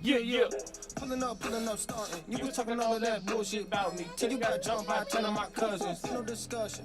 Yeah. Pulling up, starting. You was talking all of that bullshit about me. Till you got jumped by 10 of my cousins. Ain't no discussion.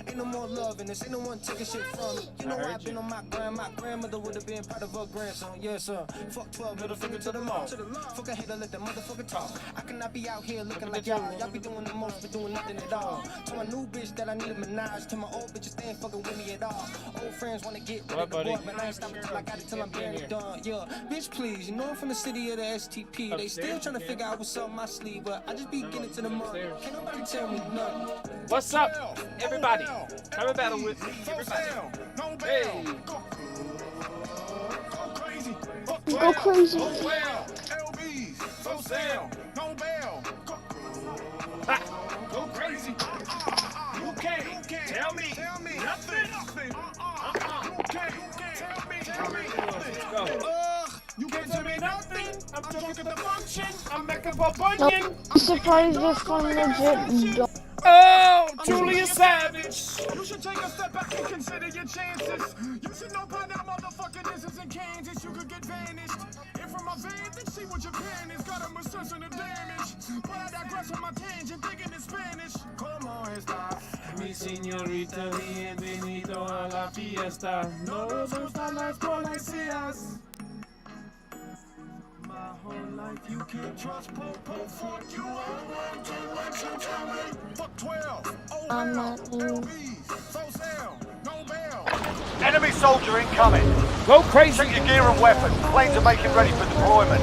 Ain't no more loving. This ain't no one taking shit from me. You know I've been on my grind. My grandmother would have been part of her grandson. Yes, sir. Fuck 12, middle finger to the mall. Fuck a hater, let that motherfucker talk. I cannot be out here looking like y'all. Y'all be doing the most, but doing nothing at all. To my new bitch that I need a menage. To my old bitches, they ain't fucking with me at all. Old friends wanna get rid of the boy, but I ain't stopping till I got it till I'm barely done. Yeah, bitch, please. You know I'm from the city of the STP. They still trying to figure out what's up my sleeve, but I just be getting to the money. Can't nobody tell me nothing. What's up, everybody? Come and battle with me, everybody. Hey. Go crazy. Go crazy. You can't tell me nothing. You can't tell me nothing. I'm drunk at the function. I'm making for Bunyan. I'm surprised if I'm legit. Oh, Julia Savage. You should take a step back and consider your chances. You should know by now, motherfucker, this is in Kansas. You could get vanished. And from my vantage, see what your plan is. Got a massage and the damage. But I digress on my tangent, thinking in Spanish. Como esta? Mi señorita, bienvenido a la fiesta. No nos gustan las policías. My whole life you can't trust Popo. Fuck you, I want to what you tell me. Fuck 12. Oh, I'm not LBs. So sound. No bell. Enemy soldier incoming. Go crazy. Check your gear and weapons. Planes are making ready for deployment.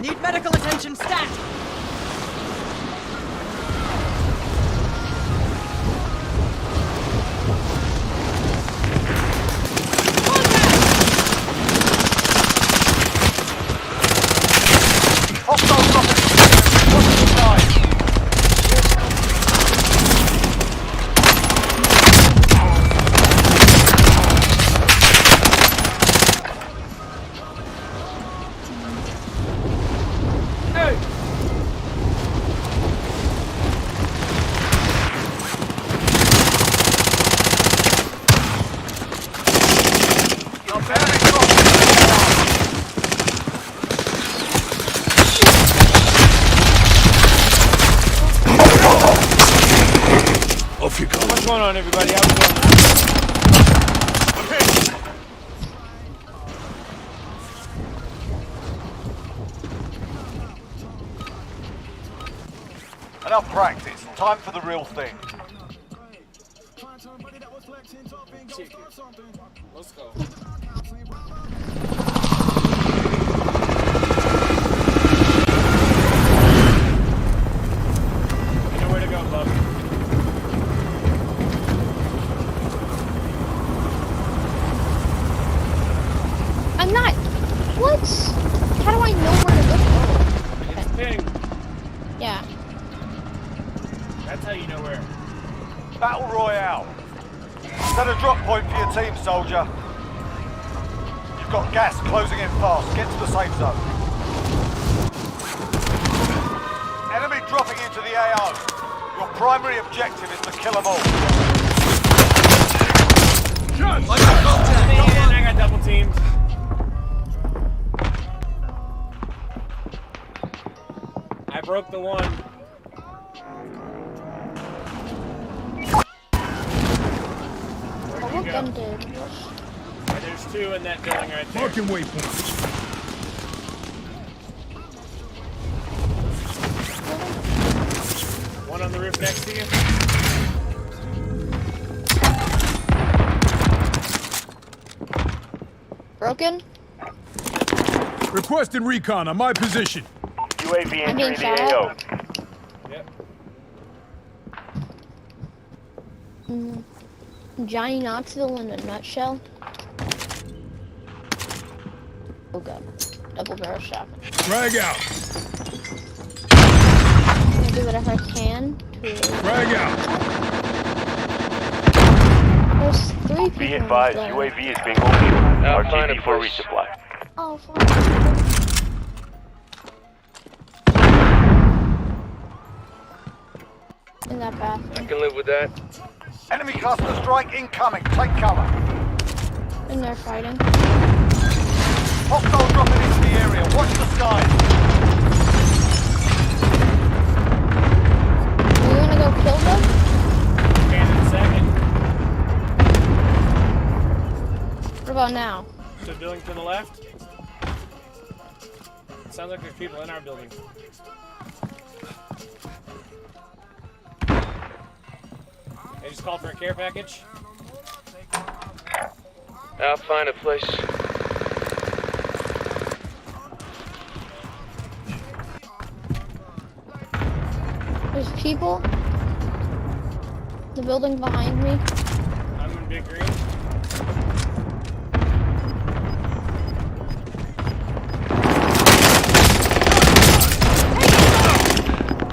Need medical attention, stat! Hostile rocket. What's the side? What's going on, everybody? How's it going? Enough practice. Time for the real thing. Let's go. You know where to go, love. I'm not. What? How do I know where to look? It's ping. Yeah. That's how you know where. Battle Royale. Set a drop point for your team, soldier. You've got gas closing in fast. Get to the safe zone. Enemy dropping into the AO. Your primary objective is to kill them all. Man, I got double teamed. I broke the one. What gun did? There's two in that building right there. Marking waypoint. One on the roof next to you. Broken? Requesting recon on my position. UAV I'm being entering the shot AO. at. Yep. Johnny Knoxville in a nutshell. Oh god. double barrel shotgun. Frag out. I'm gonna do whatever I can to. Frag out. There's 3 people. Be in advised, there. UAV is being overviewed. RTV for resupply. Oh, fine. In that bathroom. Can live with that. Enemy cluster strike incoming. Take cover. And they're fighting. Hostile dropping into the area. Watch the skies. You wanna go kill them? And in a second. What about now? The building to the left. Sounds like there's people in our building. They just called for a care package. I'll find a place. There's people. The building behind me. I'm in Big Green.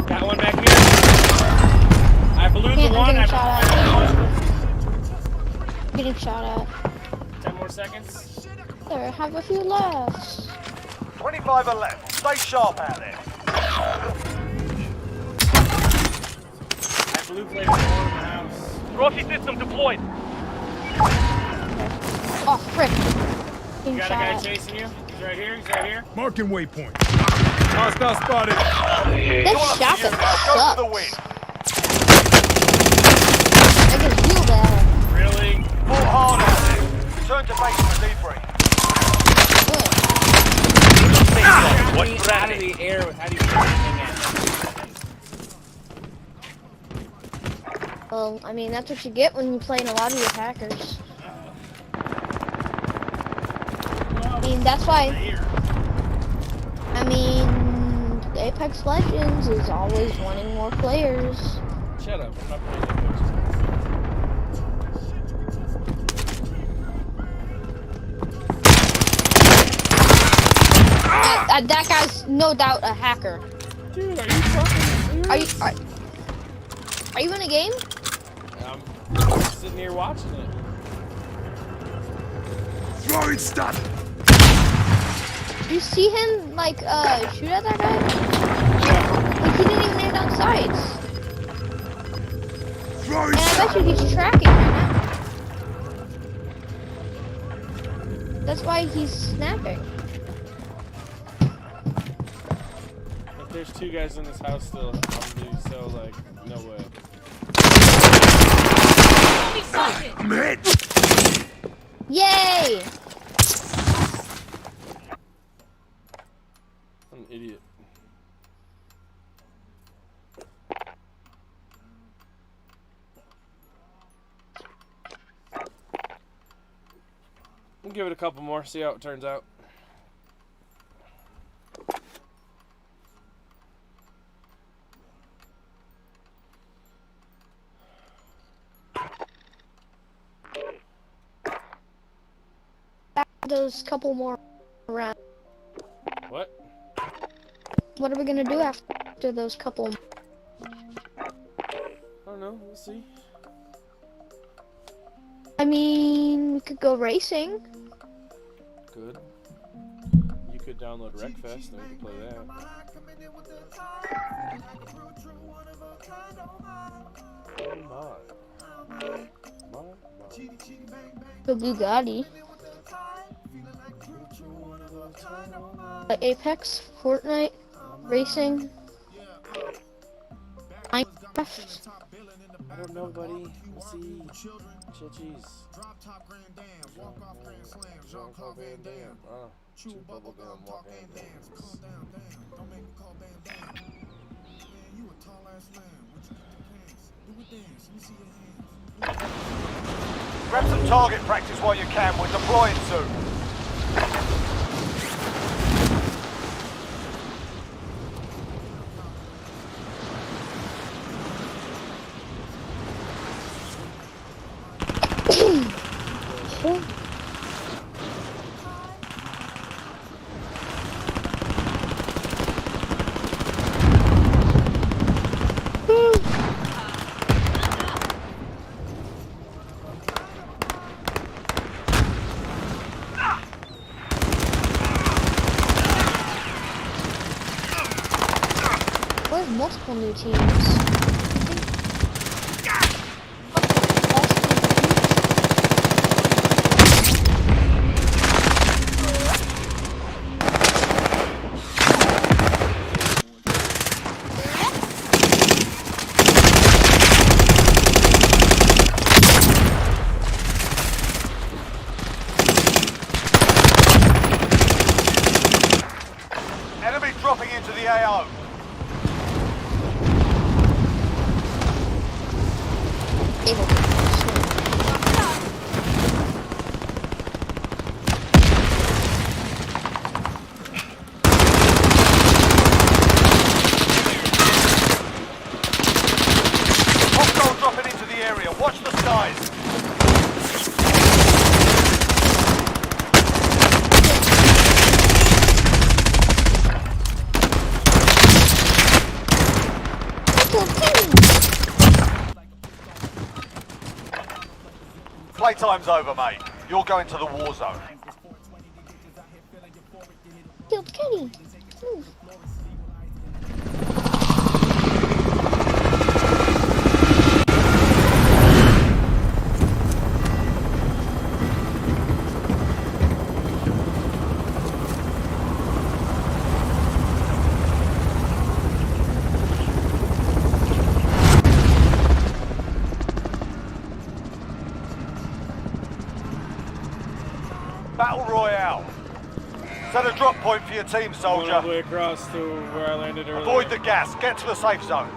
Got one back here. I blew the I'm one. getting I shot blew at. the one. Getting shot at. 10 more seconds. There, I have a few left. 25 are left. Stay sharp out there. I blew players all in the house. Trophy system deployed. Oh, frick. You Getting got a shot guy at. chasing you? He's right here. He's right here. Marking waypoint. Hostile spotted. This shotgun Now go for sucks. the win. I can feel that. Really? Full hard out there. Return to base for debrief. What's Out of threatening? the air. How do you get anything at? Well, I mean, that's what you get when you play in a lot of your hackers. I mean, that's why. I mean, Apex Legends is always wanting more players. Shut up. I'm not playing Apex. That guy's no doubt a hacker. Dude, are you fucking serious? Are you in a game? I'm sitting here watching it. Throwing stuff. You see him like shoot at that guy? Like he didn't even land on sights. Throwing And I stuff. bet you he's tracking right now. That's why he's snapping. If there's 2 guys in this house still, I'm being so like, no way. I'm hit. Yay! I'm an idiot. We'll give it a couple more, see how it turns out. Those couple more rounds. What? What are we gonna do after those couple? I don't know, we'll see. I mean, we could go racing. Good. You could download Wreckfest and we could play that. Oh my. The Bugatti. Apex, Fortnite, racing, Minecraft. I don't know, buddy. We'll see. Chitchies. Jean-Claude Van Damme. Chew bubblegum, walk hand dance. Grab some target practice while you can. We're deploying soon. have multiple new teams. I Enemy dropping into the AO. think Hostile dropping into the area. Watch the skies. Playtime's over, mate. You're going to the war zone. killed Kenny. Ooh. Battle Royale. Set a drop point for your team, Going all the soldier. way across to where I landed earlier. Avoid the gas. Get to the safe zone.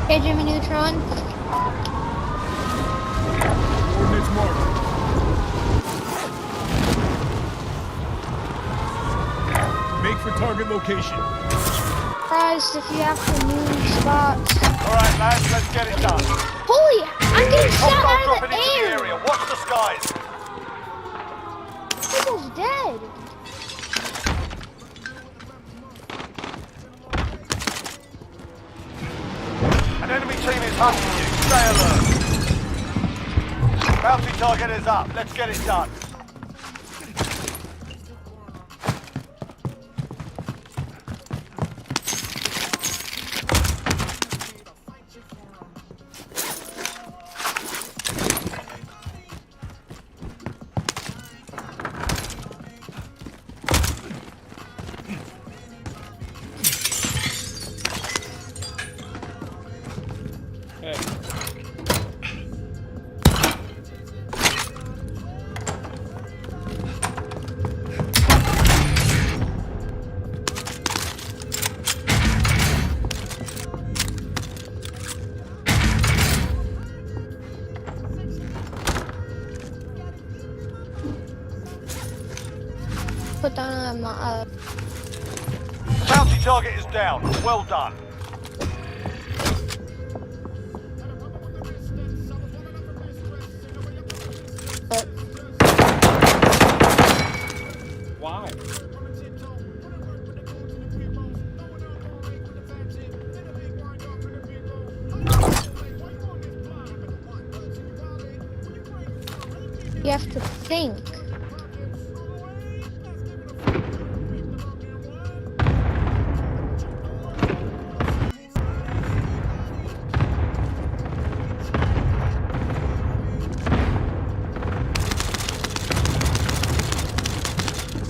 Hey, Jimmy Neutron. Coordinates marked. Make for target location. Surprised if you have to move spots. Alright, lads, let's get it done. Holy, I'm getting shot Hostile out of dropping the into the air. area. Watch the skies. People's dead. An enemy team is hunting you. Stay alert. Bounty target is up. Let's get it done. Hey. Put down Bounty target is down. Well done. Why? you have to think.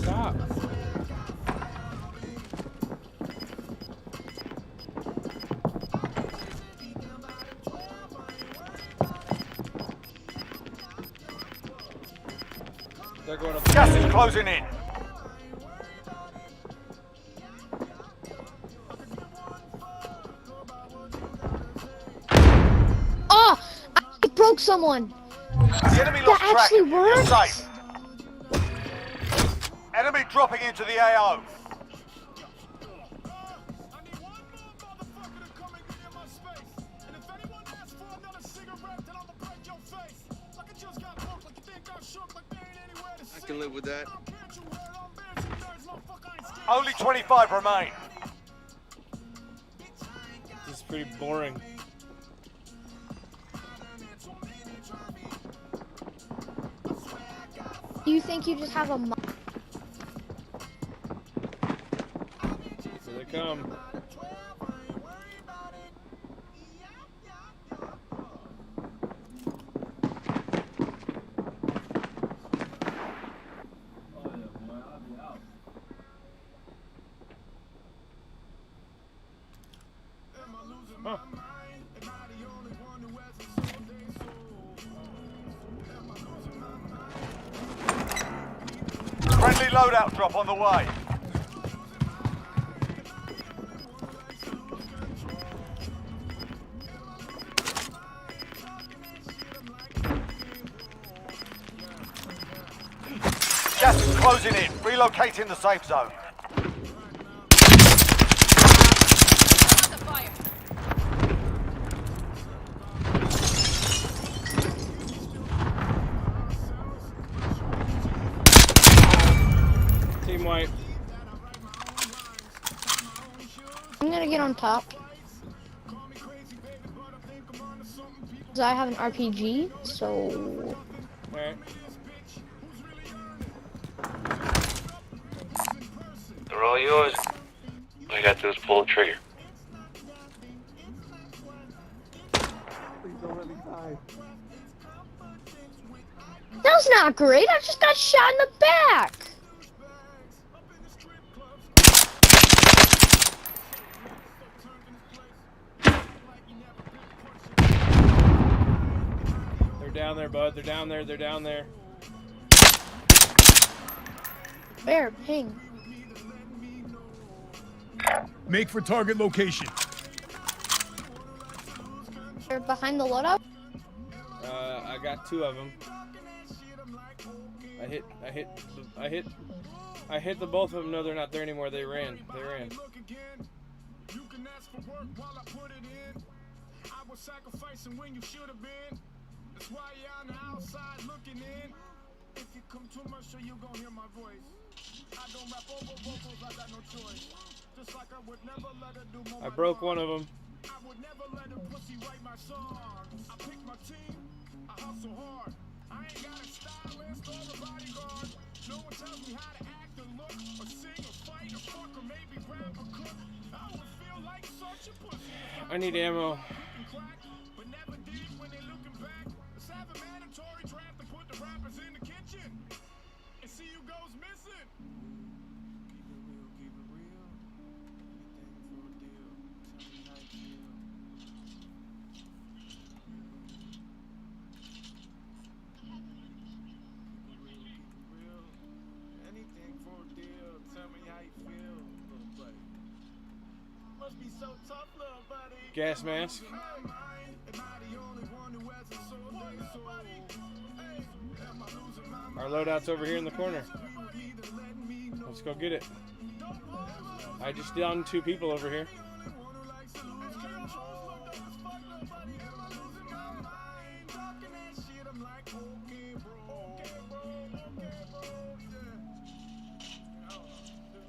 Stop. They're going up. Gas is closing in. Oh, I broke someone. The enemy lost track actually of you. You're works? safe. Enemy dropping into the AO. I can live with that. Only 25 remain. This is pretty boring. Do you think you just have a Here they come. Huh. Friendly loadout drop on the way. Gas is closing in. Relocating the safe zone. Team white. I'm gonna get on top. 'Cause I have an RPG, so Alright. They're all yours. All you got to do is pull the trigger. that's not great. I just got shot in the back. They're down there, bud. They're down there. They're down there. Bear, ping. Make for target location. They're behind the loadout. I got 2 of them. I hit the both of them. No, they're not there anymore. They ran. They ran. You can ask for work while I put it in. I was sacrificing when you should have been. That's why you're on the outside looking in. If you come too much, sure you gon' hear my voice. I don't rap over vocals, I got no choice. Just like I would never let her do more. I broke one of them. I would never let a pussy write my songs. I pick my team, I hustle hard. I ain't got a stylist or a bodyguard. No one tells me how to act or look, or sing or fight or fuck or maybe rap or cook. I would feel like such a pussy if I need ammo. crack, but never did when they looking back. Let's have a mandatory draft to put the rappers in the kitchen and see who goes missing. Keep it real. Anything for a deal. Tell me how you feel. Anything for a deal. Tell me how you feel, little buddy. Must be so tough, little buddy. Gas mask. Am I the only one who has a soul? Hey, am I losing my mind? Our loadout's over here in the corner. Either let me know. Let's go get it. I just downed 2 people over here.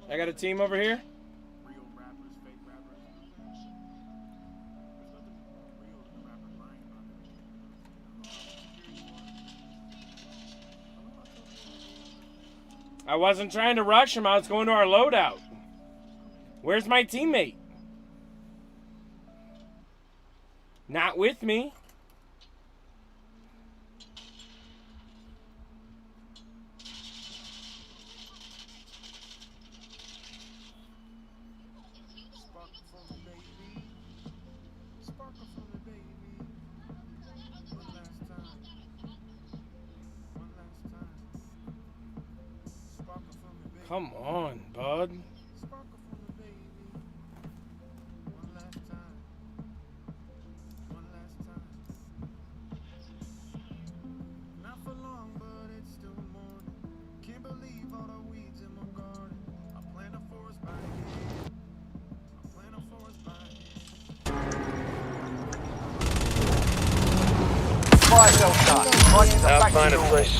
I got a team over here. Real rappers, fake rappers. There's nothing real than a rapper lying about it. I wasn't trying to rush him. I was going to our loadout. Where's my teammate? Not with me. Sparkle for me, baby. Sparkle for me, baby. One last time. One last time. Sparkle for me, baby. Come on, bud. Sparkle for me, baby. One last time. One last time. Not for long, but it's still morning. Can't believe all the weeds in my garden. I plant a forest by hand. I plant a forest by hand. Fire cell done. Right to the I'll back find a door. place.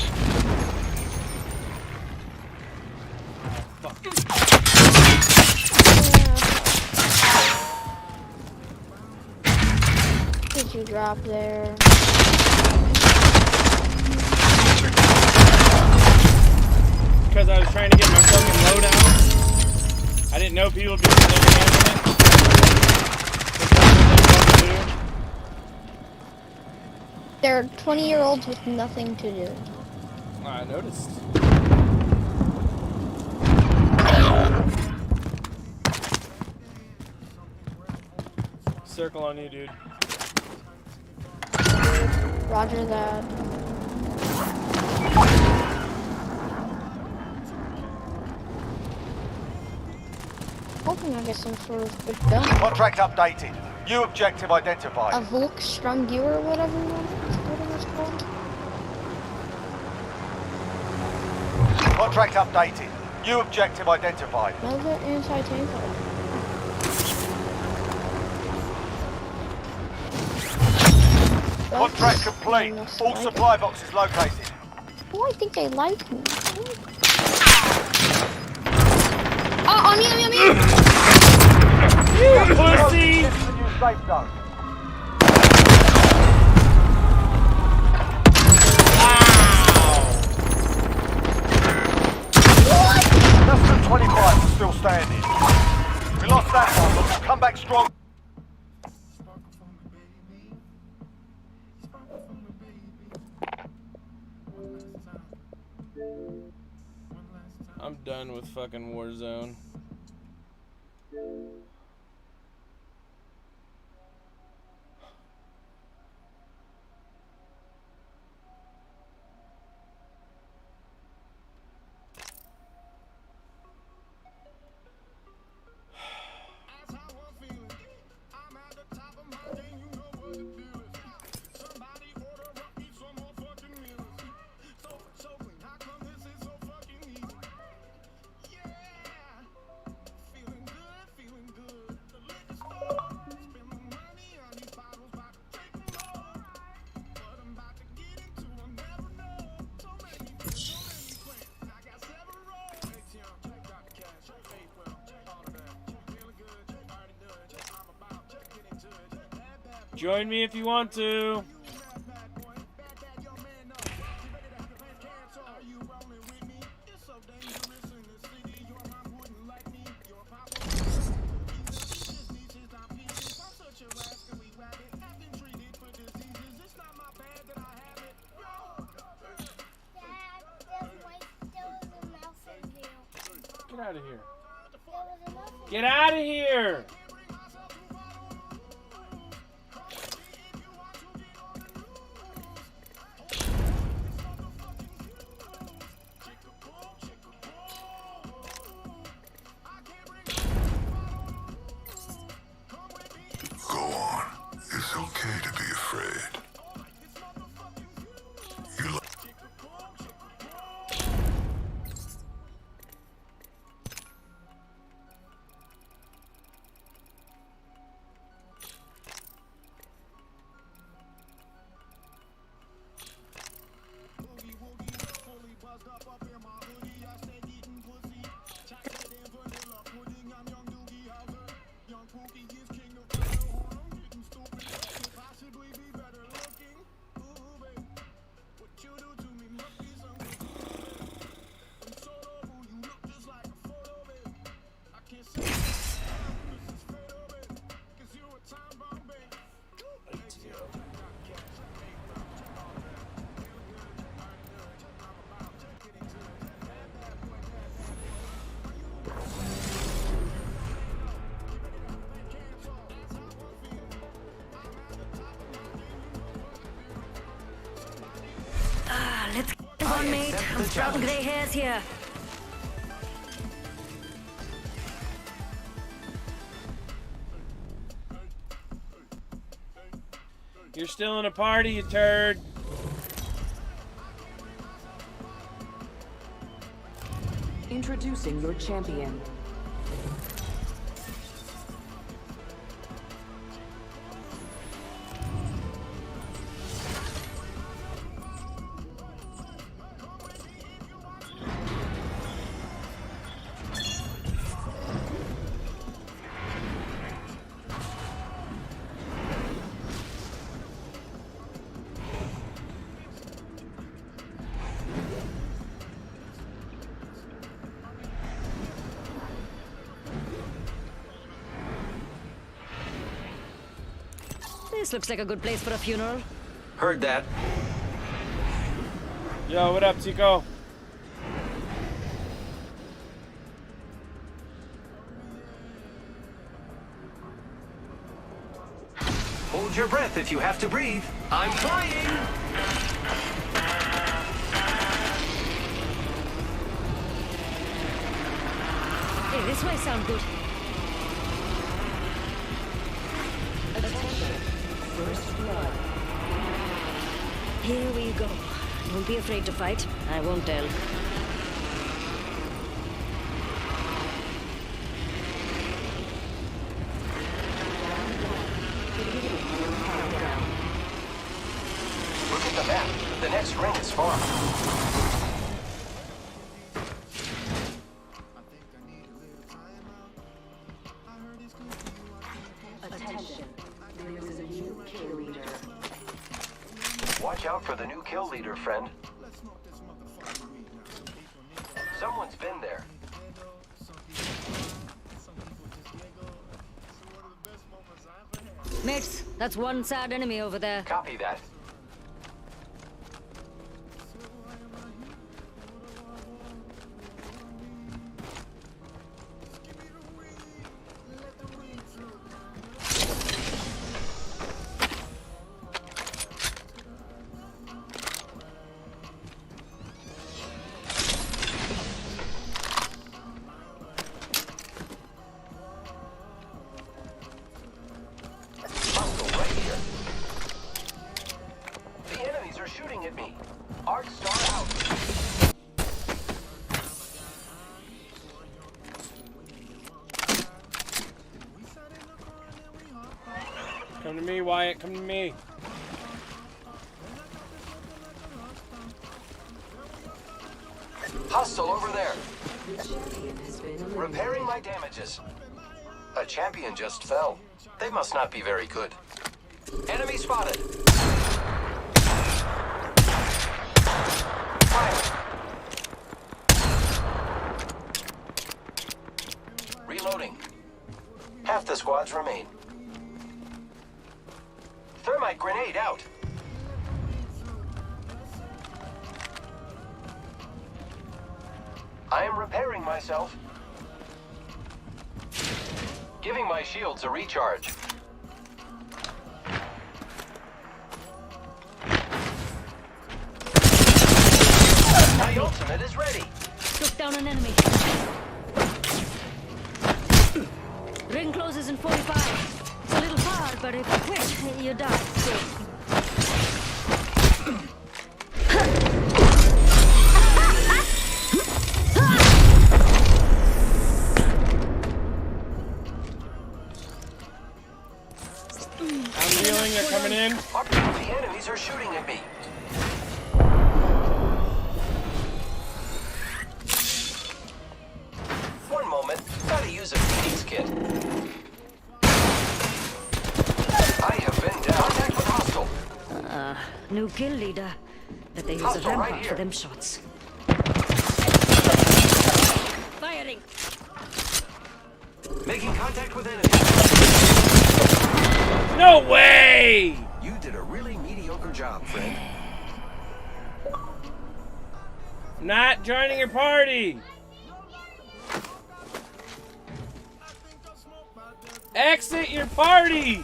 Did you drop there? Because I was trying to get my fucking loadout. I didn't know people would be there handling it. They're 20-year-olds with nothing to do. I noticed. circle on you, dude. Roger that. Hoping I get some sort of good gun. Contract updated. New objective identified. A Volkssturm or whatever it's called. Contract updated. New objective identified. Another anti-tank. Contract complete. All supply boxes located. Oh, I think they like me. Oh, on me, on me, on me! You pussy! Get to the new safe zone. Less than 25 is still standing. We lost that one, but we'll come back strong. I'm done with fucking Warzone. Join me if you want to. Get out of here. Get out of here. Let's get on, mate. I'm sprouting grey hairs here. You're still in a party, you turd. Introducing your champion. This looks like a good place for a funeral. Heard that. Yo, what up, Tico? Hold your breath if you have to breathe. I'm flying! Hey, this might sound good. First blood. Here we go. Don't be afraid to fight. I won't tell. Look at the map. The next ring is far. Attention. There is a new kill leader. Watch out for the new kill leader, friend. Someone's been there. Mates, that's one sad enemy over there. Copy that. Hostile right here. The enemies are shooting at me. Arc Star out. Come to me, Wyatt. Come to me. Hostile over there. The champion has been eliminated. Repairing my damages. A champion just fell. They must not be very good. Enemy spotted. Fire. Reloading. Half the squads remain. Thermite grenade out. I am repairing myself. Giving my shields a recharge. My ultimate is ready. Took down an enemy. Ring closes in 45. It's a little far, but if you quit, you die. I'm feeling they're coming in. The enemies are shooting at me. One moment. Gotta use a Phoenix kit. I have been down. Contact with hostile. New kill leader. Bet they use a Hostile right rampart here. for them shots. Firing! Making contact with enemy. No way! You did a really mediocre job, friend. Not joining your party. Exit your party.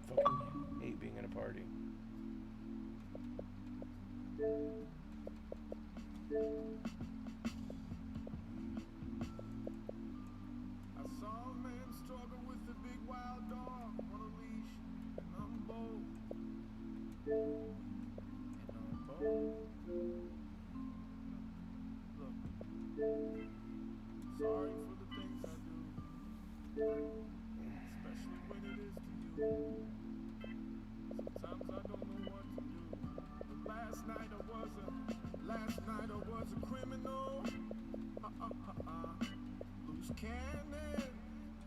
Fucking hate being in a party. I saw a man struggle with a big wild dog on a leash, and I'm bold. Look, sorry for the things I do, especially when it is to you. Sometimes I don't know what to do. But last night I was a criminal. Loose cannon,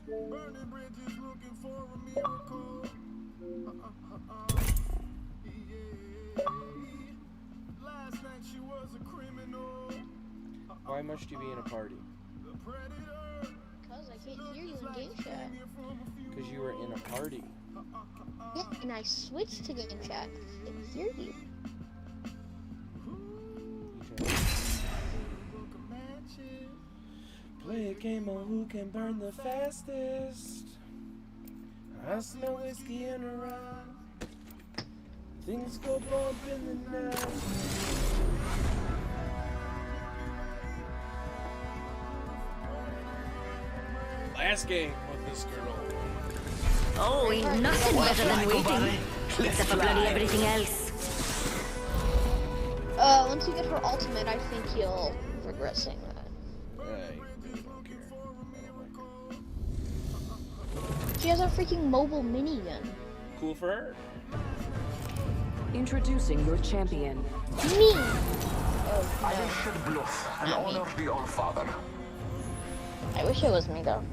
burning bridges, looking for a miracle. Yeah. Why must you be in a party? Because I can't hear you in game chat. Because you were in a party. Yeah, and I switched to game chat. I can hear you. Play a game of who can burn the fastest. I smell whiskey in around. Things go bump in the night. Last game with this girl. Oh, ain't nothing better than waiting. Except for bloody everything else. Once you get her ultimate, I think you'll regret saying that. I really don't care. She has a freaking mobile minigun. Cool for her. Introducing your champion. Me! Oh, I no. am Shedbluff, an Not me. honor of the All-Father. I wish it was me, though.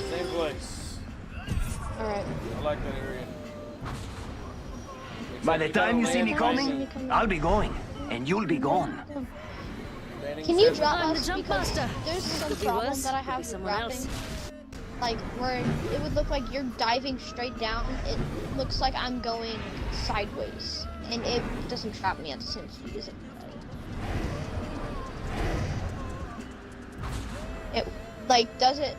Same place. Alright. I like that area. By the time you see me coming, I'll be going, and you'll be gone. Can you drop I'm the us? jump Because master. there's some Could be problem worse. that I Could be have with someone dropping. else. Like, where it would look like you're diving straight down. It looks like I'm going sideways. And it doesn't trap me at the same speed as everybody. It, like,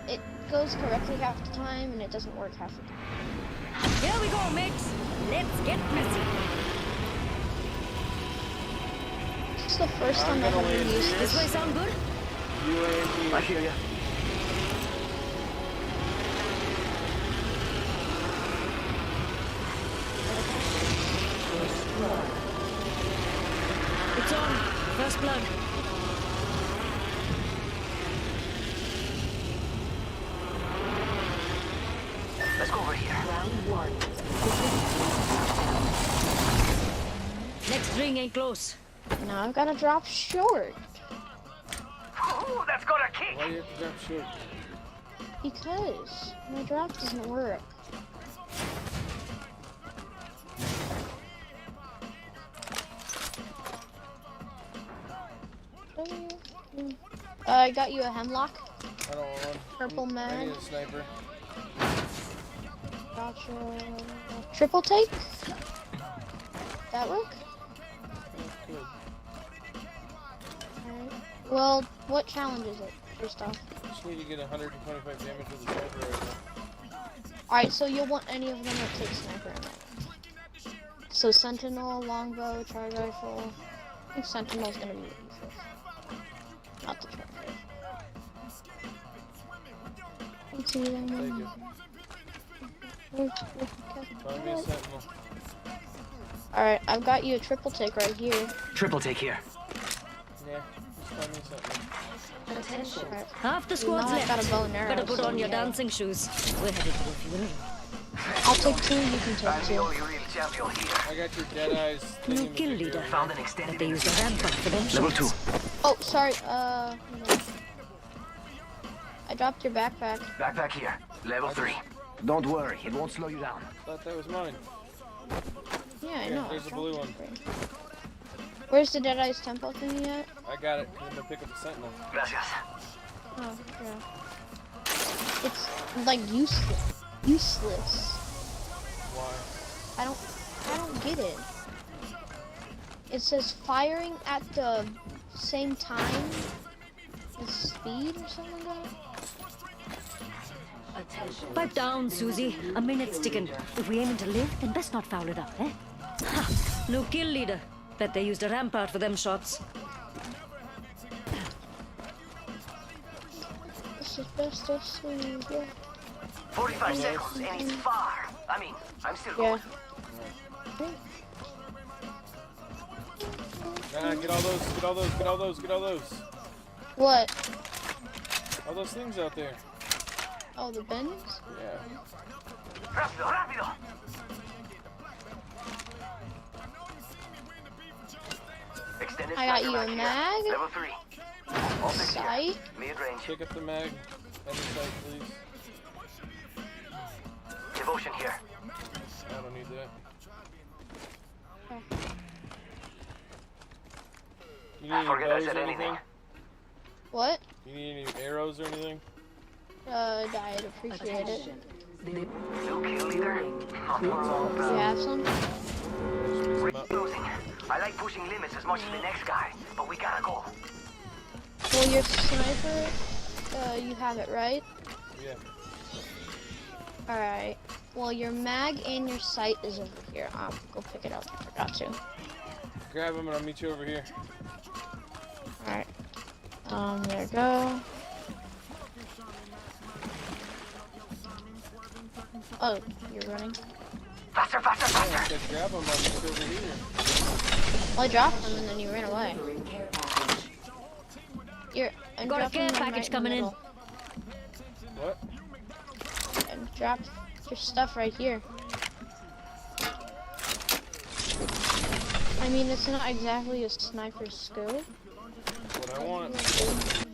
it goes correctly half the time, and it doesn't work half the time. Here we go, mates. Let's get messy. This is the first time I've ever used This this. way sound good? UAV. I hear ya. It's on. First blood. Let's go over here. Round one. Next ring ain't close. Now I've got to drop short. Ooh, that's got a kick. Why do you have to jump short? Because my drop doesn't work. I got you a hemlock. I don't want one. Purple I need mag. a sniper. Gotcha. Triple take? That work? Good. Alright. Well, what challenge is it, first off? Just need to get 125 damage with the sniper right now. Alright, so you'll want any of them that take sniper in that one. So sentinel, longbow, charge rifle. I think sentinel's gonna be easiest. Not the charge rifle. Let's see them. Take it. Find me a sentinel. Alright, I've got you a triple take right here. Triple take here. Yeah, just find me a sentinel. Attention. Alright. Half the Now squad's I've got a left. bow and arrow. Better put so on your yeah. dancing shoes. We're headed to the funeral. I'll take two, you can take I'm the two. only real champion here. I got your dead eyes. New kill leader. Found an But extended they used a ramp up for them Level shots. 2. Oh, sorry, I dropped your backpack. Backpack here. Level 3. Don't worry, it won't slow you down. Thought that was mine. Yeah, I Yeah, know. I there's a dropped blue it one. for you. Where's the Deadeye's tempo thingy at? I got it. I'm gonna pick up a sentinel. Gracias. Oh, yeah. It's like useless. Useless. Why? I don't get it. It says firing at the same time as speed or something like that. Attention. Pipe down, Susie. A minute's ticking. If we aiming to live, then best not foul it up, eh? Ha! New kill leader. Bet they used a rampart for them shots. This is best of speed, yeah. 45 seconds, and he's far. I mean, I'm still Yeah. going. Get all those, get all those, get all those, get all those. What? All those things out there. Oh, the bends? Yeah. Rápido, rápido. Extended I got sniper you a mag here. mag. Level 3. Optic here. Sight. Mid-range. Pick up the mag. Other side, please. Devotion here. I don't need that. You need any Forget I bows said or anything. anything? What? You need any arrows or anything? I'd appreciate it. New kill leader? Not Do you have some? We're losing. I like pushing limits as much as the next guy, but we gotta go. Well, your sniper, you have it, right? Yeah. Alright. Well, your mag and your sight is over here. I'll go pick it up. I forgot to. Grab him and I'll meet you over here. Alright. There you go. Oh, you're running? Faster, faster, I faster! said grab him, I'll meet you over here. Well, I dropped him and then you ran away. I'm Got a dropping care them package right in the coming in. middle. What? And drop your stuff right here. I mean, it's not exactly a sniper's skill. What I want.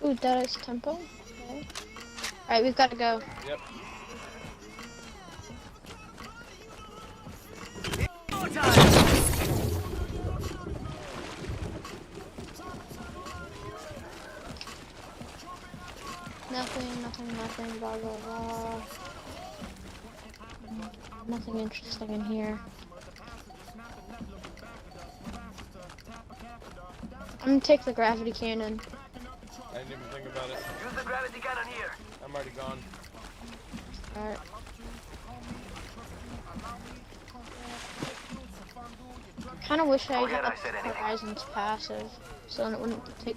Ooh, that is tempo. Okay. Alright, we've got to go. Yep. Nothing, blah, blah, blah. Nothing interesting in here. I'm gonna take the gravity cannon. I didn't even think about it. Use the gravity cannon here. I'm already gone. Alright. I kinda wish I Forget had I said anything. Horizon's passive, so then it wouldn't take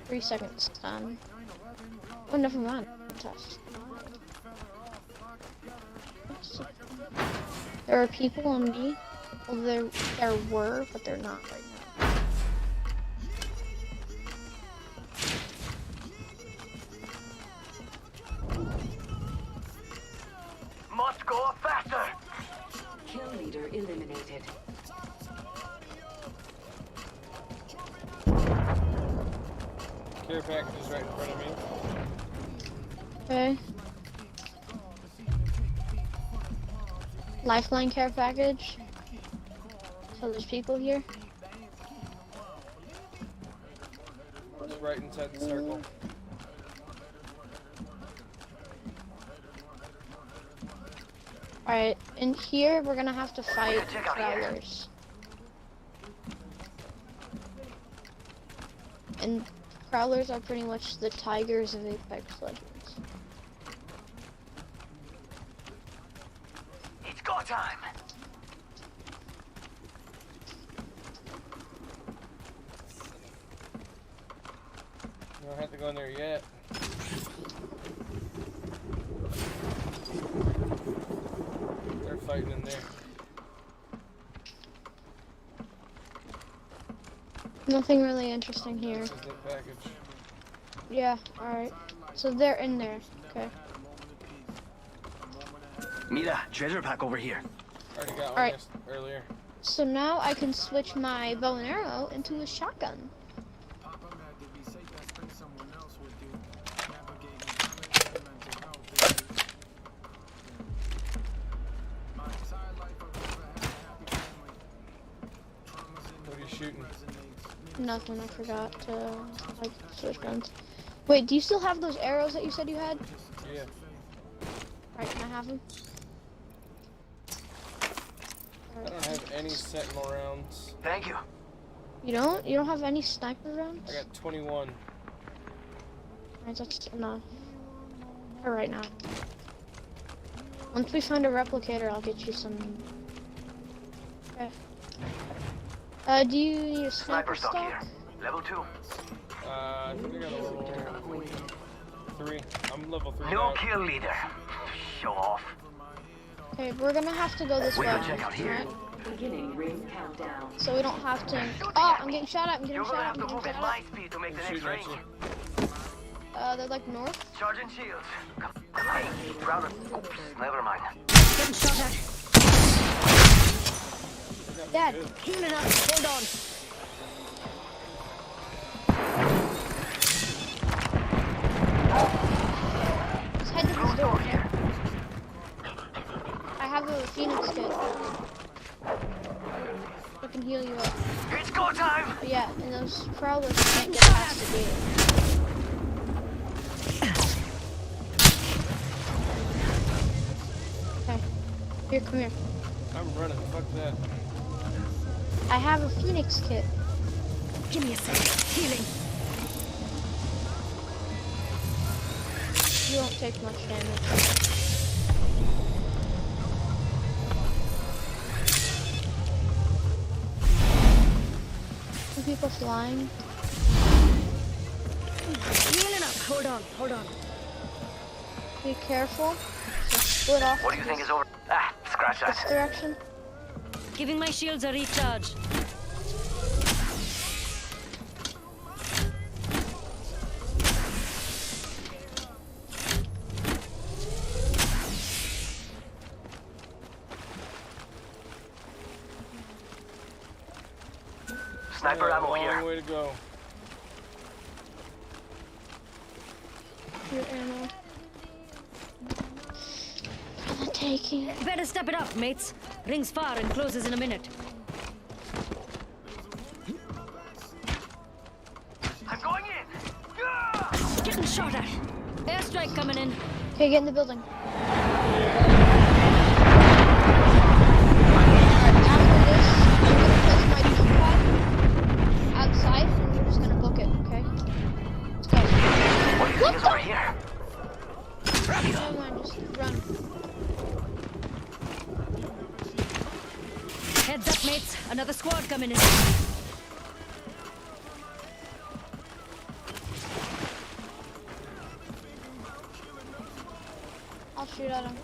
3 seconds to stun. Oh, never mind. Test. There are people on me. Well, there were, but they're not right now. Must go faster! Kill leader eliminated. Care package is right in front of me. Okay. Lifeline care package. So there's people here. It's right inside the circle. Alright, in here we're gonna have to fight check out here. prowlers. And prowlers are pretty much the tigers of Apex Legends. It's go time! You don't have to go in there yet. They're fighting in there. Nothing really interesting here. This is the package. Yeah, alright. So they're in there. Okay. Mira, treasure pack over here. Already got one Alright. earlier. So now I can switch my bow and arrow into a shotgun. What are you shooting? Nothing, I forgot to like switch guns. Wait, do you still have those arrows that you said you had? Yeah. Alright, can I have them? I don't have any sentinel rounds. Thank you. You don't? You don't have any sniper rounds? I got 21. Alright, that's enough. For right now. Once we find a replicator, I'll get you some. Okay. Do you need a Sniper sniper stock stock? here. Level 2. I think I got a level 3. I'm level 3 New now. kill leader. Show off. Okay, we're gonna have to go this We way. can check out here. Right? Beginning ring countdown. So we don't have to. Shooting Oh, at I'm me. getting shot at. I'm getting You're shot gonna at. have I'm to getting move at shot my at. speed to make the I'm next shooting range. at you. They're like north. Charging shields. Hey, Prowler. Oops, never mind. Getting shot at. Dad, Healing up. Hold on. let's head to this door. Door here. Yeah, and those prowlers can't get past the gate. Okay. Here, come here. I'm running. Fuck that. I have a Phoenix kit. Give me a sec. Healing. You won't take much damage. Some people flying. Healing up. Hold on. Hold on. Be careful. So split off What do you think is over? Ah, scratch this that. direction. Giving my shields a recharge. Sniper ammo Long here. way to go. Your ammo. For the taking. Better step it up, mates. Ring's far and closes in a minute. I'm going in. Yeah! Getting shot at. Airstrike coming in. Okay, get in the building. After this, I'm gonna place my jump pad outside and we're just gonna book it, okay? Let's go. What do you think is over here? Never mind, just run. Heads up, mates. Another squad coming in. I'll shoot at him.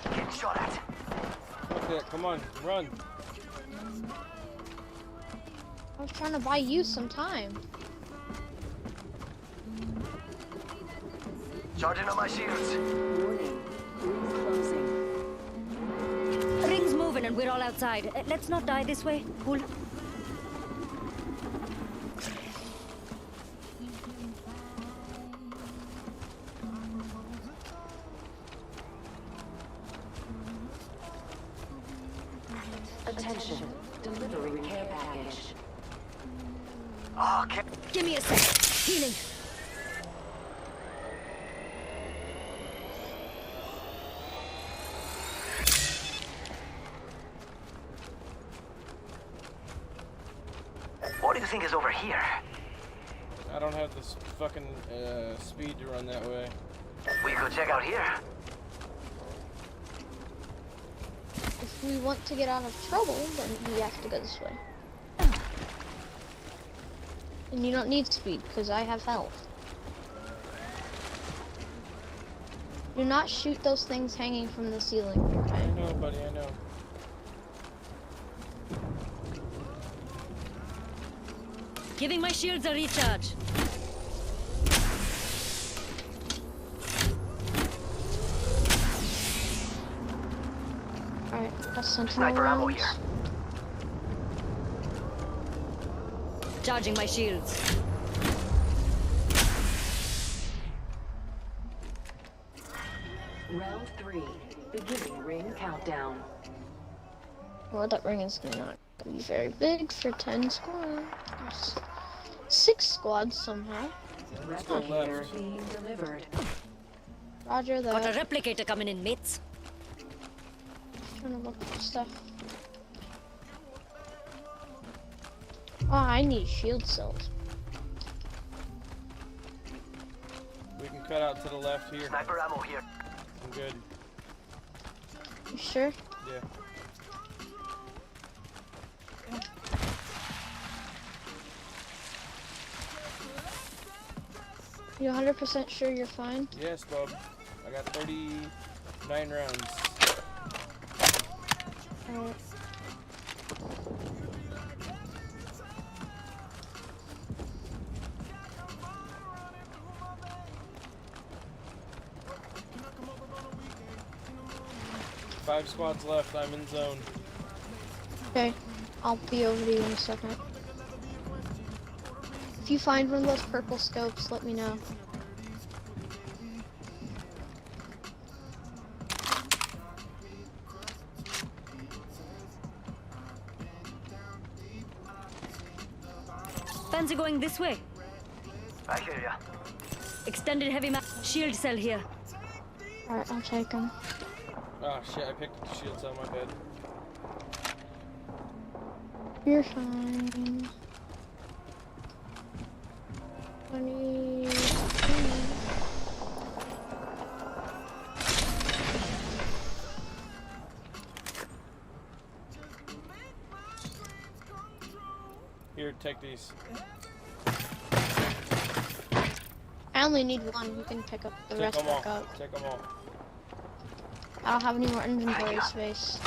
Getting shot at. Fuck that. Come on. Run. I was trying to buy you some time. Charging on my shields. Warning. Ring closing. Ring's moving and we're all outside. Let's not die this way. Cool. Attention. Delivering care package. Oh, okay. Give me a sec. Healing. What do you think is over here? I don't have this fucking speed to run that way. We could check out here. If we want to get out of trouble, then we have to go this way. And you don't need speed, because I have health. Do not shoot those things hanging from the ceiling, I okay? know, buddy. I know. Giving my shields a recharge. Alright, got sentinel Sniper ammo rounds. here. Charging my shields. Round 3. Beginning ring countdown. Well, that ring is not gonna be very big for 10 squads. 6 squads somehow. Replicator being delivered. Roger Got a that. replicator coming in, mates. Trying to look for stuff. Oh, I need shield cells. We can cut out to the left here. Sniper ammo here. I'm good. You sure? Yeah. You 100% sure you're fine? Yes, bub. I got 39 rounds. Alright. Five squads left. I'm in zone. Okay, I'll be over to you in a second. If you find one of those purple scopes, let me know. Fancy going this way? I hear ya. Extended heavy shield cell here. Alright, I'll take him. Oh shit, I picked up the shield cell, my bad. You're fine. 20. Here, take these. I only need one. You can pick up the Take rest them all. back up. Take them all. I don't have any more inventory space.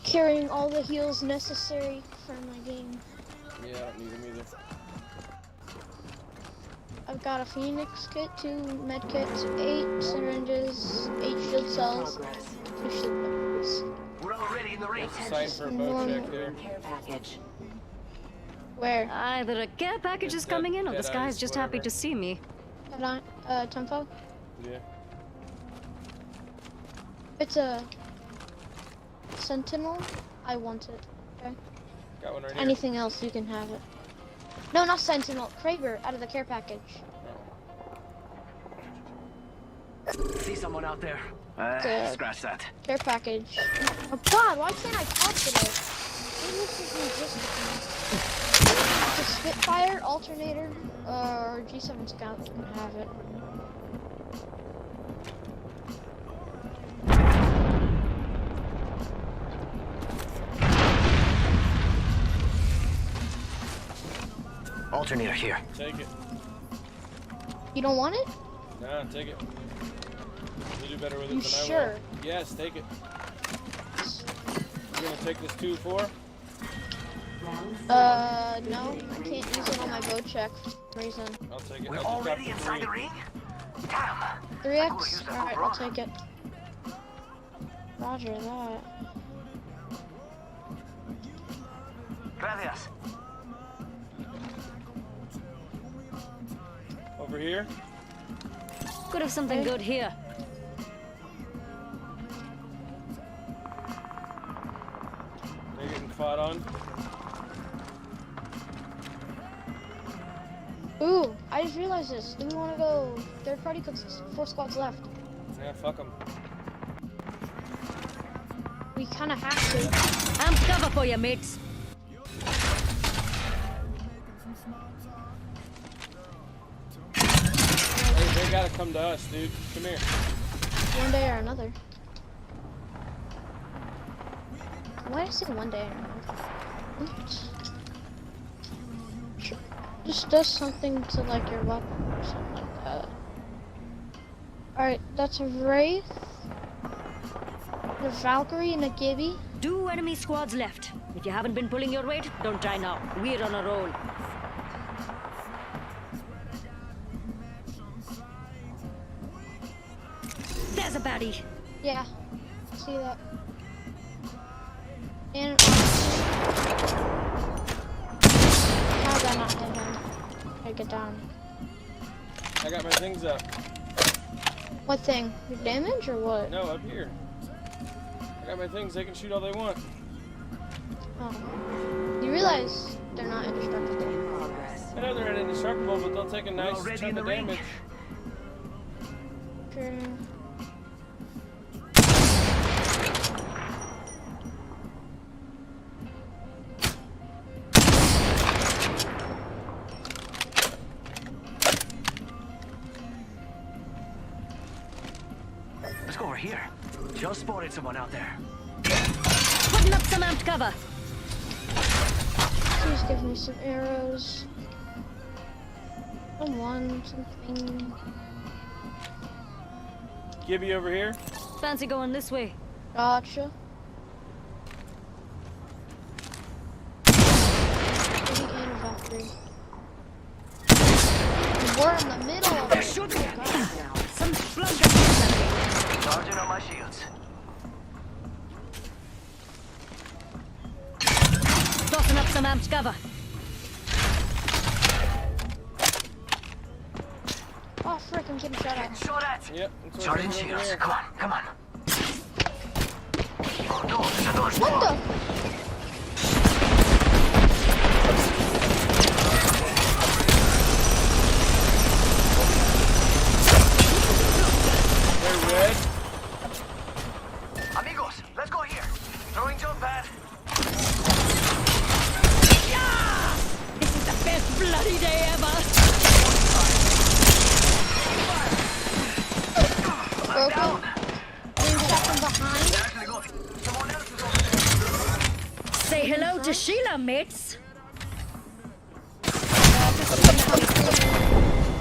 Carrying all the heals necessary for my game. Yeah, I don't need them either. I've got a Phoenix kit, 2 med kits, 8 syringes, 8 shield cells, 2 shield batteries. We're already in the ring. Sign for a bow check there. Care package. Where? Either a care package is coming in or the sky is just happy to see me. Tempo? Yeah. It's a Sentinel. I want it. Okay. Got one right here. Anything else, you can have it. No, not Sentinel. Kraber, out of the care package. See someone out there? Good. Scratch that. Care package. Oh God, why can't I talk today? Maybe this is resistance. It's a Spitfire, Alternator, or G7 Scout can have it. Alternator here. Take it. You don't want it? Nah, take it. You'll do better with it You than sure? I will. Yes, take it. You gonna take this 2-4? No. I can't use it on my bow check for some reason. I'll take it. We're I'll just already drop inside the 3. ring? Damn. 3x? Alright, I'll take it. Roger that. Gracias. Over here. Could have something good here. They're getting fought on. Ooh, I just realized this. Do we want to go third party? Because 4 squads left. Yeah, fuck them. We kind of have to. I'm cover for you, mates. Hey, they gotta come to us, dude. Come here. One day or another. Why did I say one day or another? Oops. Just does something to like your weapon or something like that. Alright, that's a Wraith, a Valkyrie, and a Gibby. 2 enemy squads left. If you haven't been pulling your weight, don't try now. We're on a roll. There's a baddie. Yeah, see that. And how did I not hit him? I get down. I got my things up. What thing? Your damage or what? No, up here. I got my things. They can shoot all they want. Oh. You realize they're not indestructible. I know they're indestructible, but they'll take a nice already chunk in of the ring. damage. Sure. Let's go over here. Just spotted someone out there. Putting up some amped cover. Please give me some arrows. Someone, something. Gibby over here. Fancy going this way. Gotcha. Gibby and a Valkyrie. We're in the middle of it. Shoot me. Oh, God. Some blood got Charging on my shields. tossing up some amped cover. Oh, frick, I'm getting shot at. Shot at. Yep. that's what Charging I'm doing over shields. here. Come on, come on. Oh no, there's another What squad. the? red. Amigos, let's go here. Throwing jump pad. This is the best bloody day ever! Broken. Being shot from behind. Someone else is over there. Say hello to Sheila, mates!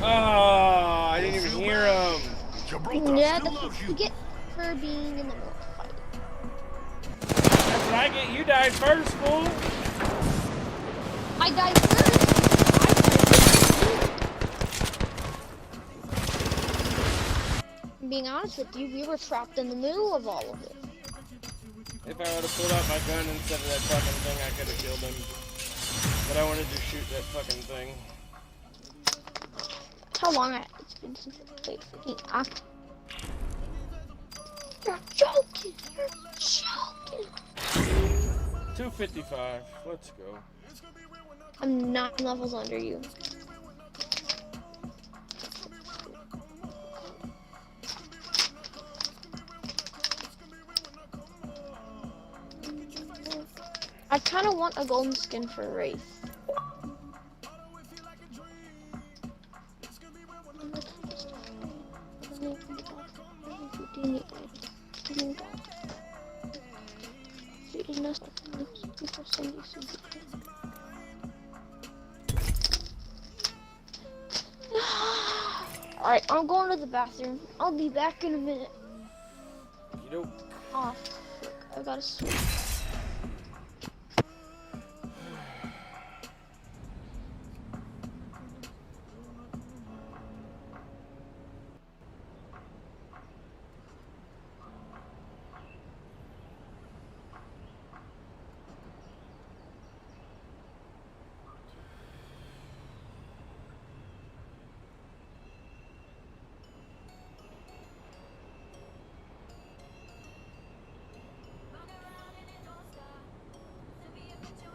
Oh, I didn't even hear him. Yeah, that's what you get for being in the middle of the fight. That's what I get. You died first, fool. I died first. Being honest with you, we were trapped in the middle of all of it. If I would have pulled out my gun instead of that fucking thing, I could have killed him. But I wanted to shoot that fucking thing. How long it's been since I played freaking Act. You're joking! You're joking! 255. Let's go. I'm 9 levels under you. I kind of want a golden skin for Wraith. Alright, I'm going to the bathroom. I'll be back in a minute. You know. Oh, fuck. I gotta switch.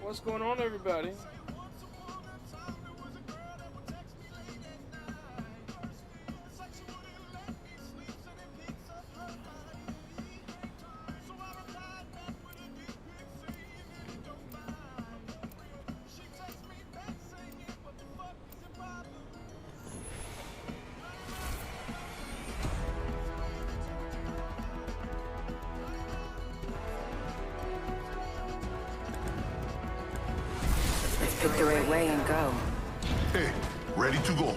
What's going on, everybody? Pick the right way and go. Hey, ready to go.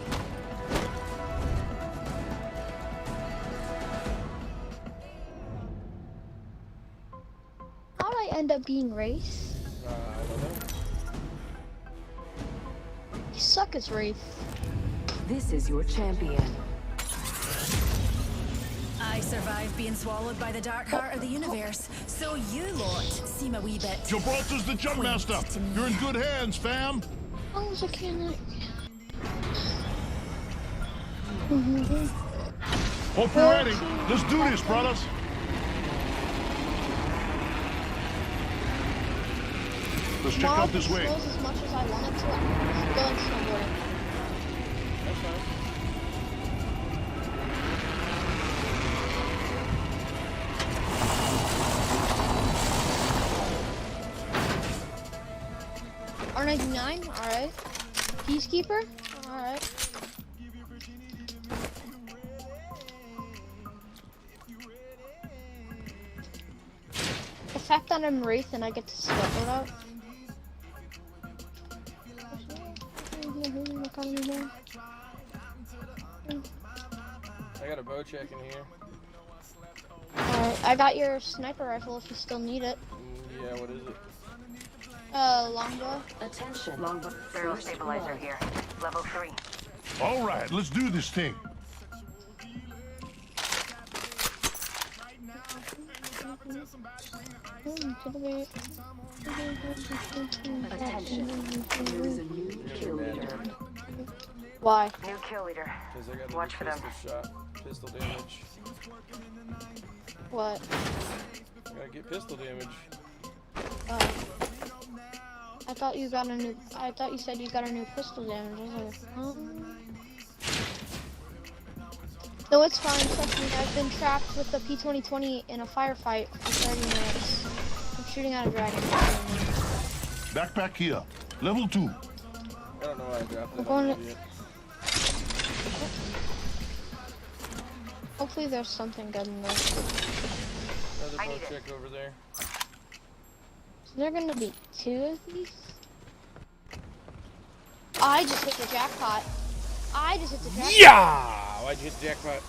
How'd I end up being Wraith? I don't know. You suck as Wraith. This is your champion. I survived being swallowed by the dark heart of the universe, so you lot seem a wee bit. Gibraltar's the jump master. You're in good hands, fam. How was I mechanic? Hope you're ready. Let's do this, brothers. Let's check out this way. As much as I wanted to, I'm going snowboarding. That's fine. R99, alright. Peacekeeper, alright. The fact that I'm Wraith and I get to sweat it out. I got a bow check in here. Alright, I got your sniper rifle if you still need it. Yeah, what is it? Longbow. Attention. Longbow. Barrel stabilizer here. Level 3. All right, let's do this thing. Attention. There is a new kill leader. Why? New kill leader. Because I got Watch for them. pistol shot, pistol damage. What? I gotta get pistol damage. I thought you got a new. I thought you said you got a new pistol damage. I was like, huh? No, it's fine. Trust me. I've been trapped with the P-2020 in a firefight for 30 minutes. I'm shooting at a dragon. Backpack here. Level 2. I don't know why I dropped I'm it. going to... Hopefully there's something good in there. Another boat trick over there. Is there gonna be 2 of these? I just hit the jackpot. I just hit the jackpot. Yeah! Why'd you hit the jackpot?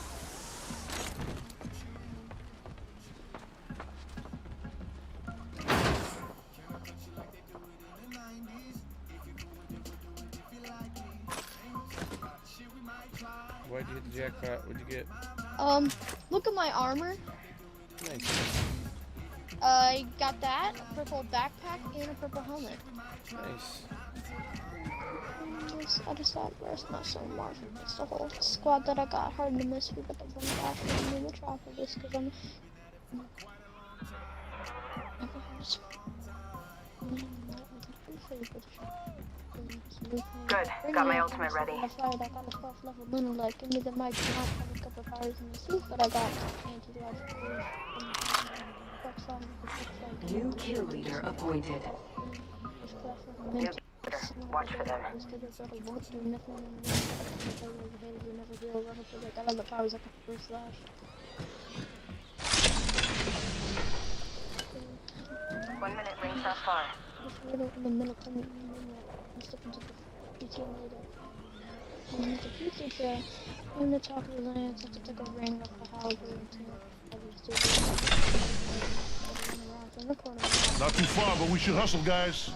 Why'd you hit the jackpot? What'd you get? Look at my armor. Nice. I got that, a purple backpack, and a purple helmet. Nice. I just thought where's my son Marvin? It's the whole squad that I got hard to miss. We got the one back in the Metropolis because I'm. Good. Got my ultimate ready. I fired. I got a 12th level lunar like. Give me the mic. Not have a couple fires in the suit, but I got anti-logical. New kill leader appointed. Watch for them. One minute rings that far. In the top of the lands, I took a ring of the halberd Not too far, but we should hustle, guys.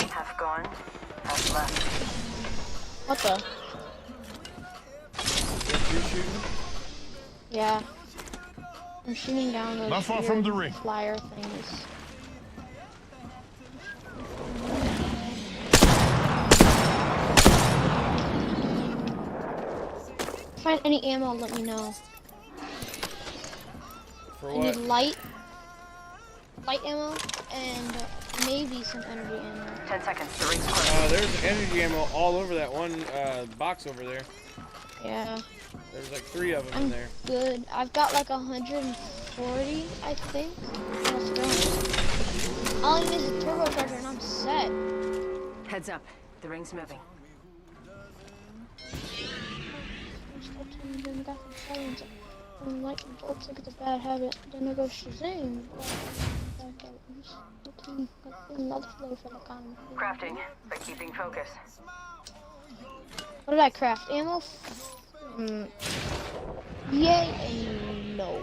Half gone, half left. What the? What you shooting? Yeah. I'm shooting down those Not far from the ring. flyer things. Find any ammo, let me know. For I what? need light ammo and maybe some energy ammo. 10 seconds, the ring's close. There's energy ammo all over that one box over there. Yeah. There's like 3 of them in I'm there. good. I've got like 140, I think. Let's go. All I need is a turbocharger and I'm set. Heads up, the ring's moving. Lightning bolts like it's a bad habit. Then I go Shazam. Crafting, but keeping focus. What did I craft? Ammo? Yay and no.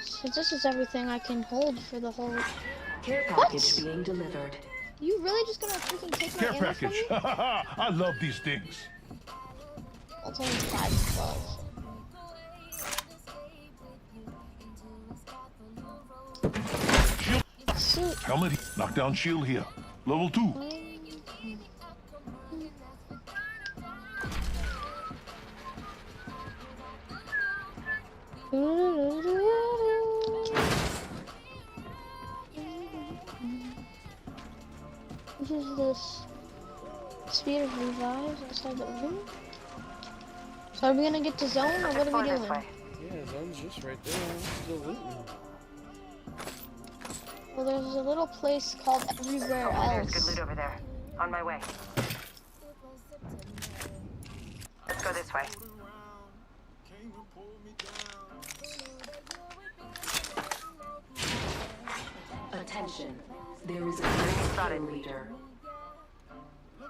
So this is everything I can hold for the whole... Care package being delivered. You really just gonna freaking take my Care ammo from package. me? I love these things. It's only 5-12. Shield. Helmet. Knockdown shield here. Level 2. What is this? Speed of revives outside the room? So are we gonna get to zone or what are we doing? Yeah, zone's just right there. I'm still looting. Well, there's a little place called Everywhere There's good Else. loot over there. On my way. Let's go this way. Attention. There is a kill leader.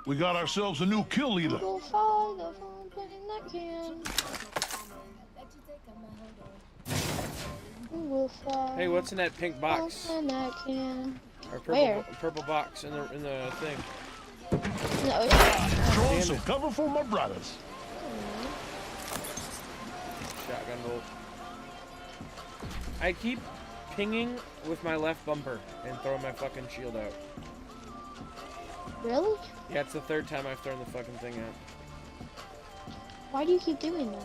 We got ourselves a new kill leader. Go far, the phone playing that can. We will fly. Hey, what's in that pink box? Playing that can. Or purple, Where? purple box in the thing. No, it's Throwing some cover for my brothers. Shotgun bolt. I keep pinging with my left bumper and throwing my fucking shield out. Really? Yeah, it's the 3rd time I've thrown the fucking thing out. Why do you keep doing that?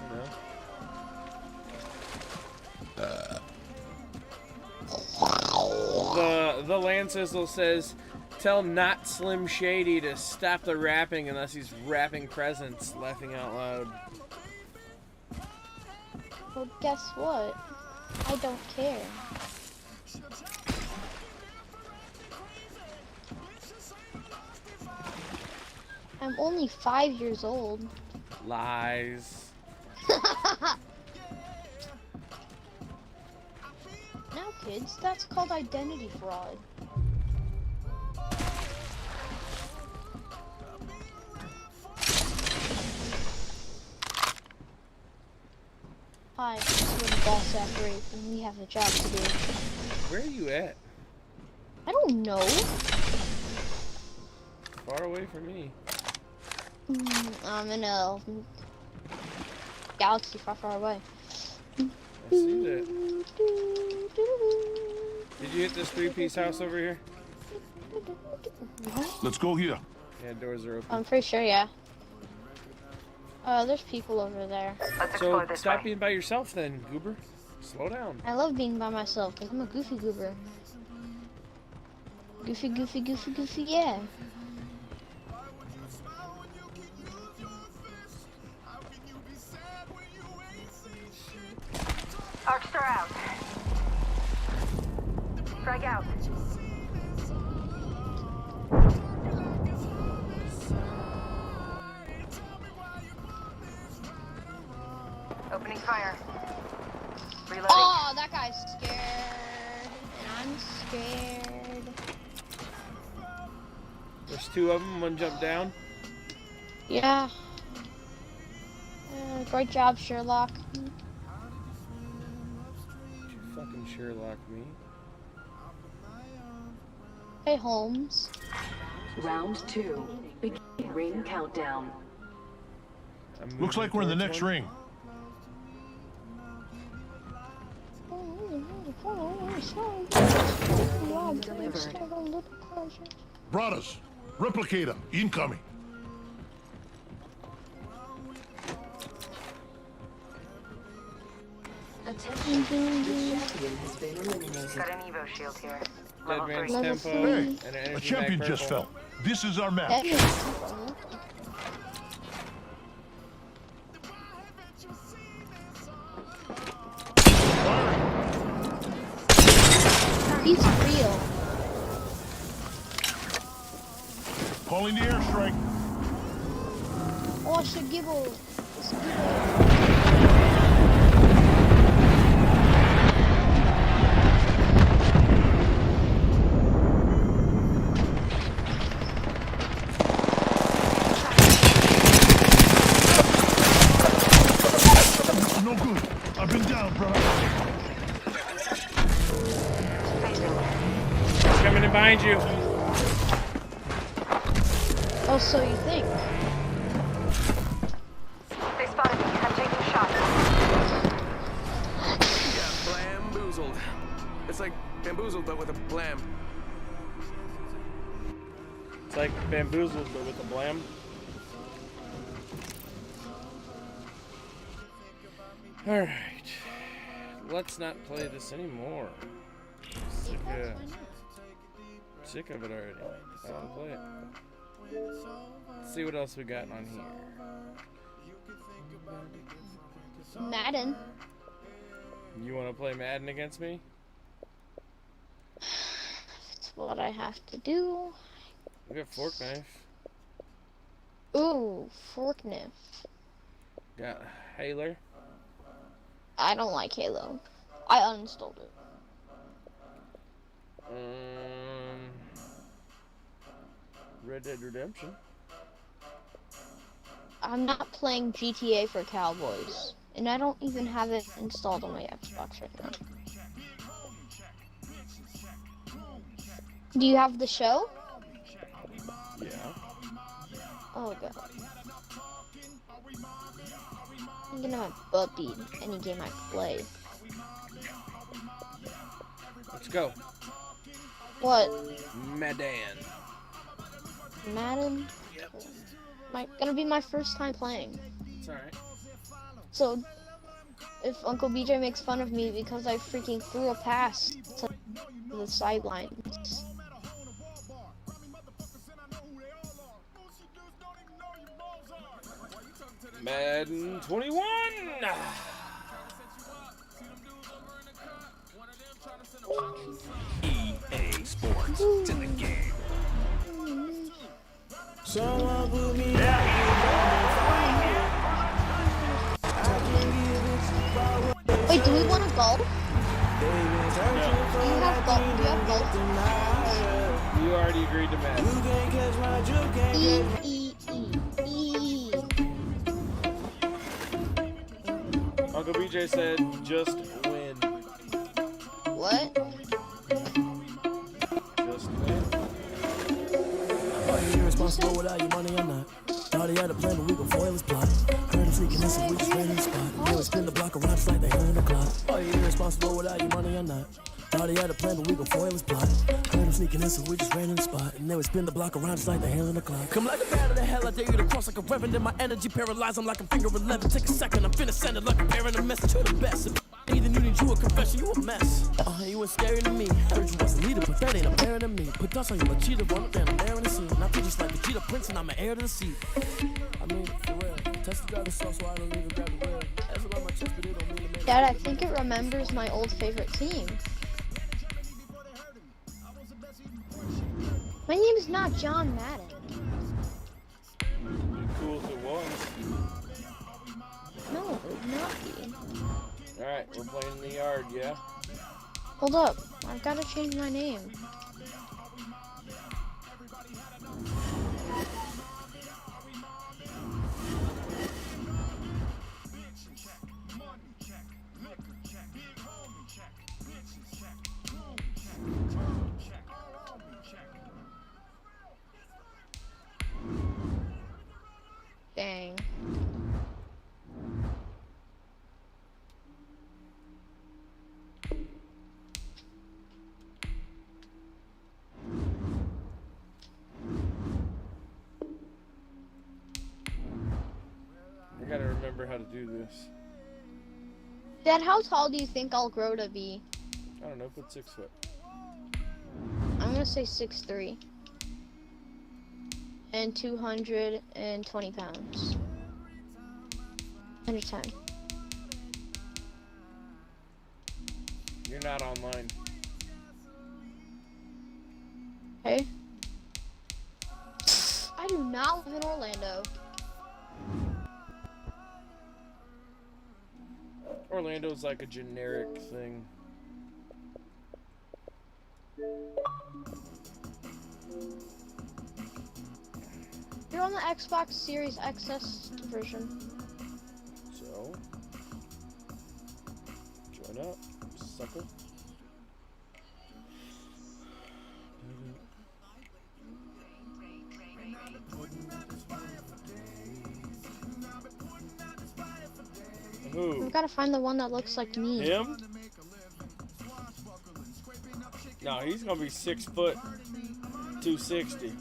I don't know. the Land Sizzle says, tell not Slim Shady to stop the rapping unless he's rapping presents, laughing out loud. Well, guess what? I don't care. I'm only 5 years old. Lies. Now, kids, that's called identity fraud. Hi, we're the boss after 8, and we have a job to do. Where are you at? I don't know. Far away from me. I'm in a galaxy far, far away. I see that. Did you hit this 3-piece house over here? Let's go here. Yeah, doors are open. I'm pretty sure, yeah. There's people over there. So stop being by yourself then, Goober. Slow down. I love being by myself because I'm a goofy goober. Goofy, goofy, goofy, goofy, yeah. Arcs are out. Frag out. Opening fire. Reloading. Oh, that guy's scared. And I'm scared. There's 2 of them, one jumped down. Yeah. Great job, Sherlock. You fucking Sherlock me. Hey, Holmes. Round 2. Begin ring countdown. Looks like we're in the next ring. Brothers, replicator incoming. Attention, the champion has been eliminated. Got an Evo shield here. Dead man's Level tempo. three. And an A energy champion mag just purple. fell. This is our match. That is He's real. Calling the airstrike. Oh, I should gibble. No good. I've been down, brother. Coming in behind you. Oh, so you think? They spotted me. I'm taking shots. Yeah, bamboozled. It's like bamboozled, but with a blam. It's like bamboozled, but with a blam. Alright. Let's not play this anymore. Sick of it already. I don't play it. Let's see what else we got on here. Madden. You want to play Madden against me? It's what I have to do. We got Fork Knife. Ooh, fork knife. Got Halo. I don't like Halo. I uninstalled it. Red Dead Redemption. I'm not playing GTA for Cowboys. And I don't even have it installed on my Xbox right now. Do you have the show? Yeah. Oh god. I'm gonna have my butt beat any game I play. Let's go. What? Madden. Madden? Gonna be my first time playing. It's alright. So, if Uncle BJ makes fun of me because I freaking threw a pass to the sidelines. Madden 21. EA Sports. It's in the game. Someone put me Wait, do we want to golf? No. Do you have golf? Do you have golf? You already agreed to Madden. E. Uncle BJ said, just win. What? Just win. Are you irresponsible without your money or not? Thought he had a plan, but we gon' foil his plot. Heard him sneaking in, so we just ran in the spot. Now we spin the block around just like they hell in the clock. Are you irresponsible without your money or not? Thought he had a plan, but we gon' foil his plot. Heard him sneaking in, so we just ran in the spot. And then we spin the block around just like the hell in the clock. Come like a bat of the hell, I dare you to cross like a reverend. And my energy paralyzed, I'm like I'm finger 11. Take a second, I'm finna send it like a parent, a message to the best. Either you need you a confession, you a mess. You was scary to me. Heard you was a leader, but that ain't apparent to me. Put dust on you, a cheater, run up there, I'm there in the scene. I feel just like a cheetah prince, and I'm an heir to the seat. I mean, for real. Test the driver's sauce, so I don't even grab the wheel. That's about my chest, but it don't mean to make Dad, I think it remembers my old favorite team. My name is not John Madden. Cool if it was. No, it would not be. Alright, we're playing in the yard, yeah? Hold up, I've got to change my name. Dang. I gotta remember how to do this. Dad, how tall do you think I'll grow to be? I don't know, put 6 foot. I'm gonna say 6'3". And 220 pounds. 110. You're not online. Hey? I do not live in Orlando. Orlando's like a generic thing. You're on the Xbox Series XS version. So, join up, sucker. Who? We've got to find the one that looks like me. Him? No, he's gonna be 6 foot, 260.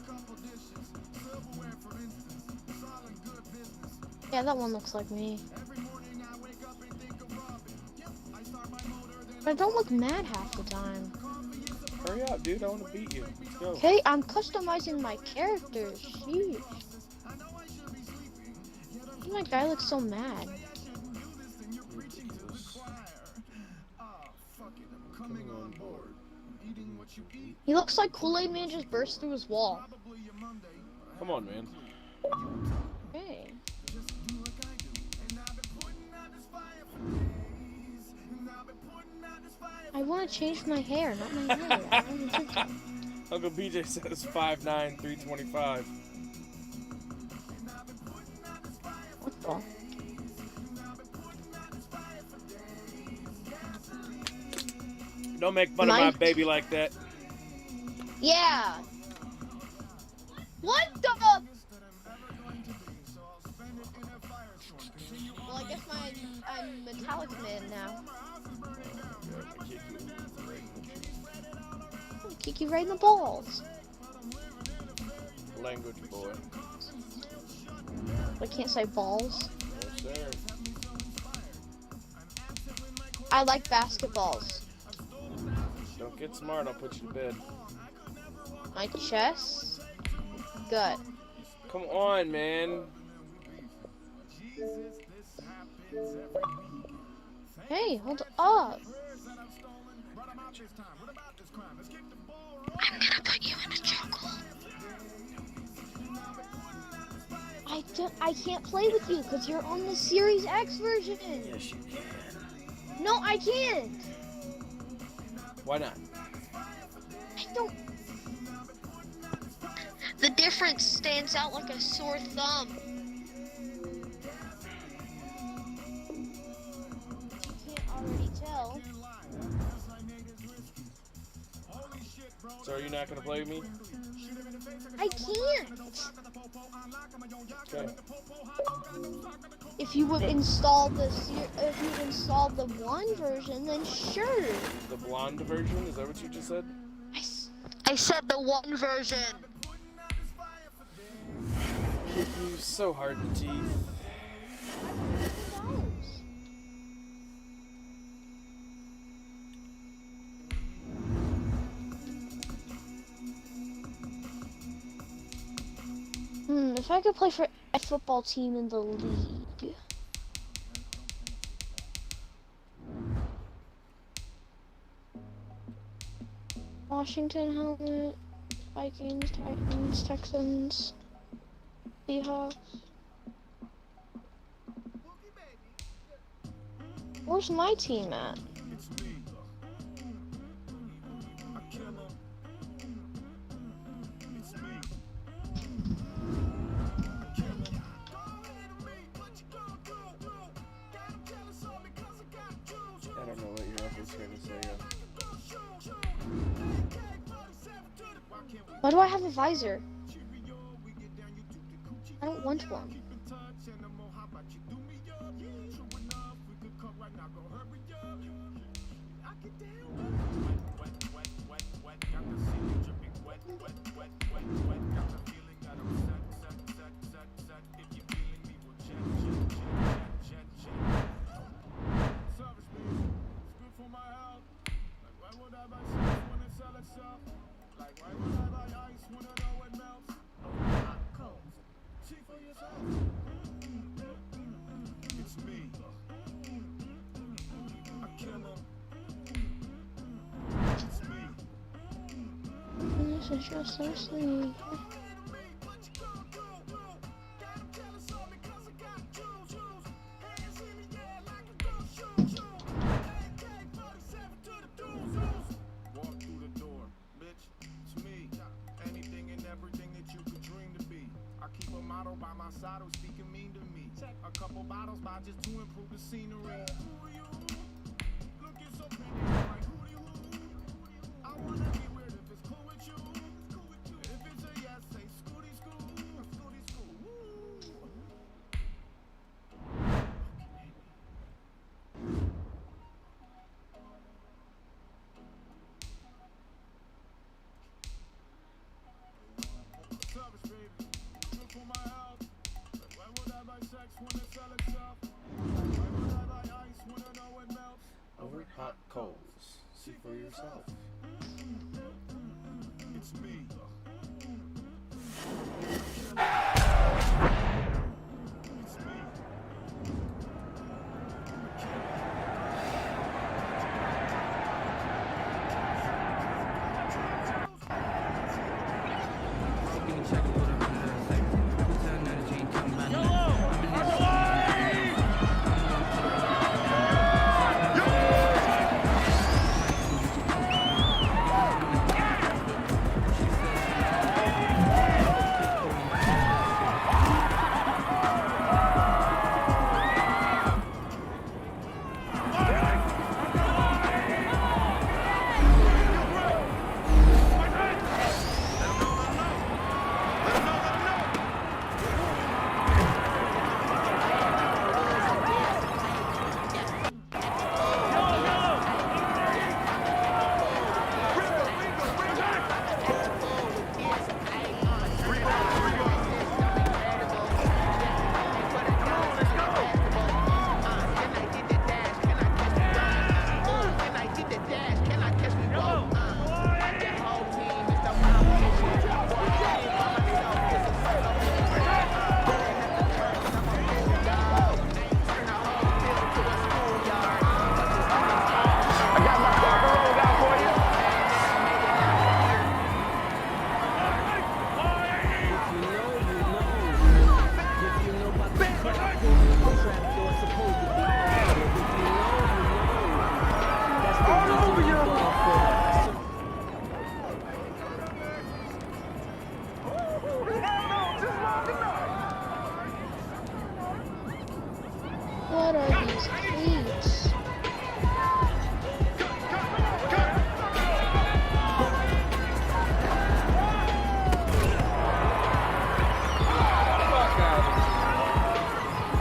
Yeah, that one looks like me. But I don't look mad half the time. Hurry up, dude. I want to beat you. Let's go. Okay, I'm customizing my characters. Sheesh. My guy looks so mad. He looks like Kool-Aid Man just burst through his wall. Come on, man. Hey. I want to change my hair, not my hair. I don't think so. Uncle BJ says 5'9", 325. What the? Don't make fun of my baby like that. Yeah. What the? Well, I guess I'm Metallic Man now. I'll kick you right in the balls. Language boy. I can't say balls. Yes, sir. I like basketballs. Don't get smart, I'll put you to bed. My chest? Good. Come on, man. Hey, hold up. I'm gonna put you in a chokehold. I can't play with you because you're on the Series X version. Yes, you can. No, I can't. Why not? I don't. The difference stands out like a sore thumb. You can't already tell. So are you not gonna play with me? I can't. Okay. If you would install the one version, then sure. The blonde version? Is that what you just said? I said the one version. You're so hard to teeth. If I could play for a football team in the league. Washington helmet, Vikings, Titans, Texans, Seahawks. Where's my team at? I don't know what your uncle's trying to say. Why do I have a visor? I don't want one. This is just so sweet. By my side, who's speaking mean to me. A couple bottles by just to improve the scenery. Who are you? Looking so pretty, like who do you? I wanna be weird if it's cool with you. If it's a yes, say scooty school. Scooty school. Service, baby. Look for my house. Why would I buy sex when it sell itself? Why would I buy ice when I know it melts? Over hot coals. What are these cleats?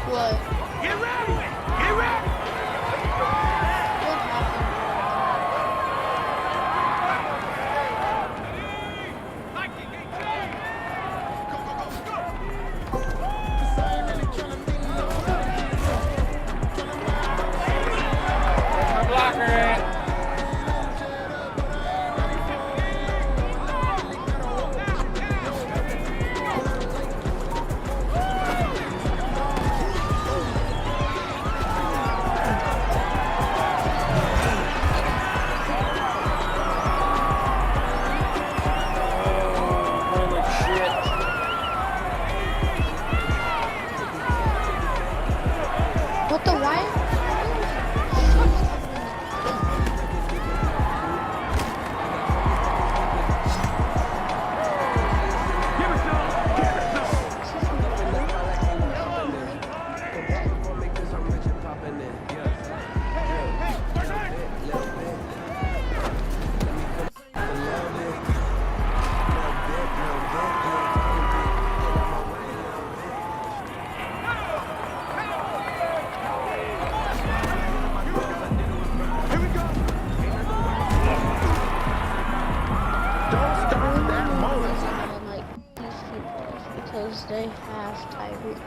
What? Get ready! Get ready! What happened? My blocker at. What the why? Because they have Tyreek.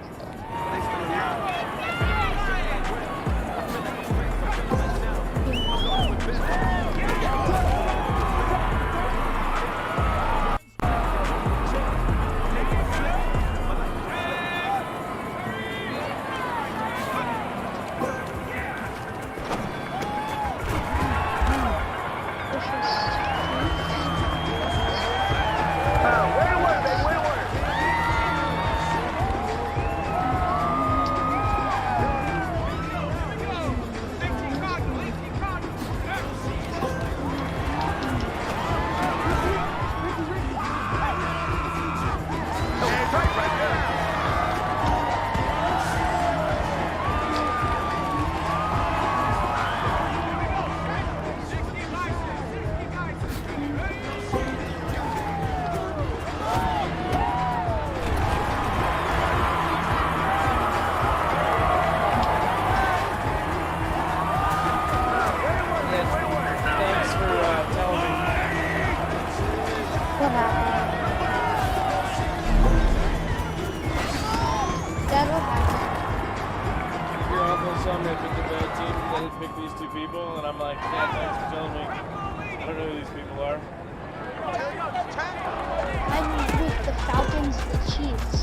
Thanks for telling me. What happened? Dad, what happened? Your uncle saw me pick a bad team and then pick these two people, and I'm like, yeah, thanks for telling me. I don't know who these people are. I'm with the Falcons, the Chiefs.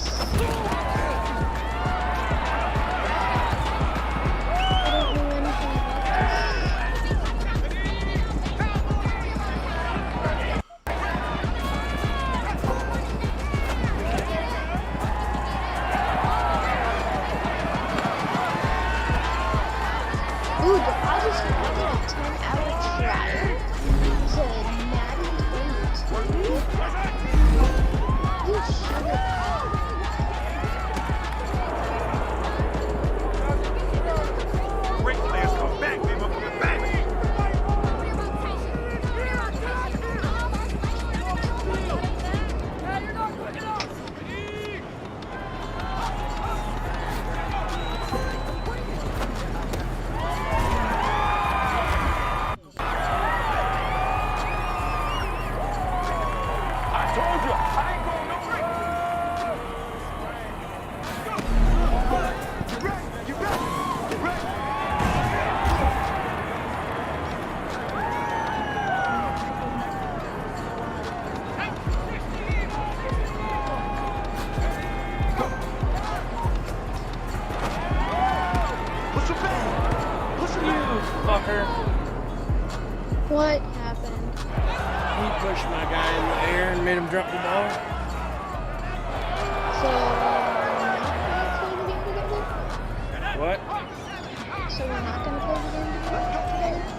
I don't know anything about this. Ooh, I just did a 10-hour trial to Madden 22. You should Great players come back, baby. Come back. I told you, I ain't going nowhere. Get ready. Get ready. What's your bag? What's your bag? Fucker. What happened? He pushed my guy in the air and made him drop the ball. So, not gonna play the game together? What? So we're not gonna play the game together?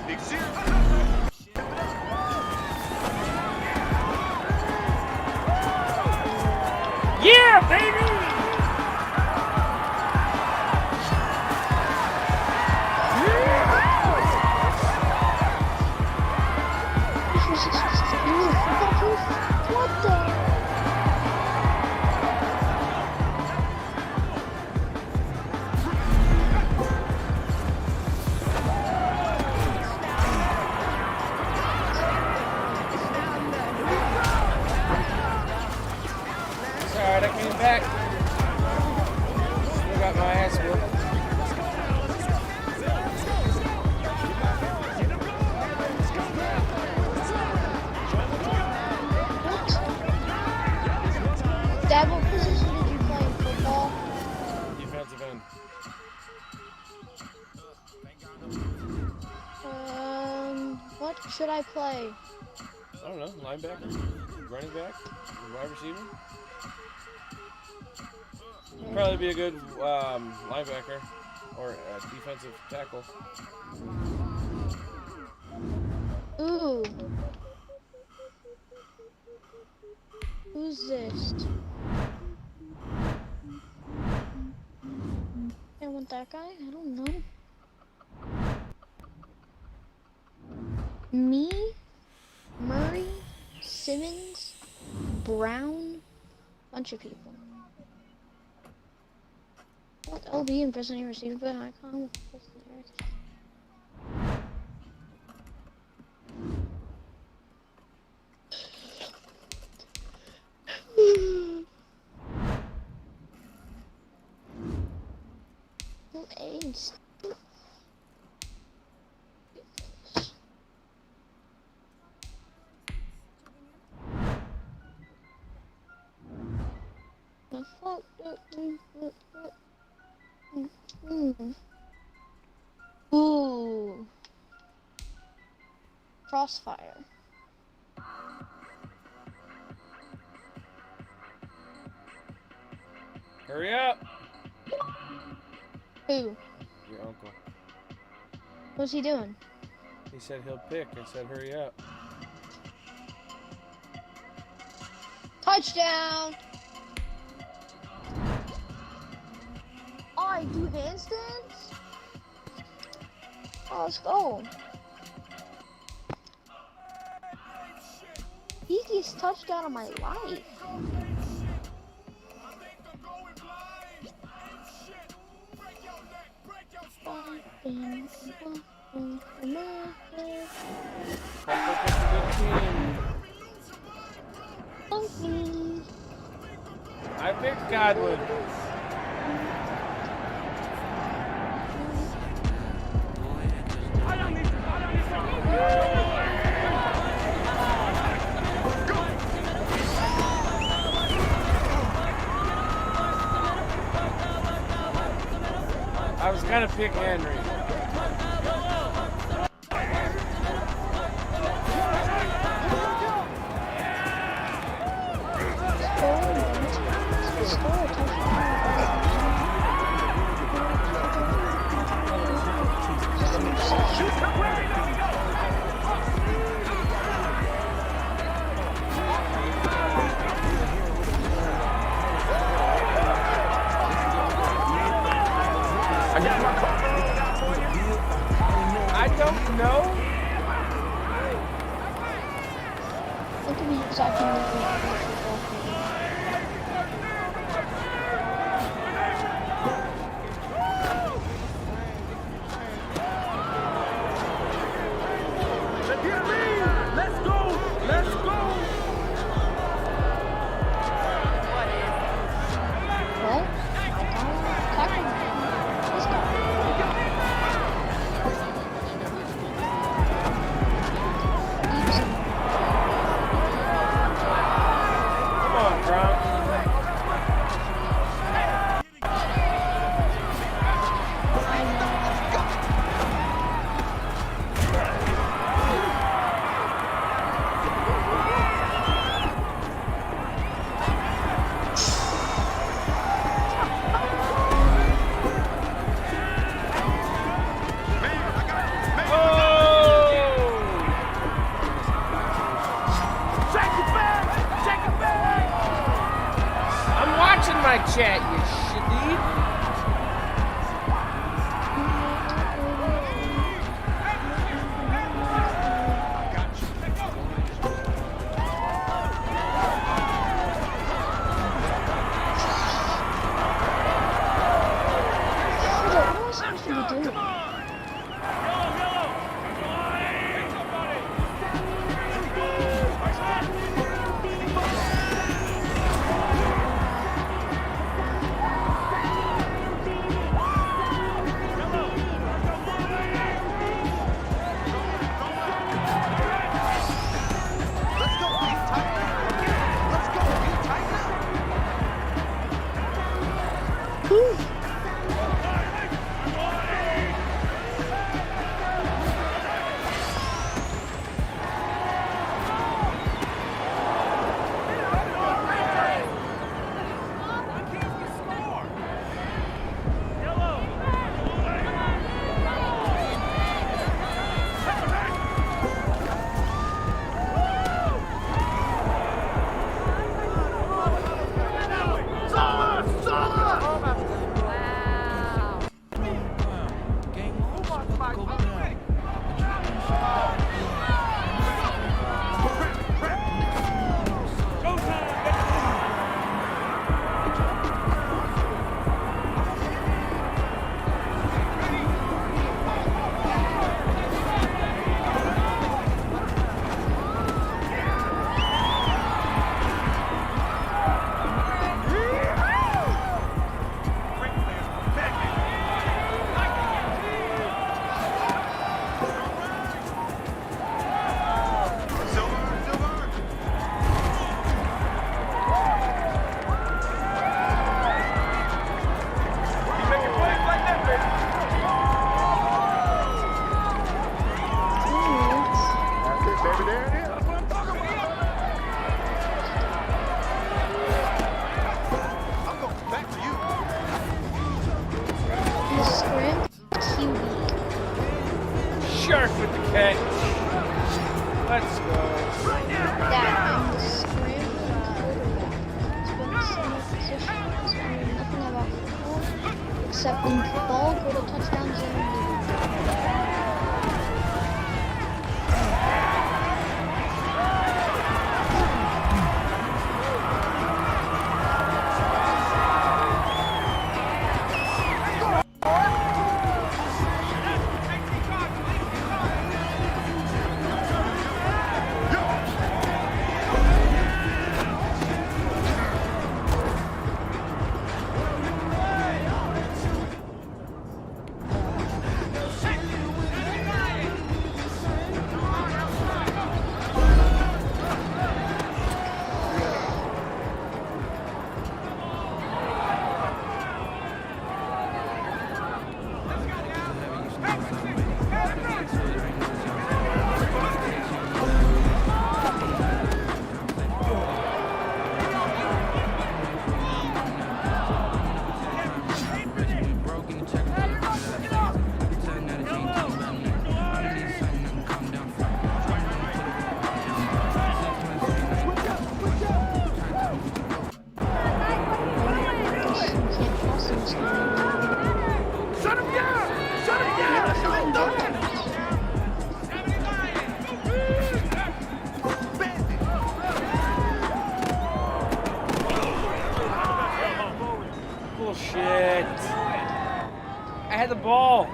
Big zero. Yeah, baby! What should I play? I don't know. Linebacker, running back, wide receiver. Probably be a good linebacker or defensive tackle. Ooh. Who's this? I want that guy? I don't know. Me, Murray, Simmons, Brown, bunch of people. What LB and President received by icon? AIDS. Ooh. Crossfire. Hurry up! Who? Your uncle. What's he doing? He said he'll pick. I said hurry up. Touchdown! Oh, I do handstands? Oh, let's go. Easiest touchdown of my life. I picked Godwin. I was gonna pick Henry. I don't know. Look at me exactly Let's go! Let's go! What? This guy. Come on, Gronk. Shark with the catch. Let's go. Dad, I'm the scrambling quarterback. It's been the same position. I know nothing about football except when the ball go to touchdown zone. Bullshit. I had the ball.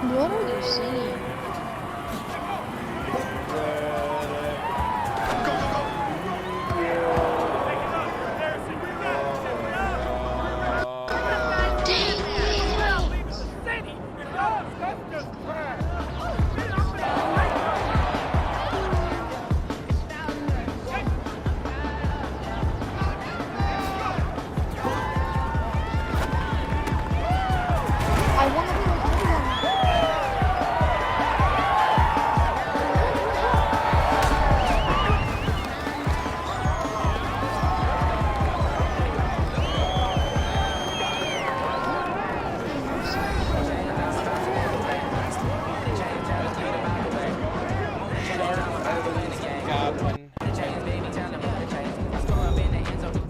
What are you singing?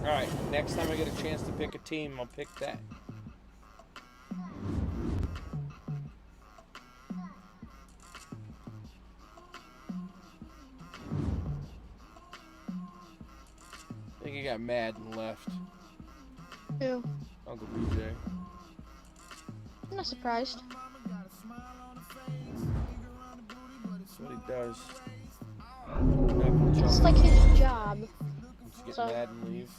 Alright, next time I get a chance to pick a team, I'll pick that. I think he got mad and left. Who? Uncle BJ. I'm not surprised. That's what he does. It's like his job. Just get mad and leave.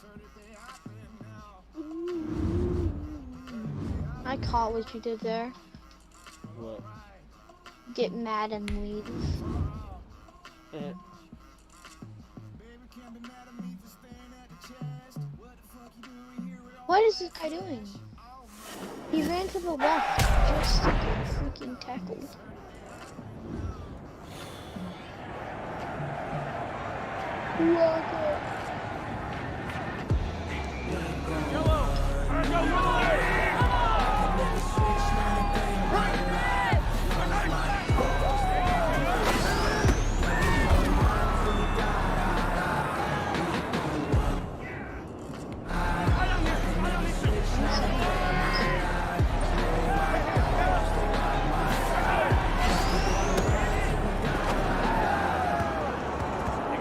I caught what you did there. What? Get mad and leave. What is this guy doing? He ran to the left just to get freaking tackled. You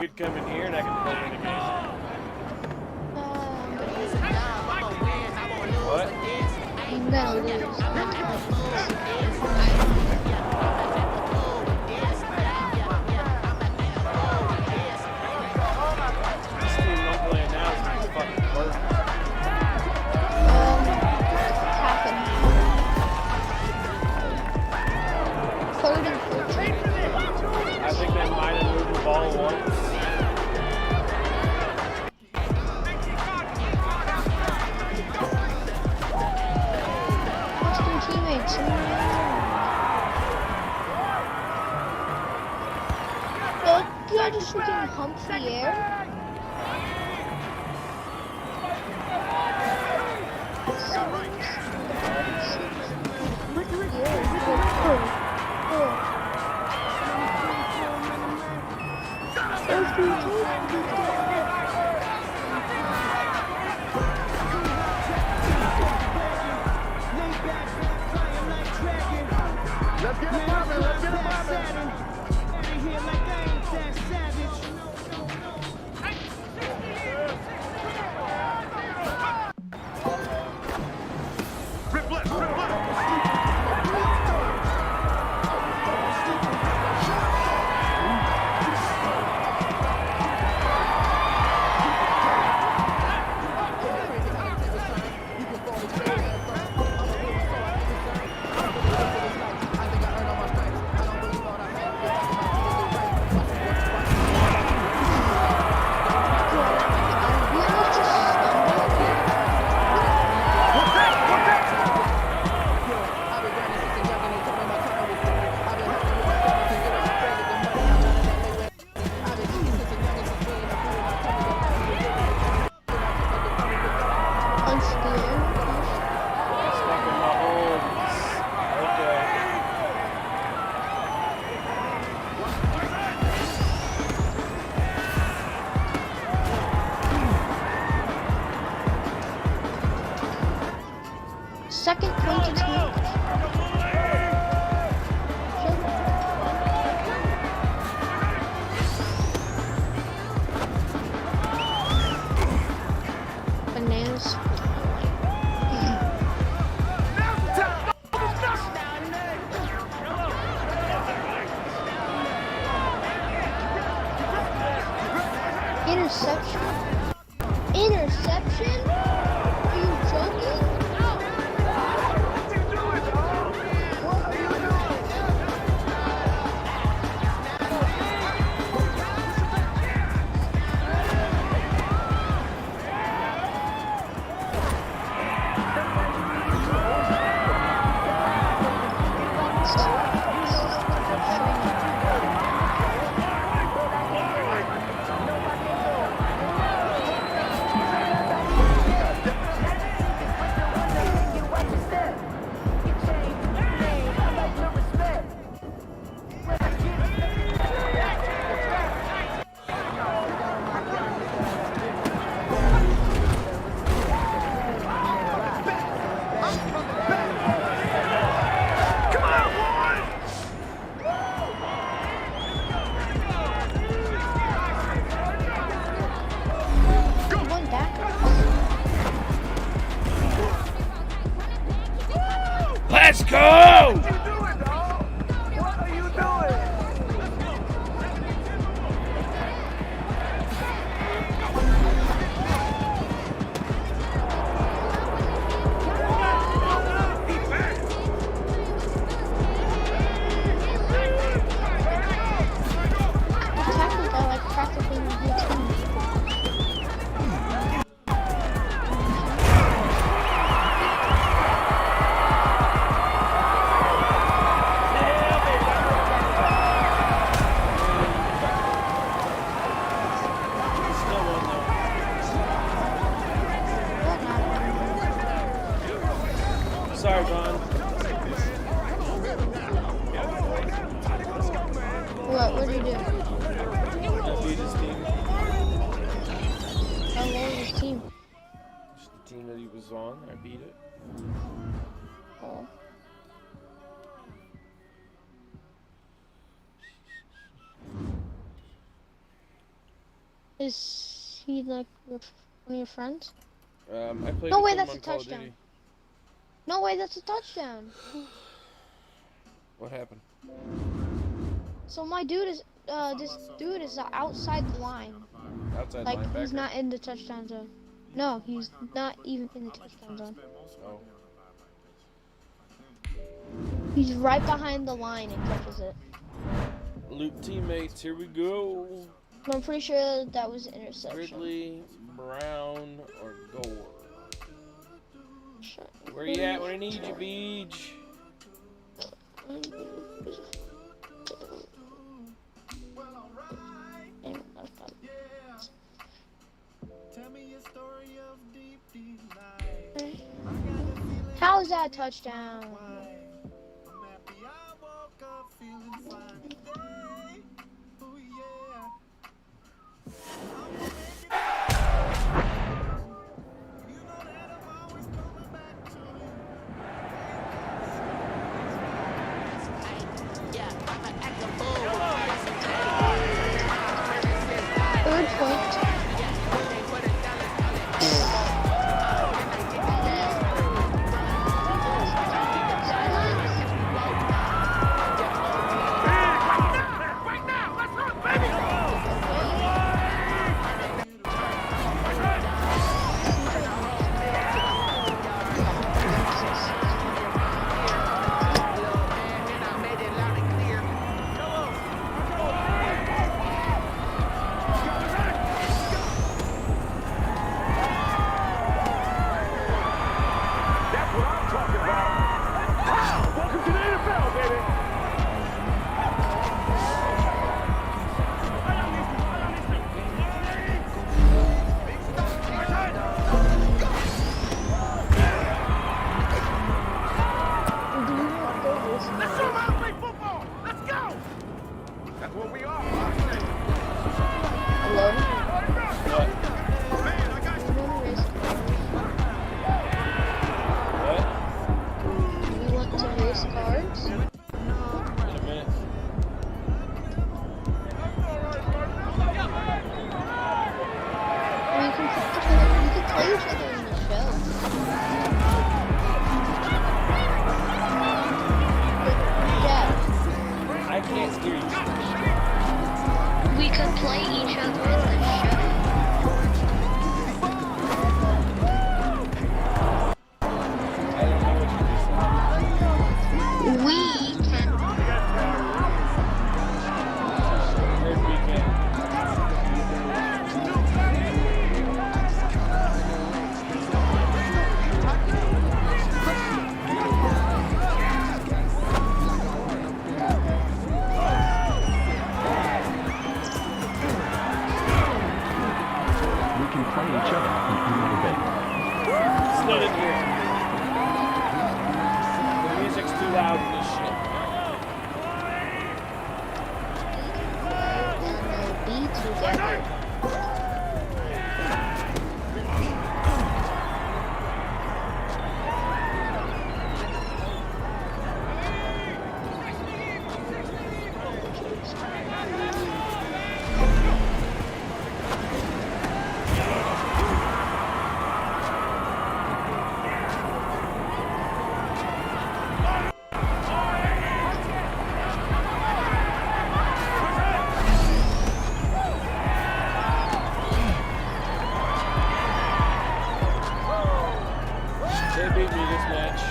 could come in here and I can play in the game. What? I'm gonna lose. This team I'm playing now is gonna fucking work. Happen. Third and 14. I think they might have moved the ball once. What's their teammates? guy just freaking hump the air? Let's get it poppin', let's get it poppin'. Rip left, rip left. Second acquaintance match. Bananas. Interception? Interception? Are you joking? Let's go! Sorry, Vaughn. What did he do? I beat his team. How long was his team? Just the team that he was on, I beat it. Oh. Is he like one of your friends? I played No with way, him that's on a Call of touchdown. Duty. No way, that's a touchdown. What happened? So my dude is, this dude is outside the line. Outside Like, linebacker? he's not in the touchdown zone. No, he's not even in the touchdown zone. Oh. He's right behind the line and catches it. Loop teammates, here we go. I'm pretty sure that was an interception. Ridley, Brown, or Gore. Where you at when I need you, Beej? How's that touchdown? Third point. We could play each other in the show. We can. Play each other in another bit. It's not in here. The music's too loud in this shit. And they'll be together. They beat me this match.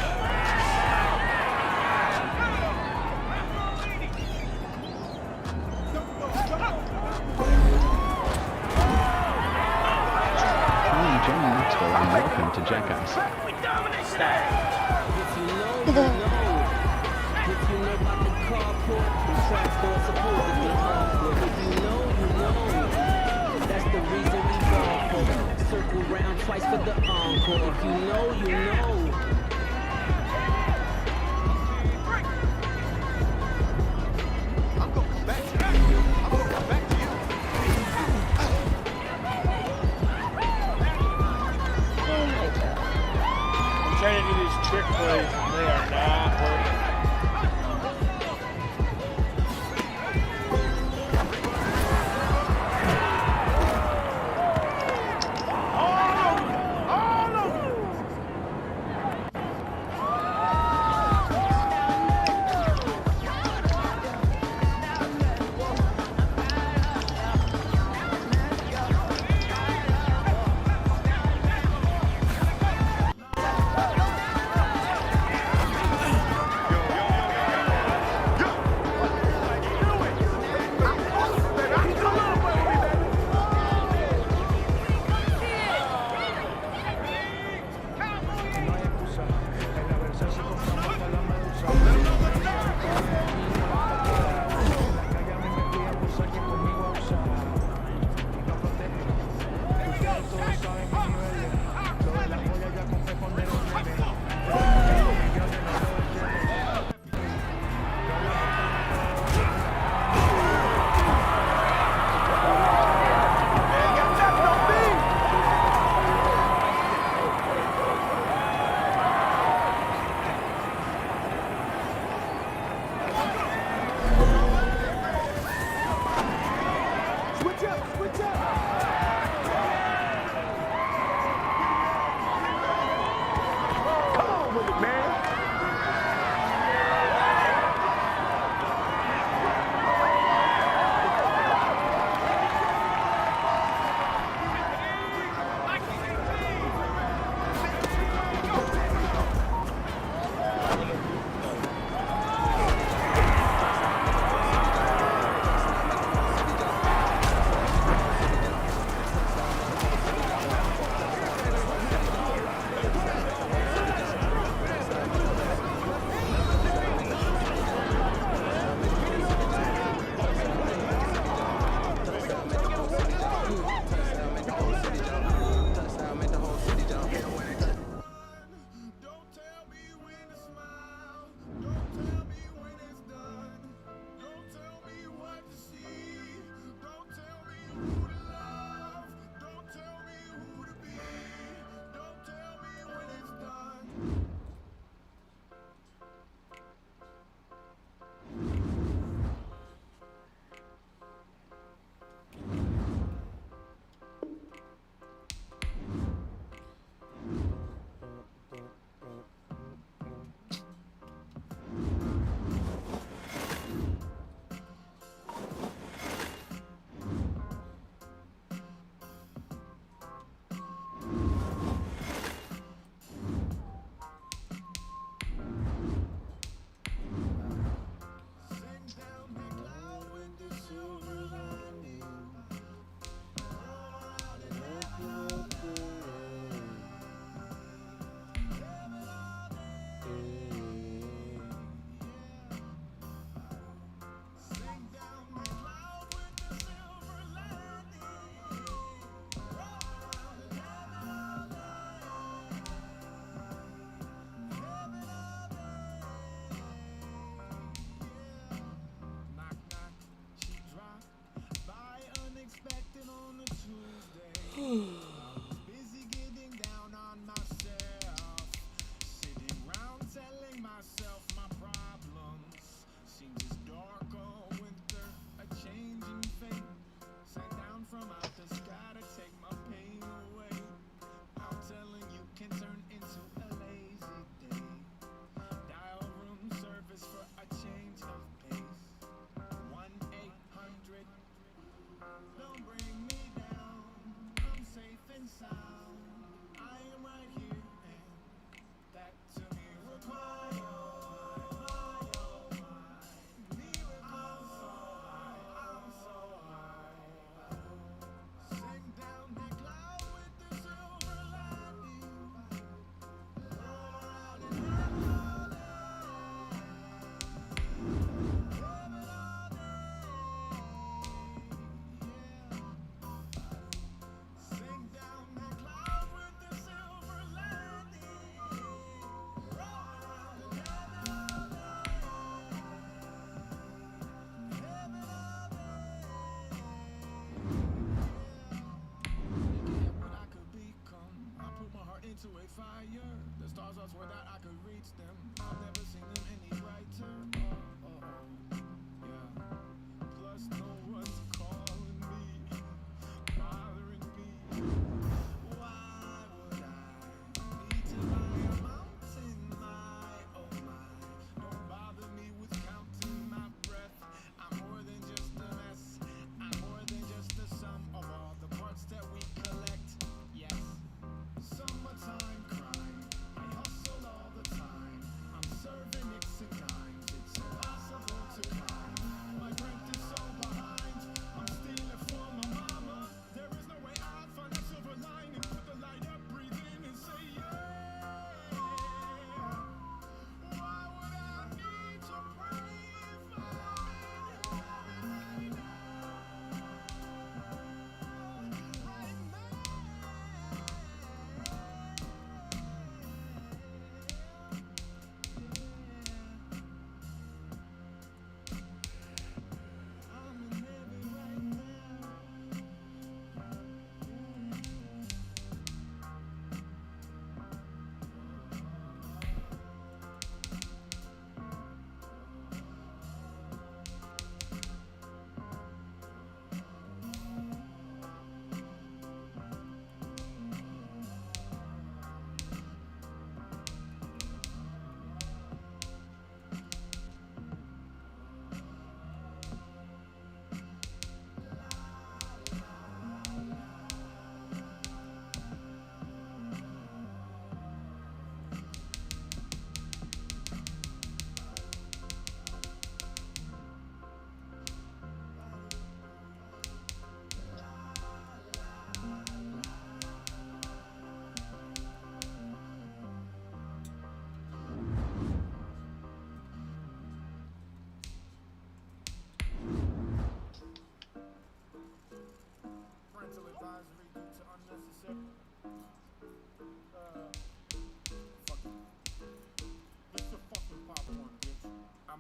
Hi, John Maxwell, and welcome to Jackass. That's the reason we go for circle round twice for the encore. If you know, you know. I'm trying to do these trick plays and they are not working.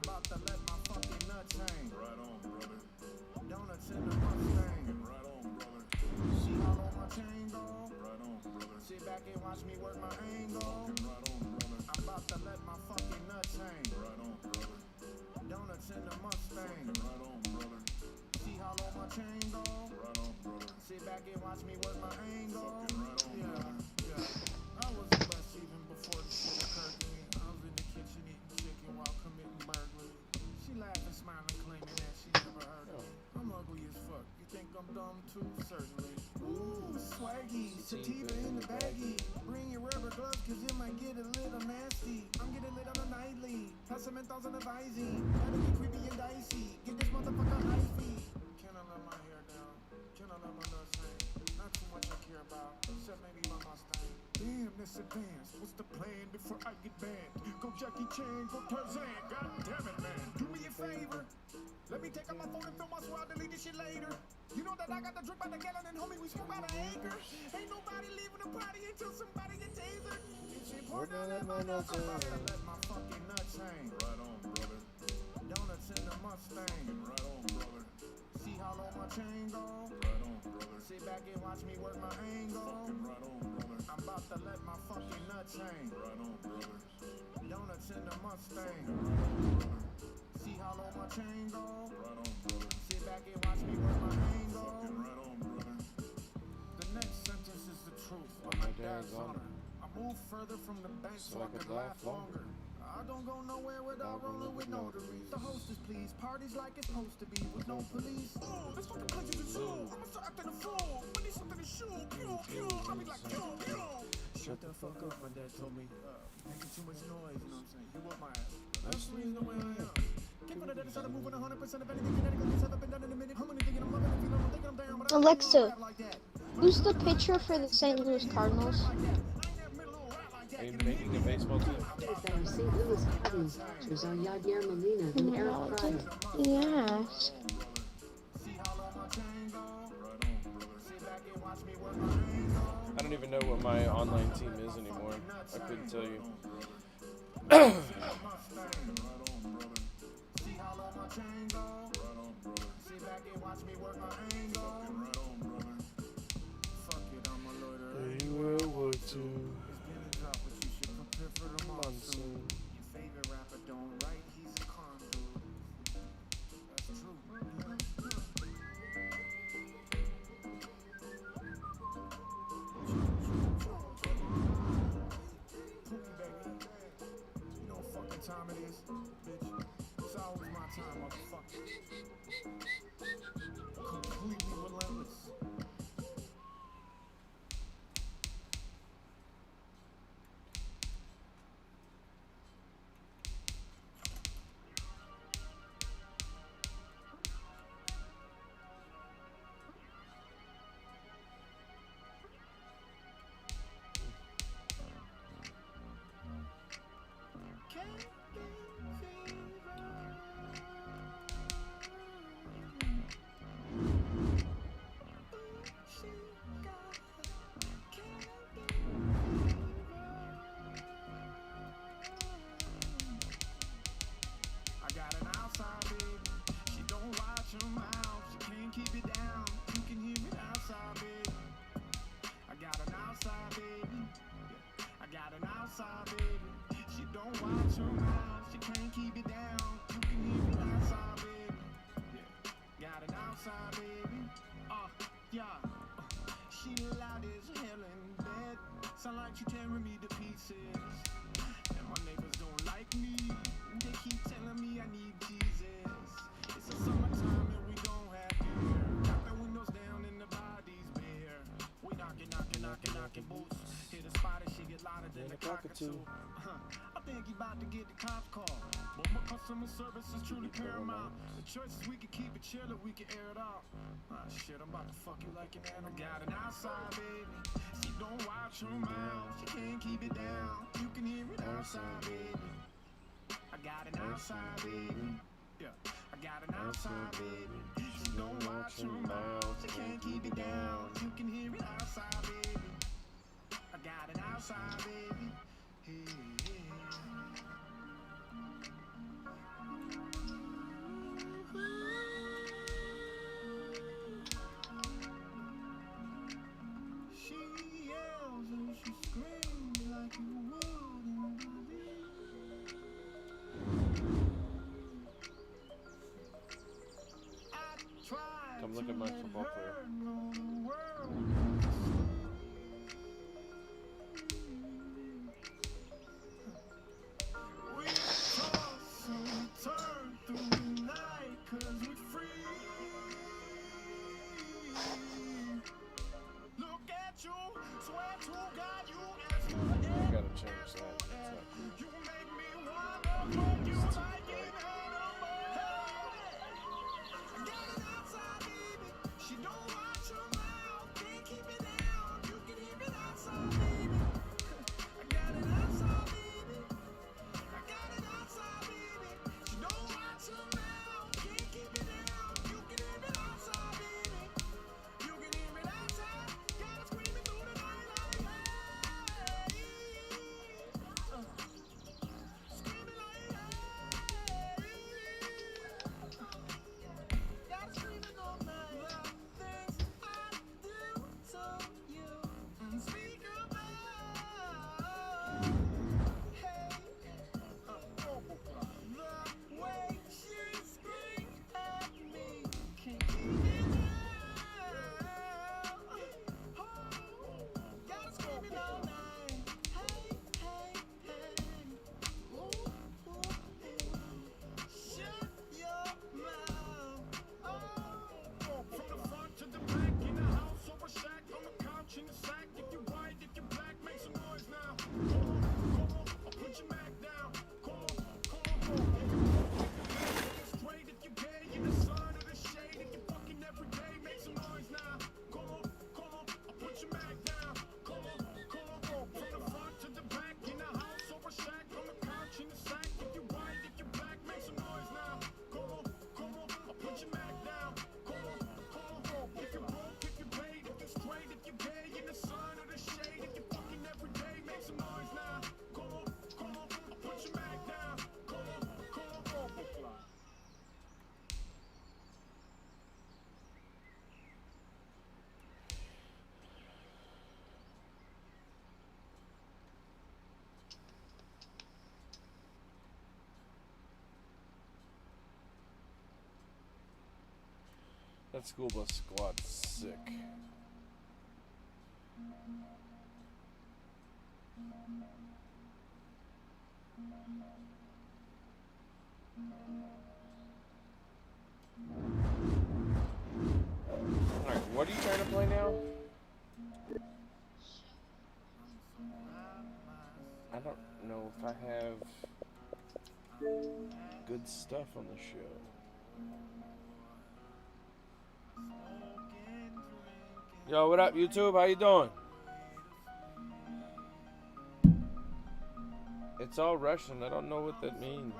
about to let my fucking nuts hang. Right on, brother. Donuts in the Mustang. Right on, brother. See how long my chain go? Right on, brother. Sit back and watch me work my angle. Right on, brother. I'm about to let my fucking nuts hang. Right on, brother. Donuts in the Mustang. Right on, brother. See how long my chain go? Right on, brother. Sit back and watch me work my angle. Right on, yeah. I was the best even before the shit occurred to me. I was in the kitchen eating chicken while committing burglary. She laughing, smiling, claiming that she never heard of me. I'm ugly as fuck. You think I'm dumb too? Certainly. Ooh, swaggy, sativa in the baggie. Bring your rubber gloves, cause it might get a little nasty. I'm getting lit on a nightly. Have some menthols on the visine. That'll be creepy and dicey. Get this motherfucker high feet. Can I let my hair down? Can I let my nuts hang? Not too much I care about, except maybe my Mustang. Damn, this advanced. What's the plan before I get banned? Go Jackie Chan, go Tarzan. God damn it, man. Do me a favor. Let me take out my phone and film my swag, delete this shit later. You know that I got the drip by the gallon and homie, we smoke by the acre. Ain't nobody leaving the party until somebody gets tasered. It's important to let my nuts hang. Let my fucking nuts hang. Right on, brother. Donuts in the Mustang. Right on, brother. See how long my chain go? Right on, brother. Sit back and watch me work my angle. Right on, brother. I'm about to let my fucking nuts hang. Right on, brother. Donuts in the Mustang. Right on, brother. See how long my chain go? Right on, brother. Sit back and watch me work my angle. Right on, brother. The next sentence is the truth. On my dad's honor. I move further from the bank so I can laugh longer. I don't go nowhere without rolling with notaries. The hostess, please. Parties like it's supposed to be with no police. Oh, this fucking place is a zoo. I'ma start acting a fool. I need something to shoot. Pew, pew. I'll be like, pew, pew. Shut the fuck up, my dad told me. Making too much noise, you know what I'm saying? You whip my ass. That's the reason why I am. Came from the dead side of moving 100% of anything kinetic. This haven't been done in a minute. How many thinking I'm loving it? I'm thinking I'm down, but I Alexa, who's the pitcher for the St. Louis Cardinals? Are you making a baseball team? Our St. Louis Cardinals pitchers are Yadier Molina and Eric Pryor. Yes. I don't even know what my online team is anymore. I couldn't tell you. You will work too. Monsoon. Your favorite rapper don't write, he's a con dude. That's true. Pookie, baby. You know what fucking time it is, bitch. It's always my time, motherfucker. Completely relentless. Sound like you tearing me to pieces. And my neighbors don't like me. They keep telling me I need Jesus. It's the summertime and we don't have beer. Got the windows down and the bodies bare. We knocking boots. Hit a spot and she get louder than a cockatoo. I think you about to get the cops called. But my customer service is truly paramount. The choice is we can keep it chill or we can air it out. Ah shit, I'm about to fuck you like an animal. Got an outside baby. She don't watch her mouth. She can't keep it down. You can hear it outside baby. I got an outside baby. Yeah, I got an outside baby. She don't watch her mouth. She can't keep it down. You can hear it outside baby. I got an outside baby. Hey, hey. Come look at my football player. I gotta change that. That school bus squad's sick. Alright, what are you trying to play now? I don't know if I have good stuff on the show. Yo, what up, YouTube? How you doing? It's all Russian. I don't know what that means.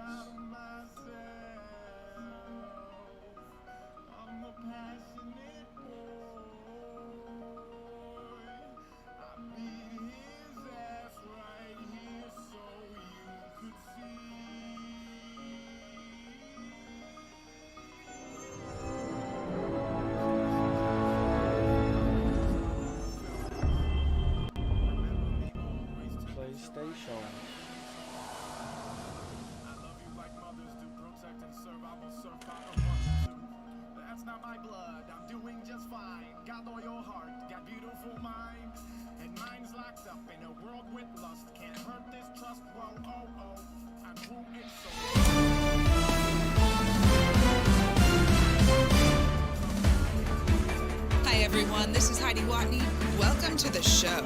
Hi everyone, this is Heidi Watney. Welcome to the show.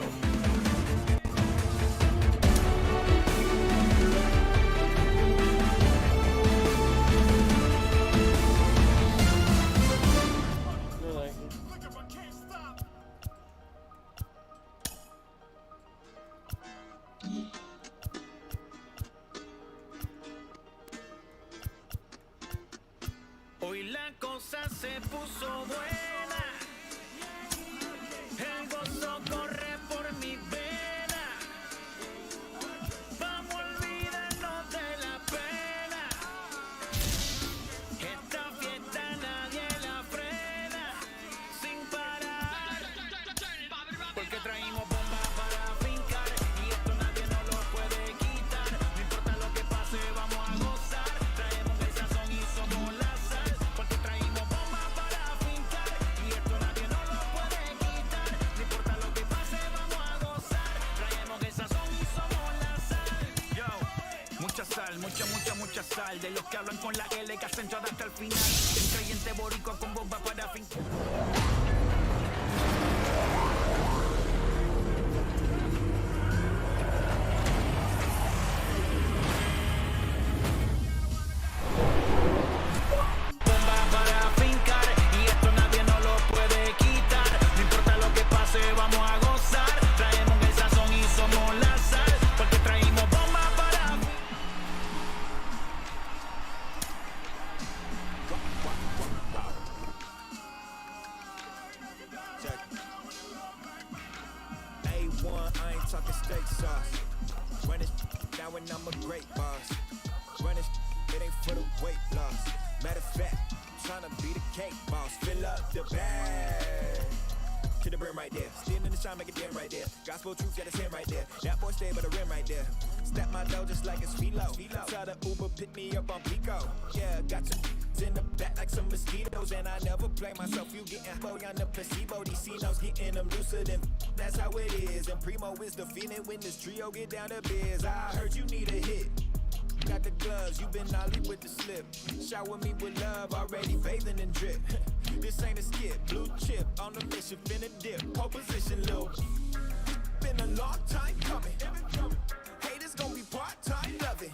Hoy la cosa se puso buena. El gozo corre por mi vena. Vamos a olvidarnos de la pena. Esta fiesta nadie la frena. Sin parar. Porque traímos bombas para fincar. Y esto nadie nos lo puede quitar. No importa lo que pase, vamos a gozar. Traemos el sazón y somos la sal. Porque traímos bombas para fincar. rechazar. De los que hablan con la L que acentuada hasta el final. El creyente boricua con bomba para fin. I ain't talking steak sauce. Run it down when I'm a great boss. Run it ain't for the weight loss. Matter of fact, tryna be the cake boss. Fill up the bag to the brim right there. Standing in the shine, make it dim right there. Gospel truth, got his hand right there. That boy stay by the rim right there. Step my dough just like it's philo. Tell the Uber pick me up on Pico. Yeah, got some in the back like some mosquitoes, and I never play myself. You getting boy on the placebo. These C-notes getting them looser than that's how it is. And Primo is defeated when this trio get down to biz. I heard you need a hit. Got the gloves, you been ollie with the slip. Shower me with love, already bathing in drip. This ain't a skip, blue chip on the mission, finna dip. Pole position, lil'. Been a long time coming. Haters gon' be part-time loving.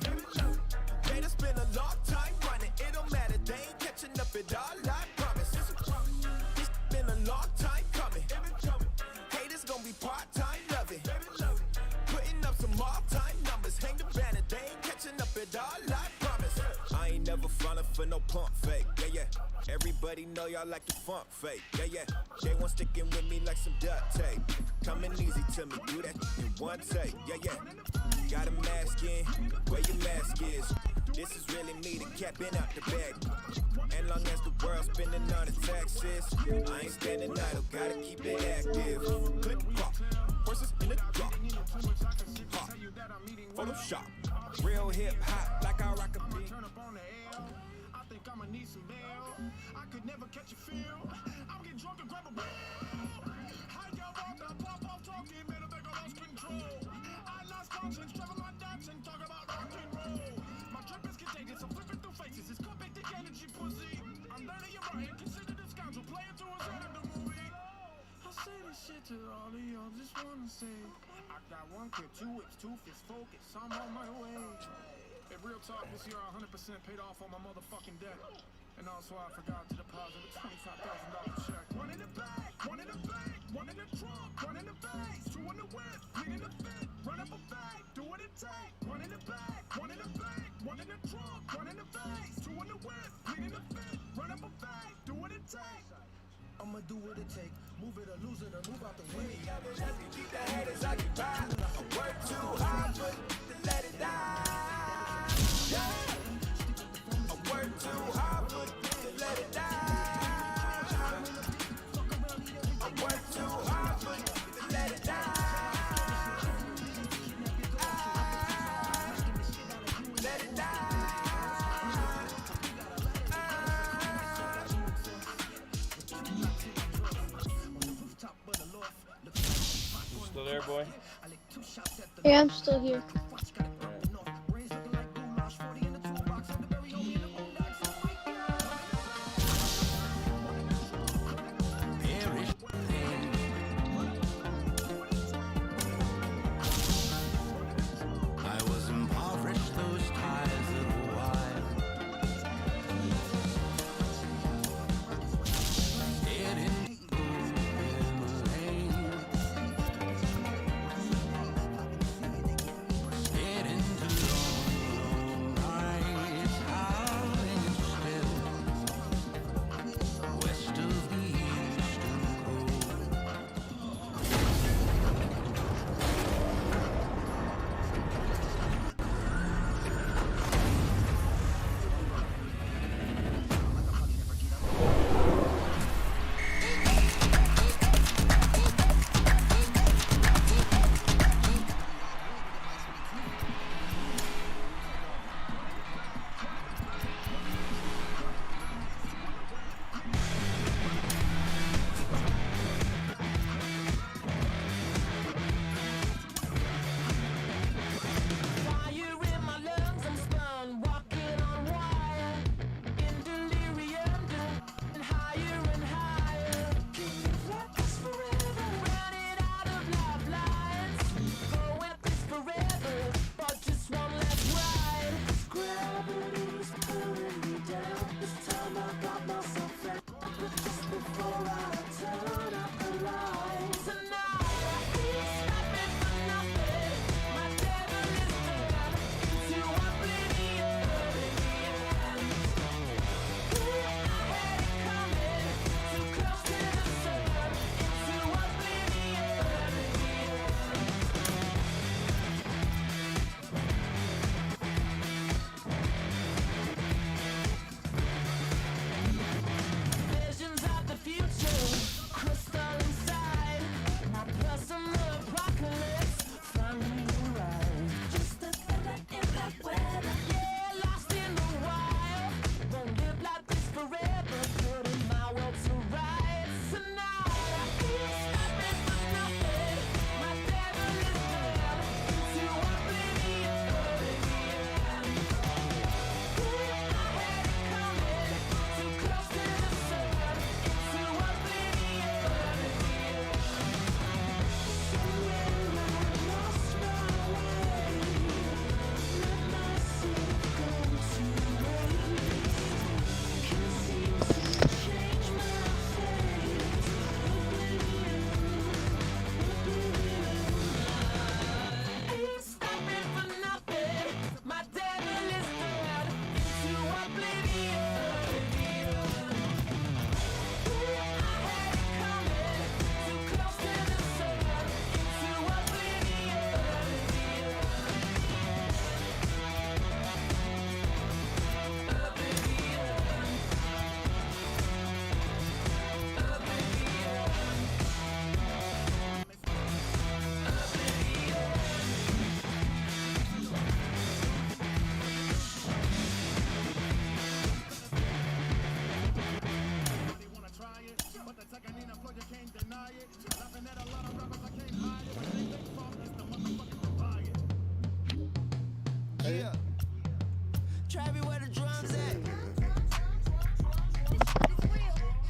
Haters been a long time running. It don't matter, they ain't catching up at all, I promise. It's been a long time coming. Haters gon' be part-time loving. Putting up some all-time numbers. Hang the banner, they ain't catching up at all, I promise. I ain't never falling for no pump fake, yeah, yeah. Everybody know y'all like the funk fake, yeah, yeah. They want sticking with me like some duct tape. Coming easy to me, do that in one take, yeah, yeah. Got a mask in, where your mask is. This is really me, the capping out the bag. And long as the world's spending on the taxes, I ain't standing idle, gotta keep it active. Click pop, horses in the drop. Hot, Photoshop, real hip hop like I rock a beat. I think I'ma need some bail. I could never catch a feel. I'm getting drunk and grab a wheel. How y'all want that pop off talking? Man, I think I lost control. I lost conscience, driving my dancing, talk about rock and roll. My trip is contagious, I'm flipping through faces. It's combatic energy, pussy. I'm learning your right, consider the scoundrel, play it to his head in the movie. I say this shit to all of y'all, just wanna say I got one clip, 2 whips, 2 fists, focus, I'm on my way. Hey, real talk, this year I 100% paid off on my motherfucking debt. And also I forgot to deposit a $25,000 check. One in the bag, one in the bag, one in the trunk, one in the bag, 2 in the whip, 3 in the fit, run up a bag, do what it take. One in the bag, one in the bag, one in the trunk, one in the bag, 2 in the whip, 3 in the fit, run up a bag, do what it take. I'ma do what it take, move it or lose it or move out the way. Keep the haters I can buy. I work too hard, but to let it die. Yeah. I work too hard, but to let it die. I work too hard, but to let it die. Let it die. Still there, boy? Yeah, I'm still here. I was impoverished, those ties of a while. It didn't go in the rain.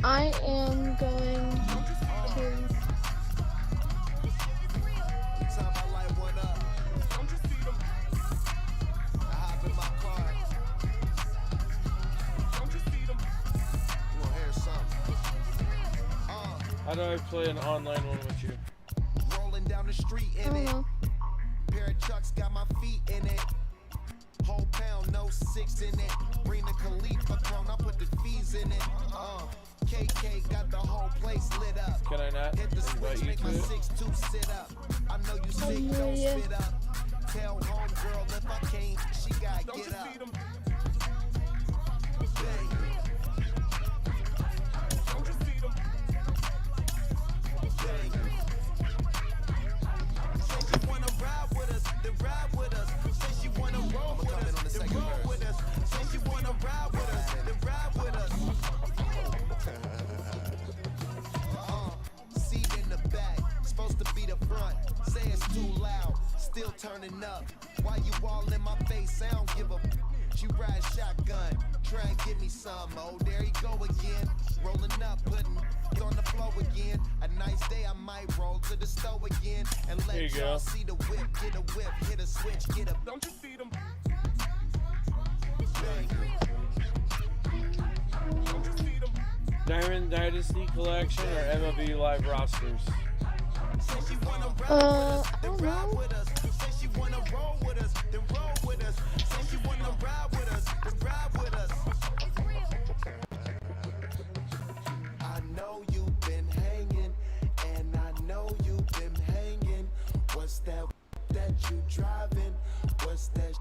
I am going to. How do I play an online one with you? Rolling down the street in it. Pair of Chucks got my feet in it. Whole pound, no 6 in it. Bring the Khalifa clone, I put the fees in it. KK got the whole place lit up. Can I not hit the switch, make my 6'2" sit up. I know you sick, don't spit up. Tell homegirl if I can't, she gotta get up. Still turning up. Why you all in my face? I don't give a. You ride shotgun. Try and give me some. Oh, there you go again. Rolling up, putting on the floor again. A nice day, I might roll to the stove again and let y'all see the whip. Get a whip, hit a switch, get a. Don't you feed them? Diamond Dynasty Collection or MLB Live rosters? I don't know. I know you've been hanging, and I know you've been hanging. What's that you driving? What's that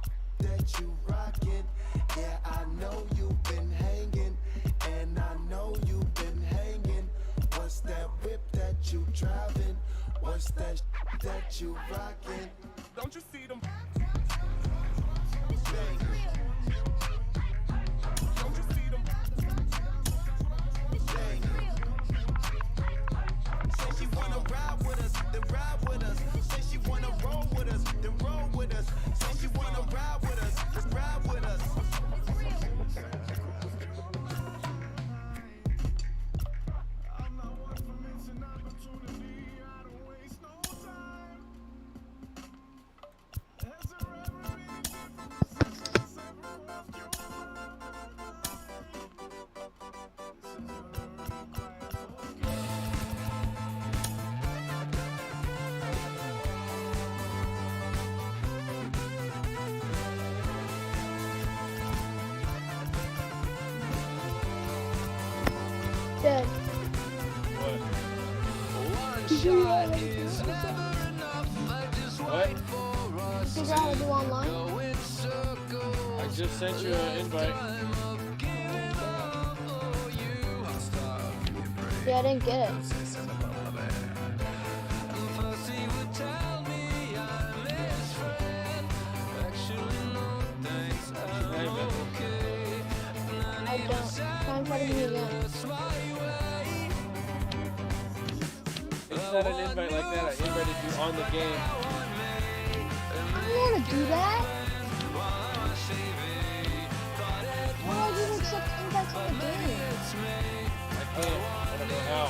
you rocking? Yeah, I know you've been hanging, and I know you've been hanging. What's that whip that you driving? What's that you rocking? Don't you see them? Don't you see them? Say she wanna ride with us, then ride with us. Say she wanna roll with us, then roll with us. Say she wanna ride with us, then ride with us. Dead. What? Figure out how to do online? I just sent you an invite. Yeah, I didn't get it. I don't. Try and find me again. It's not an invite like that. I invited you on the game. I don't want to do that. Why would you accept invites on the game? I can't. I don't know how.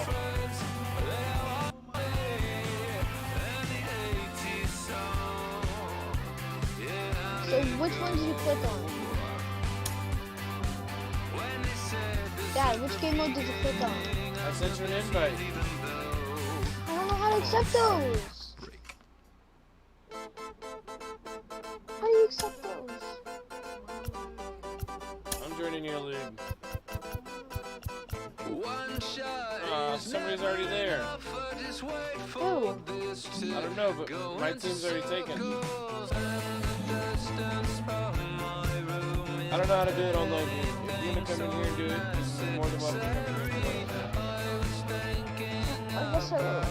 So which one did you click on? Dad, which game mode did you click on? I sent you an invite. I don't know how to accept those. How do you accept those? I'm joining your league. Somebody's already there. Who? I don't know, but my team's already taken. I don't know how to do it online. If you want to come in here and do it, you're more than welcome to come in here. I guess I will.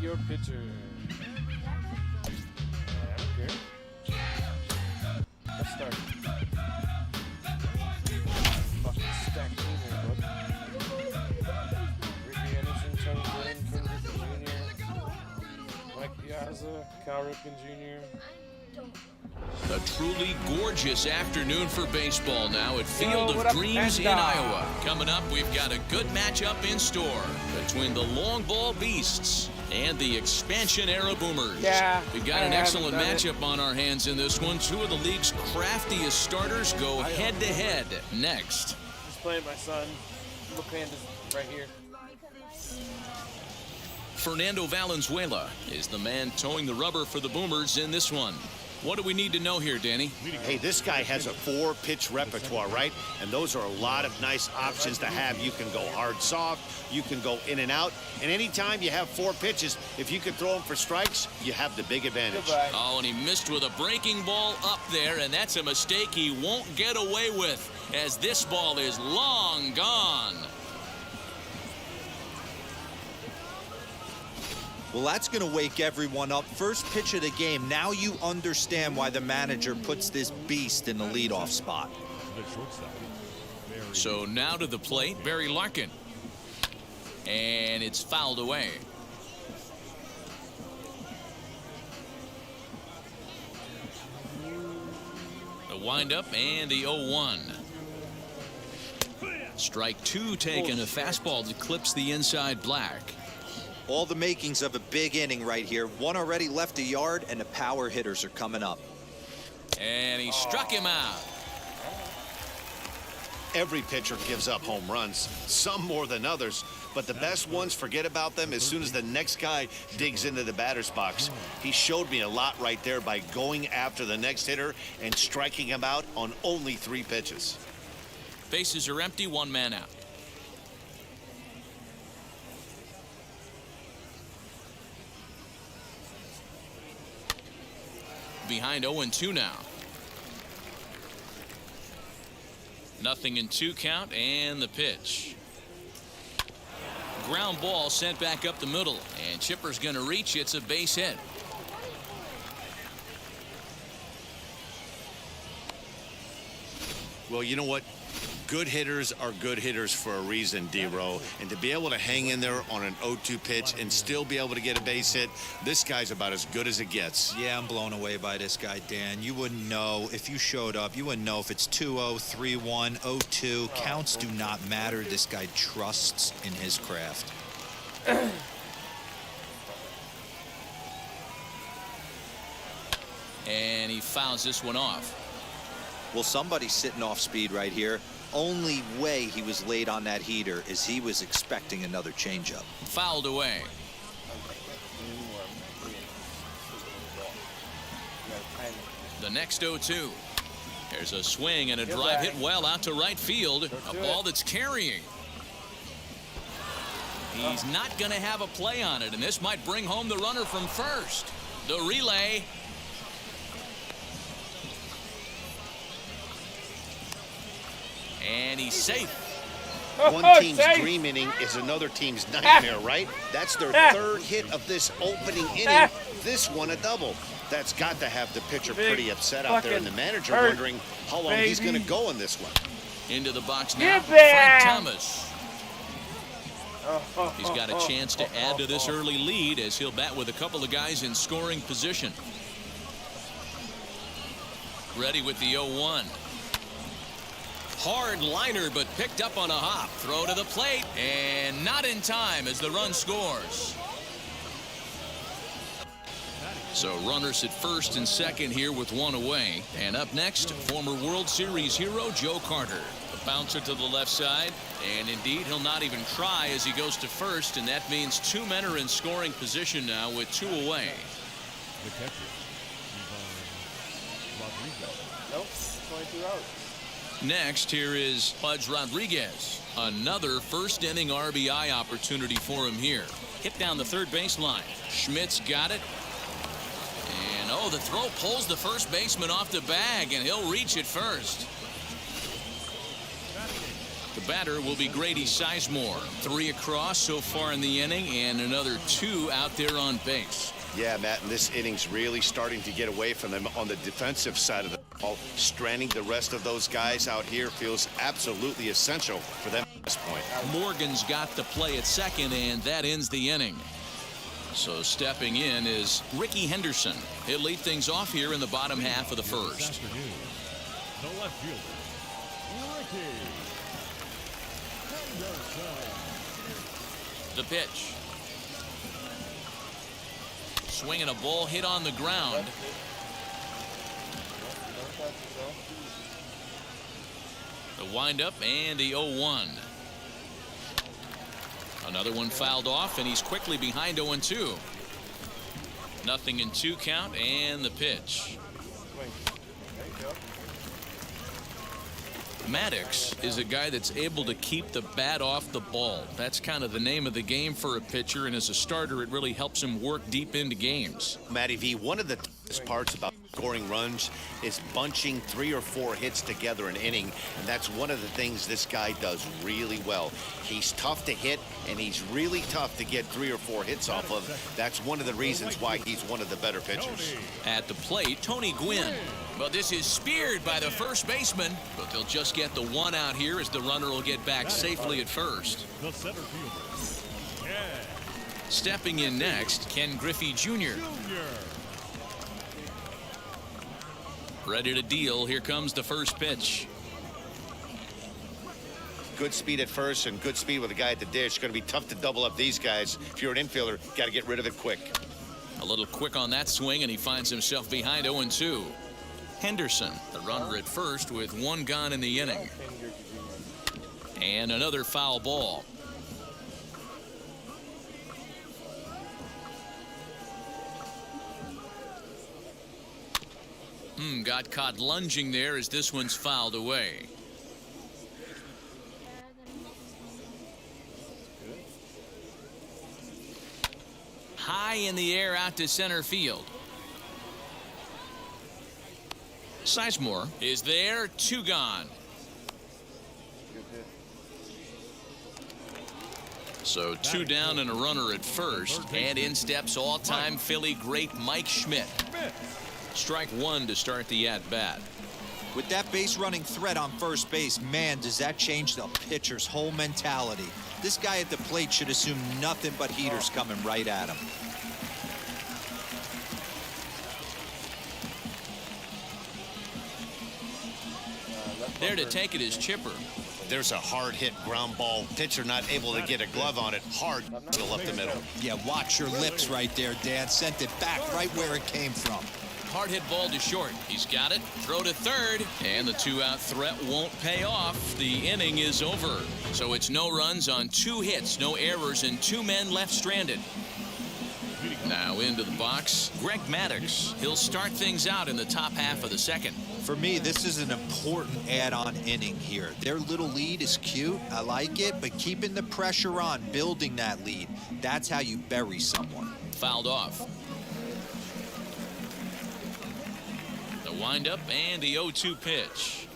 your pitcher. Okay. Let's start. Fucking stack team here, bud. Ricky Anderson, Tony Gwynn, Ken Griffey Jr., Mike Piazza, Cal Ripken Jr. A truly gorgeous afternoon for baseball now at Field what of up, Dreams in Panda? Iowa. Coming up, we've got a good matchup in store between the long ball beasts and the expansion era boomers. Yeah, We've got I an excellent haven't done matchup on our hands in this one. Two of the league's craftiest starters go head to head next. Just playing my son. Little Panda's right here. Fernando Valenzuela is the man towing the rubber for the boomers in this one. What do we need to know here, Danny? Hey, this guy has a 4-pitch repertoire, right? And those are a lot of nice options to have. You can go hard, soft. You can go in and out. And anytime you have 4 pitches, if you can throw them for strikes, you have the big advantage. Goodbye. Oh, and he missed with a breaking ball up there, and that's a mistake he won't get away with, as this ball is long gone. Well, that's going to wake everyone up. First pitch of the game. Now you understand why the manager puts this beast in the leadoff spot. So now to the plate, Barry Larkin. And it's fouled away. The windup and the 0-1. Strike 2 taken. A fastball that clips the inside black. All the makings of a big inning right here. One already left a yard, and the power hitters are coming up. And he struck him out. Every pitcher gives up home runs, some more than others, but the best ones, forget about them as soon as the next guy digs into the batter's box. He showed me a lot right there by going after the next hitter and striking him out on only 3 pitches. Bases are empty, 1 man out. Behind 0-2 now. Nothing in 2 count, and the pitch. Ground ball sent back up the middle, and Chipper's going to reach. It's a base hit. Well, you know what? Good hitters are good hitters for a reason, D-Row. And to be able to hang in there on an 0-2 pitch and still be able to get a base hit, this guy's about as good as it gets. Yeah, I'm blown away by this guy, Dan. You wouldn't know if you showed up. You wouldn't know if it's 2-0, 3-1, 0-2. Counts do not matter. This guy trusts in his craft. And he fouls this one off. Well, somebody's sitting off speed right here. Only way he was late on that heater is he was expecting another changeup. Fouled away. The next 0-2. There's a swing and a drive hit well out to right field. A ball that's carrying. He's not going to have a play on it, and this might bring home the runner from first. The relay. And he's safe. One team's dream inning is another team's nightmare, right? That's their 3rd hit of this opening inning. This one a double. That's got to have the pitcher pretty upset out there, and the manager wondering how long he's going to go in this one. Into the box now, Frank Thomas. He's got a chance to add to this early lead as he'll bat with a couple of guys in scoring position. Ready with the 0-1. Hard liner, but picked up on a hop. Throw to the plate, and not in time as the run scores. So runners at first and second here with 1 away. And up next, former World Series hero Joe Carter. The bouncer to the left side, and indeed he'll not even try as he goes to first, and that means 2 men are in scoring position now with 2 away. The catcher. Nope, 22 out. Next, here is Pudge Rodriguez. Another first inning RBI opportunity for him here. Hit down the third baseline. Schmidt's got it. And oh, the throw pulls the first baseman off the bag, and he'll reach it first. The batter will be Grady Sizemore. 3 across so far in the inning, and another 2 out there on base. Yeah, Matt, and this inning's really starting to get away from them on the defensive side of the ball. Stranding the rest of those guys out here feels absolutely essential for them at this point. Morgan's got the play at second, and that ends the inning. So stepping in is Ricky Henderson. He'll lead things off here in the bottom half of the first. The left fielder, Ricky Henderson. The pitch. Swinging a ball hit on the ground. The windup and the 0-1. Another one fouled off, and he's quickly behind 0-2. Nothing in 2 count, and the pitch. Maddox is a guy that's able to keep the bat off the ball. That's kind of the name of the game for a pitcher, and as a starter, it really helps him work deep into games. Matty V, one of the toughest parts about scoring runs is bunching 3 or 4 hits together an inning, and that's one of the things this guy does really well. He's tough to hit, and he's really tough to get 3 or 4 hits off of. That's one of the reasons why he's one of the better pitchers. At the plate, Tony Gwynn. But this is speared by the first baseman, but they'll just get the 1 out here as the runner will get back safely at first. The center fielder, Ken. Stepping in next, Ken Griffey Jr. Ready to deal. Here comes the first pitch. Good speed at first and good speed with a guy at the dish. Going to be tough to double up these guys. If you're an infielder, got to get rid of it quick. A little quick on that swing, and he finds himself behind 0-2. Henderson, the runner at first with 1 gone in the inning. And another foul ball. Got caught lunging there as this one's fouled away. High in the air out to center field. Sizemore is there, 2 gone. So 2 down and a runner at first, and in steps all-time Philly great Mike Schmidt. Strike 1 to start the at-bat. With that base running threat on first base, man, does that change the pitcher's whole mentality. This guy at the plate should assume nothing but heaters coming right at him. There to take it is Chipper. There's a hard hit ground ball. Pitcher not able to get a glove on it. Hard to up the middle. Yeah, watch your lips right there, Dan. Sent it back right where it came from. Hard hit ball to short. He's got it. Throw to third. And the 2-out threat won't pay off. The inning is over. So it's no runs on 2 hits, no errors, and 2 men left stranded. Now into the box, Greg Maddox. He'll start things out in the top half of the second. For me, this is an important add-on inning here. Their little lead is cute. I like it, but keeping the pressure on, building that lead, that's how you bury someone. Fouled off. The windup and the 0-2 pitch.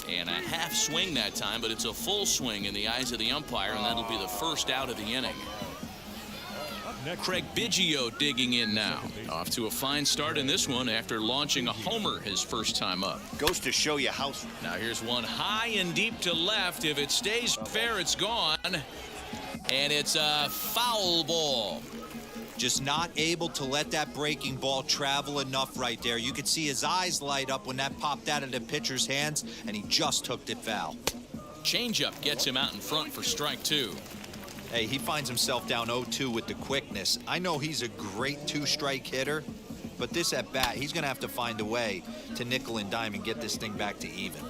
And a half swing that time, but it's a full swing in the eyes of the umpire, and that'll be the first out of the inning. Craig Biggio digging in now. Off to a fine start in this one after launching a homer his first time up. Goes to show you how. Now here's one high and deep to left. If it stays fair, it's gone. And it's a foul ball. Just not able to let that breaking ball travel enough right there. You could see his eyes light up when that popped out of the pitcher's hands, and he just hooked it foul. Changeup gets him out in front for strike 2. Hey, he finds himself down 0-2 with the quickness. I know he's a great 2-strike hitter, but this at bat, he's going to have to find a way to nickel and dime and get this thing back to even.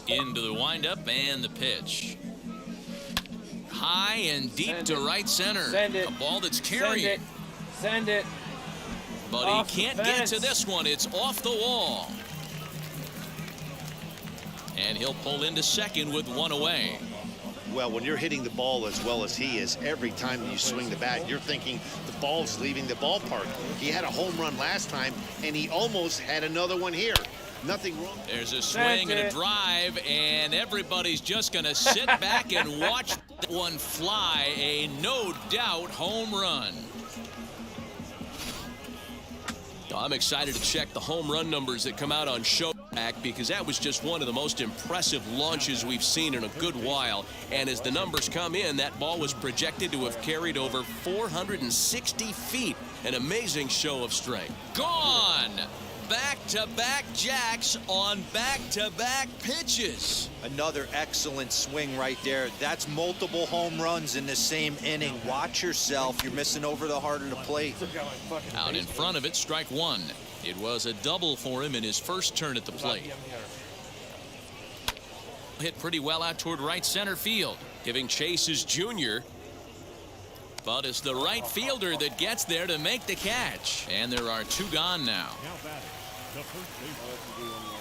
Into the windup and the pitch. High and deep to right center. Send it. A ball that's carrying. Send it. But Off he can't the get fence. to this one. It's off the wall. And he'll pull into second with 1 away. Well, when you're hitting the ball as well as he is, every time you swing the bat, you're thinking the ball's leaving the ballpark. He had a home run last time, and he almost had another one here. Nothing wrong. There's a swing and a drive, and everybody's just going to sit back and watch that one fly. A no-doubt home run. I'm excited to check the home run numbers that come out on Showback, because that was just one of the most impressive launches we've seen in a good while. And as the numbers come in, that ball was projected to have carried over 460 feet. An amazing show of strength. Gone! Back-to-back jacks on back-to-back pitches. Another excellent swing right there. That's multiple home runs in the same inning. Watch yourself. You're missing over the heart of the plate. Out in front of it, strike one. It was a double for him in his first turn at the plate. Hit pretty well out toward right center field, giving chase his junior. But it's the right fielder that gets there to make the catch. And there are two gone now.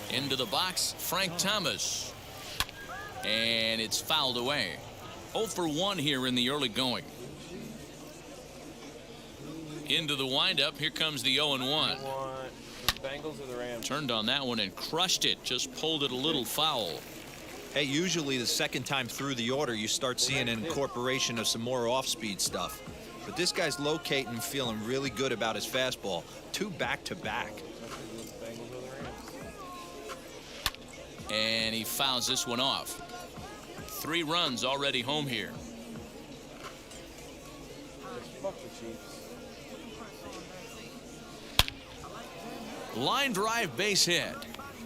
Into the box, Frank Thomas. And it's fouled away. 0 for 1 here in the early going. Into the windup, here comes the 0-1. The Bengals or the Rams? Turned on that one and crushed it, just pulled it a little foul. Hey, usually the second time through the order, you start seeing an incorporation of some more off-speed stuff. But this guy's locating and feeling really good about his fastball. 2 back-to-back. And he fouls this one off. 3 runs already home here. Line drive, base hit.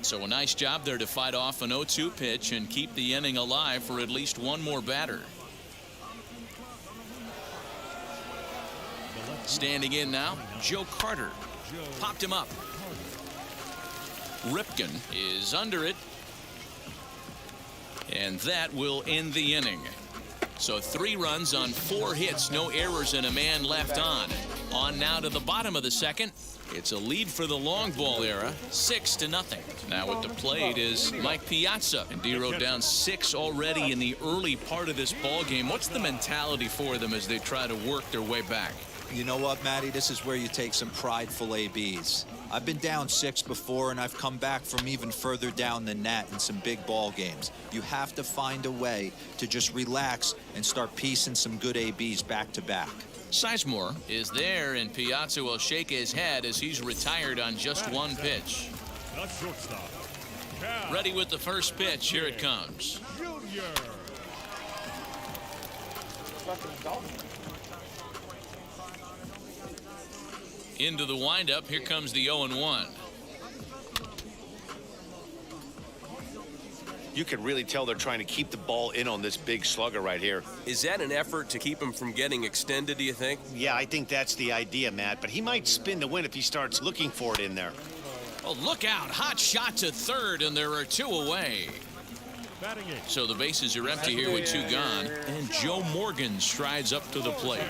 So a nice job there to fight off an 0-2 pitch and keep the inning alive for at least one more batter. Standing in now, Joe Carter. Popped him up. Ripken is under it. And that will end the inning. So 3 runs on 4 hits, no errors, and a man left on. On now to the bottom of the second. It's a lead for the long ball era, 6-0. Now at the plate is Mike Piazza. And D-Row down 6 already in the early part of this ball game. What's the mentality for them as they try to work their way back? You know what, Matty? This is where you take some prideful ABs. I've been down 6 before, and I've come back from even further down than that in some big ball games. You have to find a way to just relax and start piecing some good ABs back to back. Sizemore is there, and Piazza will shake his head as he's retired on just 1 pitch. Ready with the first pitch. Here it comes. Into the windup. Here comes the 0-1. You can really tell they're trying to keep the ball in on this big slugger right here. Is that an effort to keep him from getting extended, do you think? Yeah, I think that's the idea, Matt. But he might spin to win if he starts looking for it in there. Oh, look out. Hot shot to third, and there are 2 away. So the bases are empty here with 2 gone. And Joe Morgan strides up to the plate.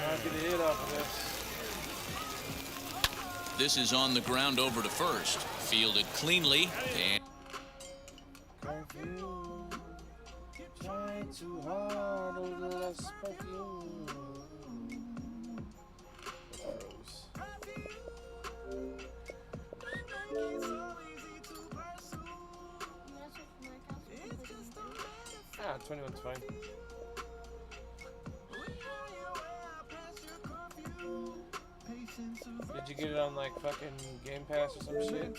This is on the ground over to first. Fielded cleanly. And Try too hard over less perfume. Ah, 21's fine. Did you get it on like fucking Game Pass or some shit?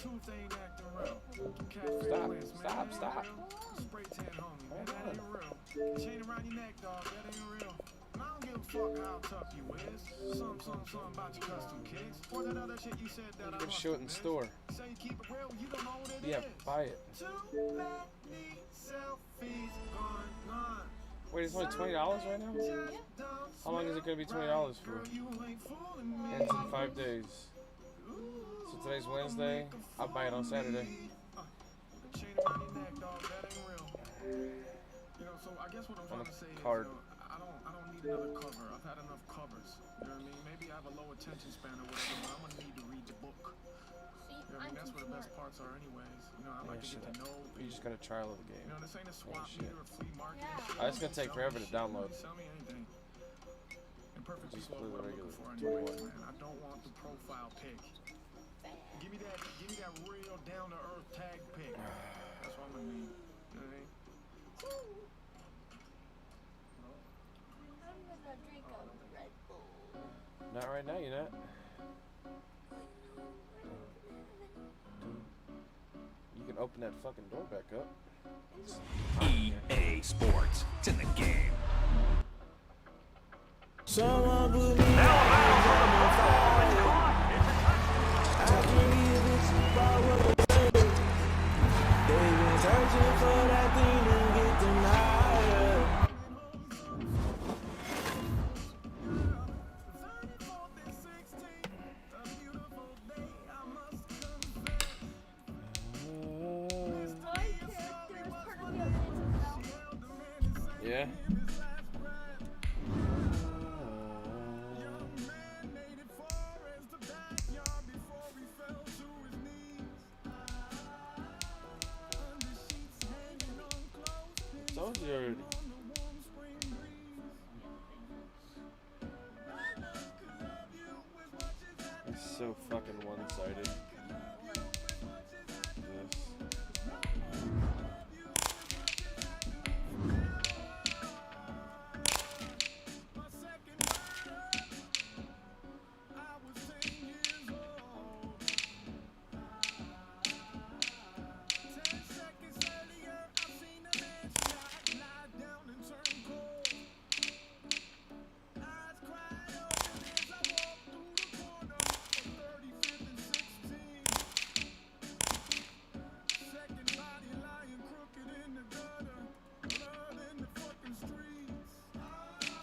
Stop. Chain around your neck, dog. That ain't real. I don't give a fuck how tough you is. Something about your custom kicks. Or that other shit you said that I Good shit in the store. Say you keep it real, you don't know what it Yeah, is. buy it. Too many selfies gone. Wait, it's only $20 right now? How long is it going to be $20 for? Ends in 5 days. So today's Wednesday. I'll buy it on Saturday. Chain around your neck, dog. That ain't real. You know, so I guess what I'm trying to say is, card. I don't need another cover. I've had enough covers. You know what I mean? Maybe I have a low attention span or whatever, but I'm gonna need to read the book. You know what I mean? That's where the best parts are anyways. You know, I like to get to know You're just gonna trial of the game. You know, this ain't a swap meet or a flea market. It's gonna take forever to download. Sell me anything. And perfectly Just slow play the what I'm regular looking for anyways, 21. man. I don't want the profile pic. Give me that real down to earth tag pic. That's what I'm gonna need. You know what I mean? Not right now, you're not. You can open that fucking door back up. EA Sports. It's in the game. Someone put me on the fire. I can't live it about what they say. They've been searching for that thing to get them higher. Yeah. Told you already. It's so fucking one-sided. Yes.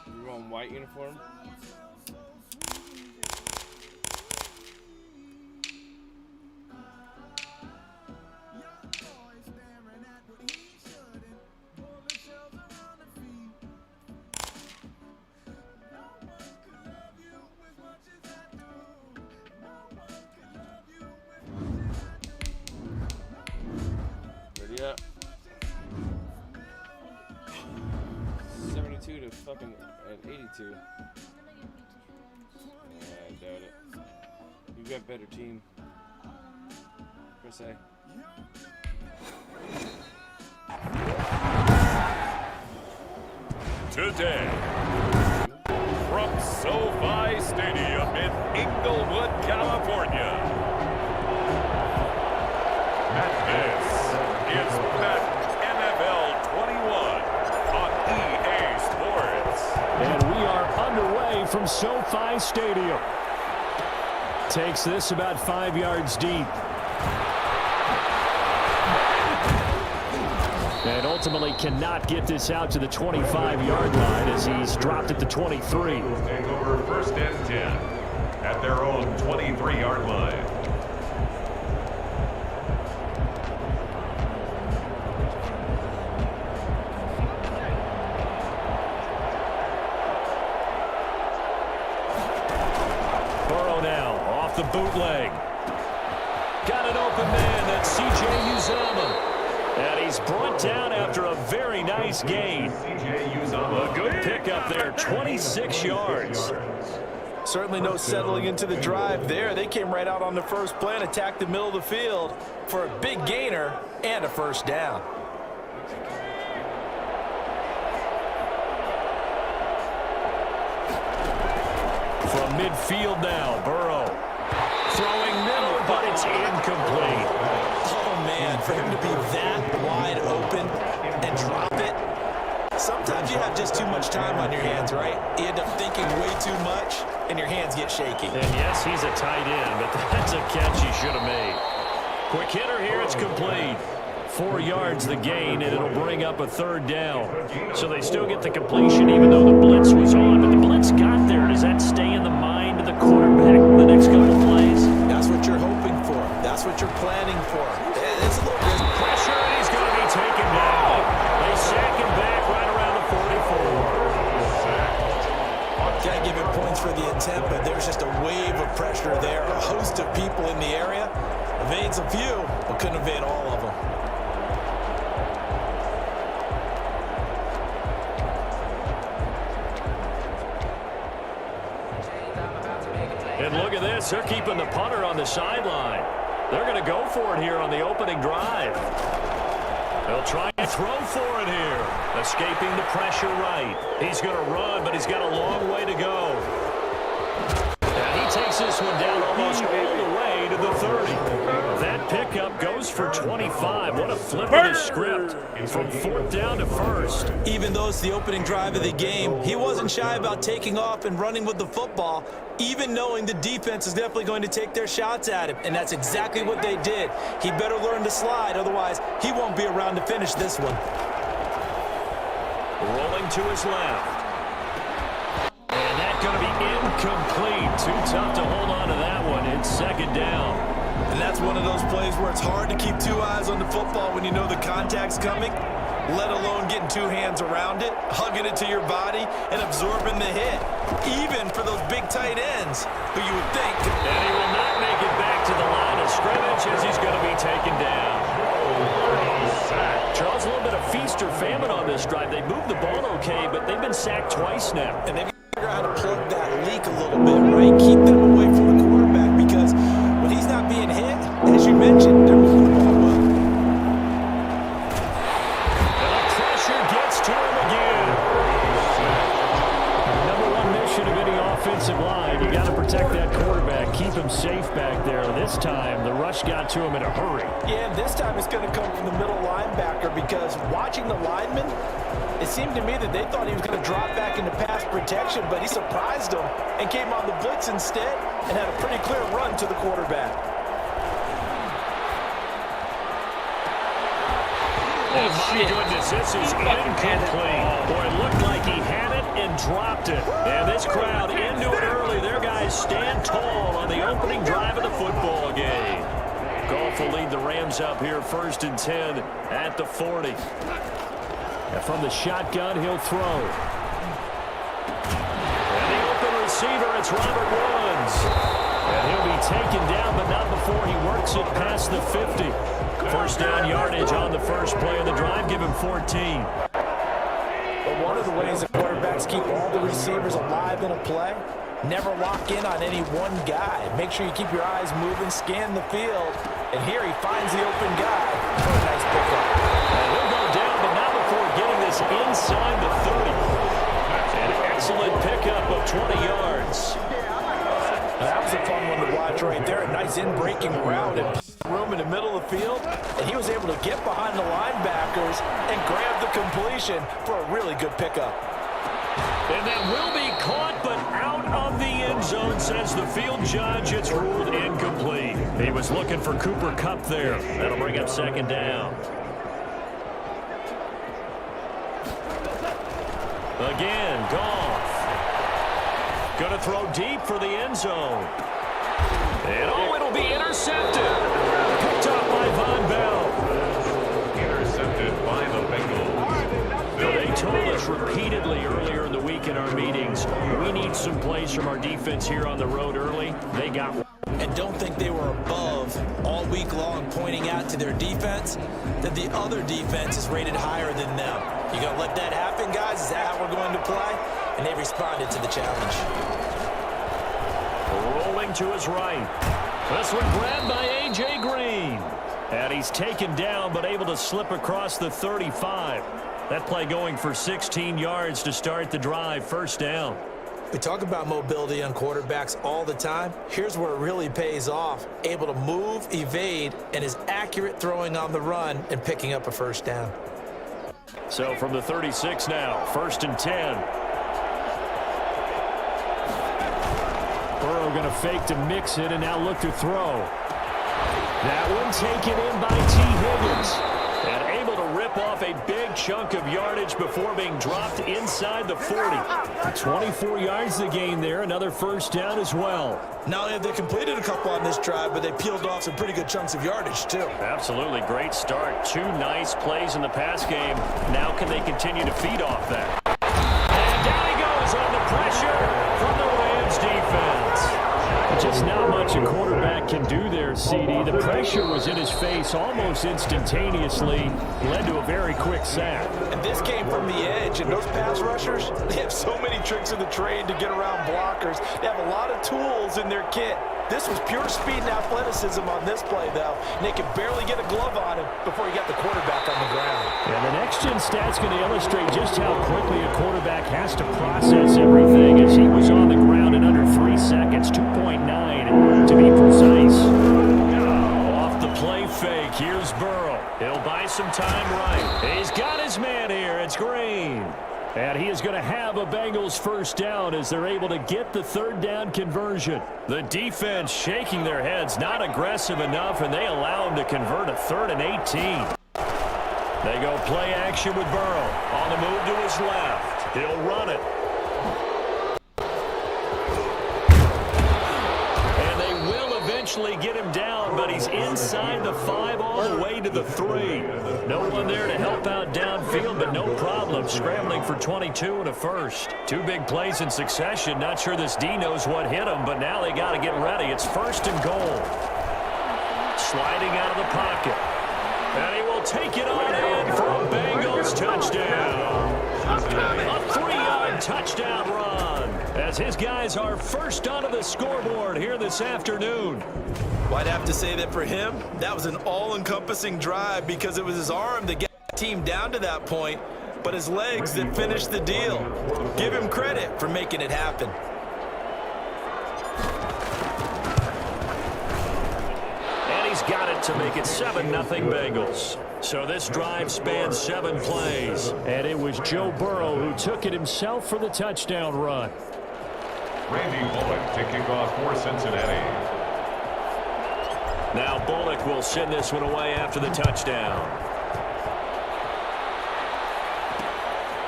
You want white uniform? Ready up. 72 to fucking 82. Yeah, I doubt it. You got better team. Per se. Today, from SoFi Stadium in Inglewood, California, this is Bet NFL 21 on EA Sports. And we are underway from SoFi Stadium. Takes this about 5 yards deep. And ultimately cannot get this out to the 25-yard line as he's dropped at the 23. Take over first and 10 at their own 23-yard line. Burrow now off the bootleg. Got an open man. That's C.J. Uzomah. And he's brought down after a very nice gain. A good pickup there, 26 yards. Certainly no settling into the drive there. They came right out on the first play and attacked the middle of the field for a big gainer and a first down. From midfield now, Burrow. Throwing middle, but it's incomplete. Oh, man, for him to be that wide open and drop it. Sometimes you have just too much time on your hands, right? You end up thinking way too much, and your hands get shaky. And yes, he's a tight end, but that's a catch he should have made. Quick hitter here, it's complete. 4 yards the gain, and it'll bring up a third down. So they still get the completion, even though the blitz was on. But the blitz got there. Does that stay in the mind of the quarterback the next couple plays? That's what you're hoping for. That's what you're planning for. It's a little bit pressure, and he's going to be taken down. They sack him back right around the 44. Evades a few, but couldn't evade all of them. And look at this. They're keeping the punter on the sideline. They're going to go for it here on the opening drive. They'll try and throw for it here. Escaping the pressure right. He's going to run, but he's got a long way to go. And he takes this one down almost all the way to the 30. That pickup goes for 25. What a flip of the script from 4th down to 1st. Even though it's the opening drive of the game, he wasn't shy about taking off and running with the football, even knowing the defense is definitely going to take their shots at him. And that's exactly what they did. He better learn to slide, otherwise he won't be around to finish this one. Rolling to his left. And that's going to be incomplete. Too tough to hold on to that one. It's 2nd down. And that's one of those plays where it's hard to keep 2 eyes on the football when you know the contact's coming, let alone getting 2 hands around it, hugging it to your body, and absorbing the hit, even for those big tight ends who you would think. And he will not make it back to the line of scrimmage as he's going to be taken down. Charles, a little bit of feast or famine on this drive. They moved the ball okay, but they've been sacked twice now. And they've got to figure out how to plug that leak a little bit, right? Keep them away from the quarterback, because when he's not being hit, as you mentioned, they're moving the ball well. And the pressure gets to him again. Number 1 mission of any offensive line, you got to protect that quarterback, keep him safe back there. This time, the rush got to him in a hurry. Yeah, this time it's going to come from the middle linebacker, because watching the lineman, it seemed to me that they thought he was going to drop back into pass protection, but he surprised them and came on the blitz instead and had a pretty clear run to the quarterback. Oh, my goodness, this is incomplete. Boy, it looked like he had it and dropped it. And this crowd into it early. Their guys stand tall on the opening drive of the football game. Goff will lead the Rams up here 1st and 10 at the 40. And from the shotgun, he'll throw. And the open receiver, it's Robert Woods. And he'll be taken down, but not before he works it past the 50. 1st down yardage on the first play of the drive. Give him 14. But one of the ways that quarterbacks keep all the receivers alive in a play, never lock in on any one guy. Make sure you keep your eyes moving, scan the field. And here he finds the open guy for a nice pickup. And he'll go down, but not before getting this inside the 30. An excellent pickup of 20 yards. That was a fun one to watch right there. A nice in-breaking route and room in the middle of the field. And he was able to get behind the linebackers and grab the completion for a really good pickup. And that will be caught, but out of the end zone, says the field judge. It's ruled incomplete. He was looking for Cooper Kupp there. That'll bring up 2nd down. Again, Goff. Going to throw deep for the end zone. And oh, it'll be intercepted. Picked up by Von Bell. Intercepted by the Bengals. They told us repeatedly earlier in the week in our meetings, we need some plays from our defense here on the road early. They got one. And don't think they were above all week long, pointing out to their defense that the other defense is rated higher than them. You gonna let that happen, guys? Is that how we're going to play? And they responded to the challenge. Rolling to his right. This one grabbed by A.J. Green. And he's taken down, but able to slip across the 35. That play going for 16 yards to start the drive. 1st down. We talk about mobility on quarterbacks all the time. Here's where it really pays off. Able to move, evade, and is accurate throwing on the run and picking up a 1st down. So from the 36 now, 1st and 10. Burrow going to fake to mix it and now look to throw. That one taken in by T. Higgins. And able to rip off a big chunk of yardage before being dropped inside the 40. 24 yards to gain there. Another 1st down as well. Not only have they completed a couple on this drive, but they peeled off some pretty good chunks of yardage, too. Absolutely. Great start. 2 nice plays in the pass game. Now can they continue to feed off that? And down he goes on the pressure from the Rams defense. Just not much a quarterback can do there, CD. The pressure pass almost instantaneously led to a very quick sack. And this came from the edge, and those pass rushers, they have so many tricks in the trade to get around blockers. They have a lot of tools in their kit. This was pure speed and athleticism on this play, though. And they could barely get a glove on him before he got the quarterback on the ground. And the next-gen stat's going to illustrate just how quickly a quarterback has to process everything, as he was on the ground in under 3 seconds, 2.9 to be precise. Off the play fake, here's Burrow. He'll buy some time right. He's got his man here. It's Green. And he is going to have a Bengals first down as they're able to get the third down conversion. The defense shaking their heads, not aggressive enough, and they allow him to convert a 3rd and 18. They go play action with Burrow. On the move to his left. He'll run it. And they will eventually get him down, but he's inside the 5 all the way to the 3. No one there to help out downfield, but no problem scrambling for 22 and a first. 2 big plays in succession. Not sure this D knows what hit him, but now they got to get ready. It's 1st and goal. Sliding out of the pocket. And he will take it on in for a Bengals touchdown. A 3-yard touchdown run as his guys are first onto the scoreboard here this afternoon. Well, I'd have to say that for him, that was an all-encompassing drive because it was his arm that got the team down to that point, but his legs that finished the deal. Give him credit for making it happen. And he's got it to make it 7-0 Bengals. So this drive spans 7 plays, and it was Joe Burrow who took it himself for the touchdown run. Randy Bullock to kick off for Cincinnati. Now Bullock will send this one away after the touchdown.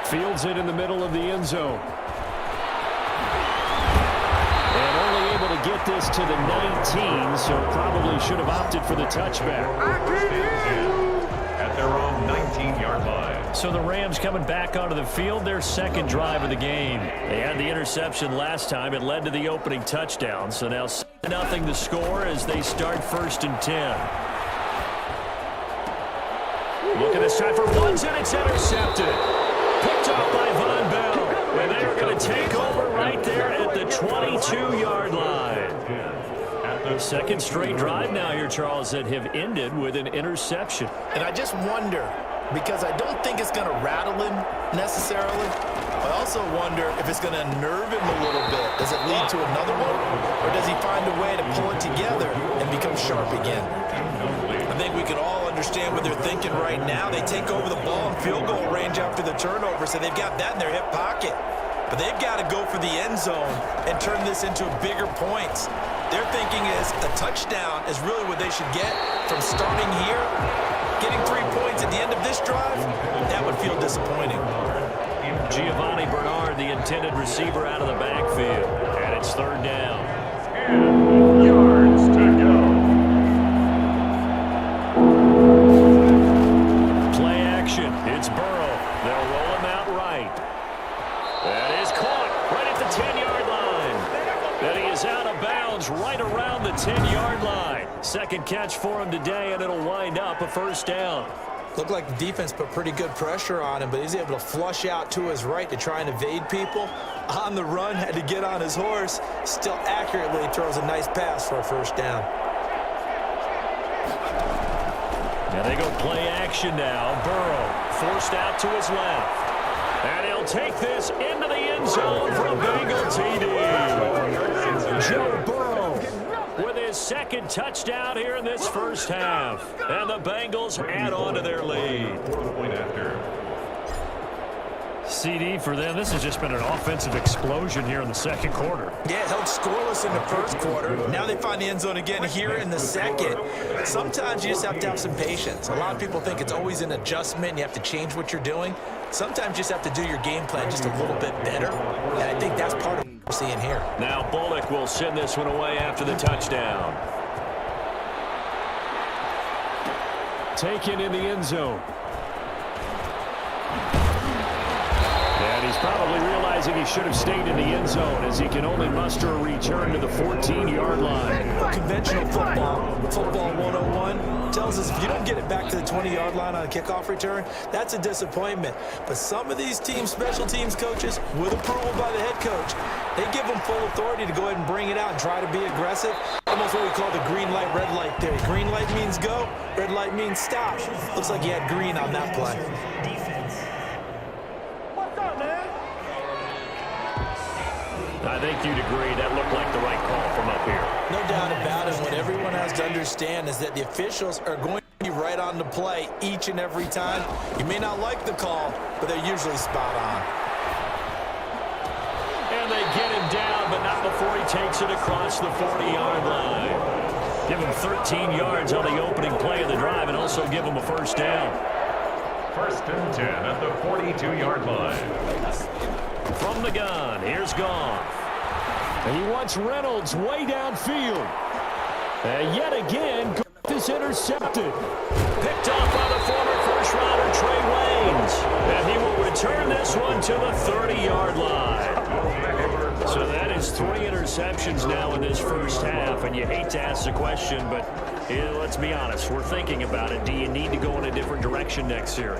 Fields it in the middle of the end zone. And only able to get this to the 19, so probably should have opted for the touchback. At their own 19-yard line. So the Rams coming back onto the field, their 2nd drive of the game. They had the interception last time. It led to the opening touchdown. So now 7-0 the score as they start 1st and 10. Look at this time for Woods, and it's intercepted. Picked off by Von Bell. And they're going to take over right there at the 22-yard line. Second straight drive now here, Charles, that have ended with an interception. And I just wonder, because I don't think it's going to rattle him necessarily, I also wonder if it's going to nerve him a little bit. Does it lead to another one? Or does he find a way to pull it together and become sharp again? I think we can all understand what they're thinking right now. They take over the ball in field goal range after the turnover, so they've got that in their hip pocket. But they've got to go for the end zone and turn this into bigger points. Their thinking is a touchdown is really what they should get from starting here. Getting 3 points at the end of this drive, that would feel disappointing. Giovanni Bernard, the intended receiver, out of the backfield. And it's 3rd down. 10 yards to go. Play action. It's Burrow. They'll roll him out right. That is caught right at the 10-yard line. And he is out of bounds right around the 10-yard line. 2nd catch for him today, and it'll wind up a 1st down. Looked like the defense put pretty good pressure on him, but he's able to flush out to his right to try and evade people. On the run, had to get on his horse. Still accurately throws a nice pass for a 1st down. And they go play action now. Burrow forced out to his left. And he'll take this into the end zone for a Bengal TD. Joe Burrow with his 2nd touchdown here in this 1st half. And the Bengals add on to their lead. CD for them. This has just been an offensive explosion here in the 2nd quarter. Yeah, held scoreless in the 1st quarter. Now they find the end zone again here in the 2nd. Sometimes you just have to have some patience. A lot of people think it's always an adjustment and you have to change what you're doing. Sometimes you just have to do your game plan just a little bit better. And I think that's part of what we're seeing here. Now Bullock will send this one away after the touchdown. Taken in the end zone. And he's probably realized realizing he should have stayed in the end zone as he can only muster a return to the 14-yard line. Conventional football 101, tells us if you don't get it back to the 20-yard line on a kickoff return, that's a disappointment. But some of these special teams coaches, with approval by the head coach, they give them full authority to go ahead and bring it out and try to be aggressive. Almost what we call the green light, red light theory. Green light means go, red light means stop. Looks like you had green on that play. I think you'd agree that looked like the right call from up here. No doubt about it. What everyone has to understand is that the officials are going to be right on the play each and every time. You may not like the call, but they're usually spot on. And they get him down, but not before he takes it across the 40-yard line. Give him 13 yards on the opening play of the drive and also give him a first down. 1st and 10 at the 42-yard line. From the gun, here's Goff. And he wants Reynolds way downfield. And yet again, Goff is intercepted. Picked off by the former first-rounder Trey Waynes. And he will return this one to the 30-yard line. So that is 3 interceptions now in this first half. And you hate to ask the question, but let's be honest. We're thinking about it. Do you need to go in a different direction next series?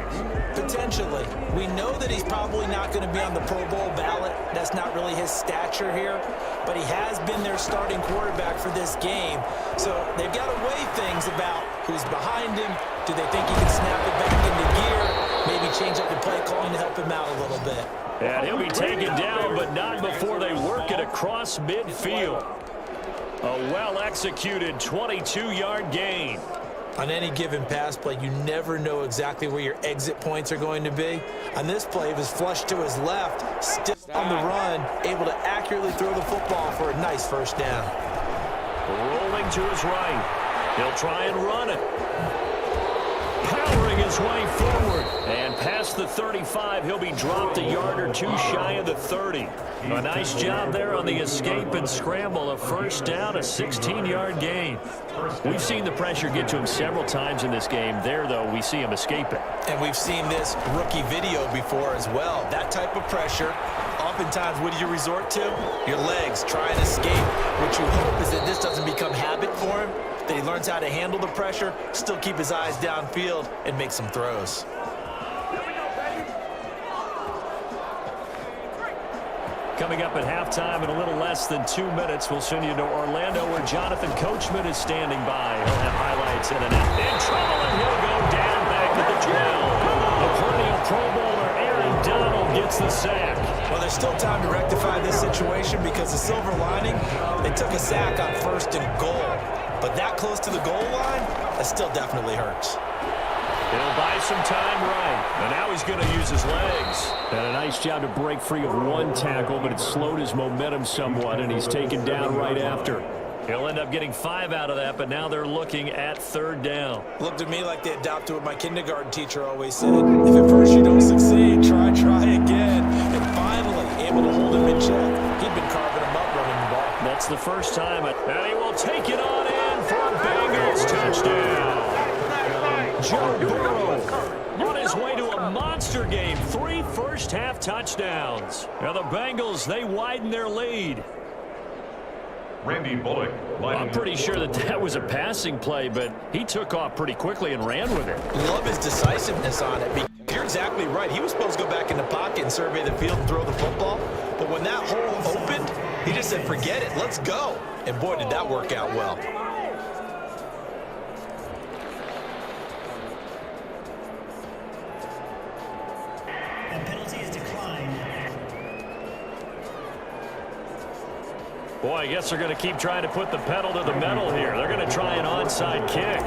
Potentially. We know that he's probably not going to be on the Pro Bowl ballot. That's not really his stature here. But he has been their starting quarterback for this game. So they've got to weigh things about who's behind him. Do they think he can snap it back into gear? Maybe change up the play calling to help him out a little bit. And he'll be taken down, but not before they work it across midfield. A well-executed 22-yard gain. On any given pass play, you never know exactly where your exit points are going to be. On this play, he was flushed to his left, still on the run, able to accurately throw the football for a nice first down. Rolling to his right. He'll try and run it. Powering his way forward. And past the 35, he'll be dropped a yard or two shy of the 30. A nice job there on the escape and scramble. A first down, a 16-yard gain. We've seen the pressure get to him several times in this game. There, though, we see him escape it. And we've seen this rookie video before as well. That type of pressure, oftentimes, what do you resort to? Your legs, try and escape. What you hope is that this doesn't become habit for him, that he learns how to handle the pressure, still keep his eyes downfield, and make some throws. Coming up at halftime in a little less than 2 minutes, we'll send you to Orlando where Jonathan Coachman is standing by. He'll have highlights in trouble, and he'll go down back at the 12. The perennial Pro Bowler Aaron Donald gets the sack. Well, there's still time to rectify this situation because the silver lining, they took a sack on 1st and goal. But that close to the goal line, that still definitely hurts. He'll buy some time right. And now he's going to use his legs. And a nice job to break free of one tackle, but it slowed his momentum somewhat, and he's taken down right after. He'll end up getting 5 out of that, but now they're looking at 3rd down. Looked to me like they adopted what my kindergarten teacher always said. If at first you don't succeed, try again. And finally, able to hold him in check. He'd been carving him up running the ball. That's the first time. And he will take it on in for a Bengals touchdown. Joe Burrow on his way to a monster game. 3 first-half touchdowns. Now the Bengals, they widen their lead. Randy Bullock. I'm pretty sure that was a passing play, but he took off pretty quickly and ran with it. Love his decisiveness on it. You're exactly right. He was supposed to go back in the pocket and survey the field and throw the football. But when that hole opened, he just said, forget it, let's go. And boy, did that work out well. Boy, I guess they're going to keep trying to put the pedal to the metal here. They're going to try an onside kick.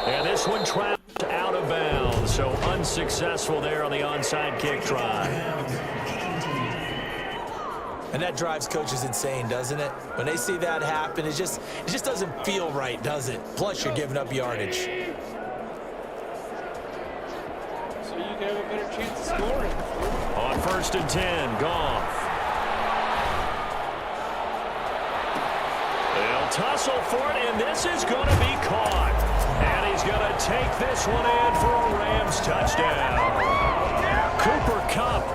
And this one trapped out of bounds, so unsuccessful there on the onside kick try. And that drives coaches insane, doesn't it? When they see that happen, it just doesn't feel right, does it? Plus, you're giving up yardage. Have a better chance of scoring. On 1st and 10, Goff. They'll tussle for it, and this is going to be caught. And he's going to take this one in for a Rams touchdown. Cooper Kupp,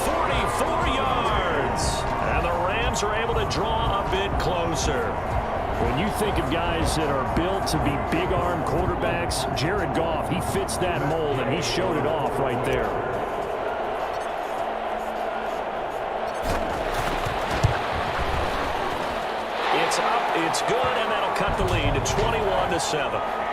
44 yards. And the Rams are able to draw a bit closer. When you think of guys that are built to be big-arm quarterbacks, Jared Goff, he fits that mold, and he showed it off right there. It's up, it's good, and that'll cut the lead to 21-7.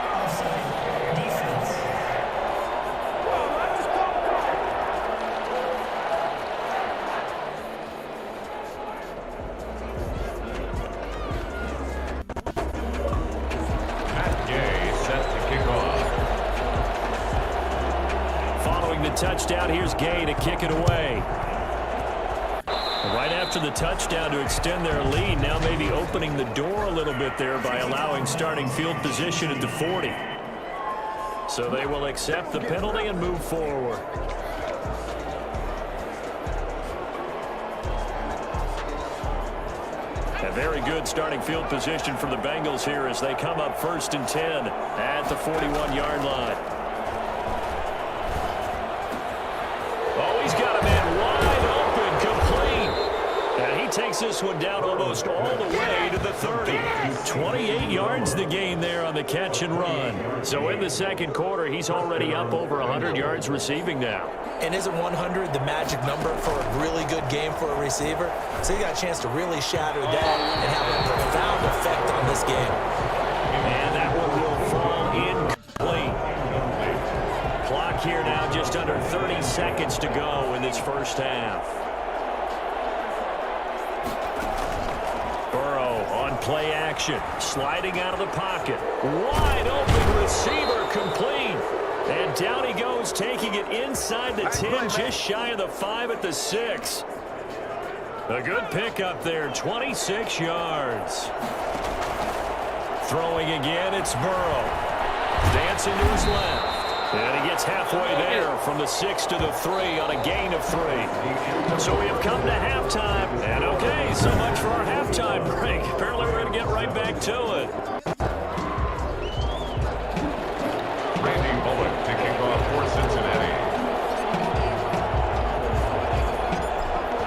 Touchdown, here's Gay to kick it away. Right after the touchdown to extend their lead, now maybe opening the door a little bit there by allowing starting field position at the 40. So they will accept the penalty and move forward. A very good starting field position for the Bengals here as they come up 1st and 10 at the 41-yard line. Takes this one down almost all the way to the 30. 28 yards the gain there on the catch and run. So in the second quarter, he's already up over 100 yards receiving now. And isn't 100 the magic number for a really good game for a receiver? So you got a chance to really shatter that and have a profound effect on this game. And that one will fall incomplete. Clock here now just under 30 seconds to go in this first half. Play action, sliding out of the pocket. Wide open receiver complete. And down he goes, taking it inside the 10, just shy of the 5 at the 6. A good pickup there, 26 yards. Throwing again, it's Burrow. Dancing to his left. And he gets halfway there from the 6 to the 3 on a gain of 3. So we have come to halftime. And okay, so much for our halftime break. Apparently we're going to get right back to it. Randy Bullock kicking off for Cincinnati.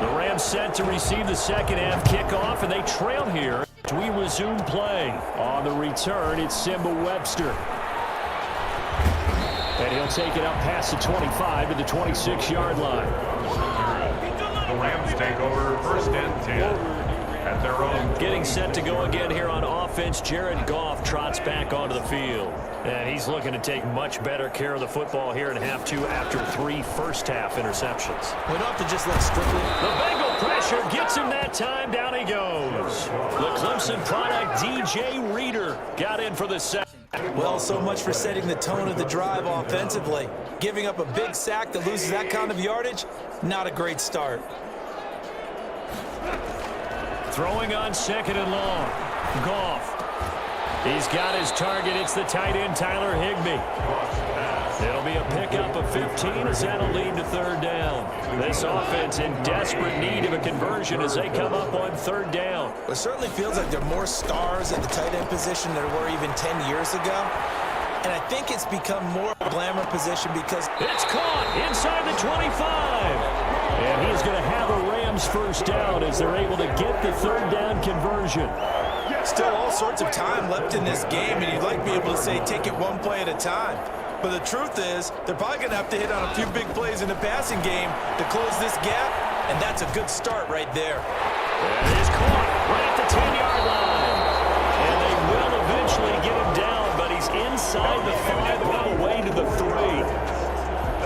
The Rams set to receive the second half kickoff, and they trail here. We resume play. On the return, it's Simba Webster. And he'll take it up past the 25 to the 26-yard line. The Rams take over 1st and 10 at their own. Getting set to go again here on offense. Jared Goff trots back onto the field. And he's looking to take much better care of the football here in half 2 after 3 first-half interceptions. We don't have to just let Strickland. The Bengal pressure gets him that time. Down he goes. The Clemson product, DJ Reader, got in for the sack. Well, so much for setting the tone of the drive offensively. Giving up a big sack that loses that kind of yardage, not a great start. Throwing on 2nd and long. Goff. He's got his target. It's the tight end, Tyler Higbee. It'll be a pickup of 15 as that'll lead to 3rd down. This offense in desperate need of a conversion as they come up on 3rd down. It certainly feels like there are more stars at the tight end position than there were even 10 years ago. And I think it's become more of a glamour position because it's caught inside the 25. And he's going to have a Rams 1st down as they're able to get the 3rd down conversion. Still all sorts of time left in this game, and you'd like to be able to say take it one play at a time. But the truth is, they're probably going to have to hit on a few big plays in the passing game to close this gap, and that's a good start right there. And it is caught right at the 10-yard line. And they will eventually get him down, but he's inside the 5 and on the way to the 3.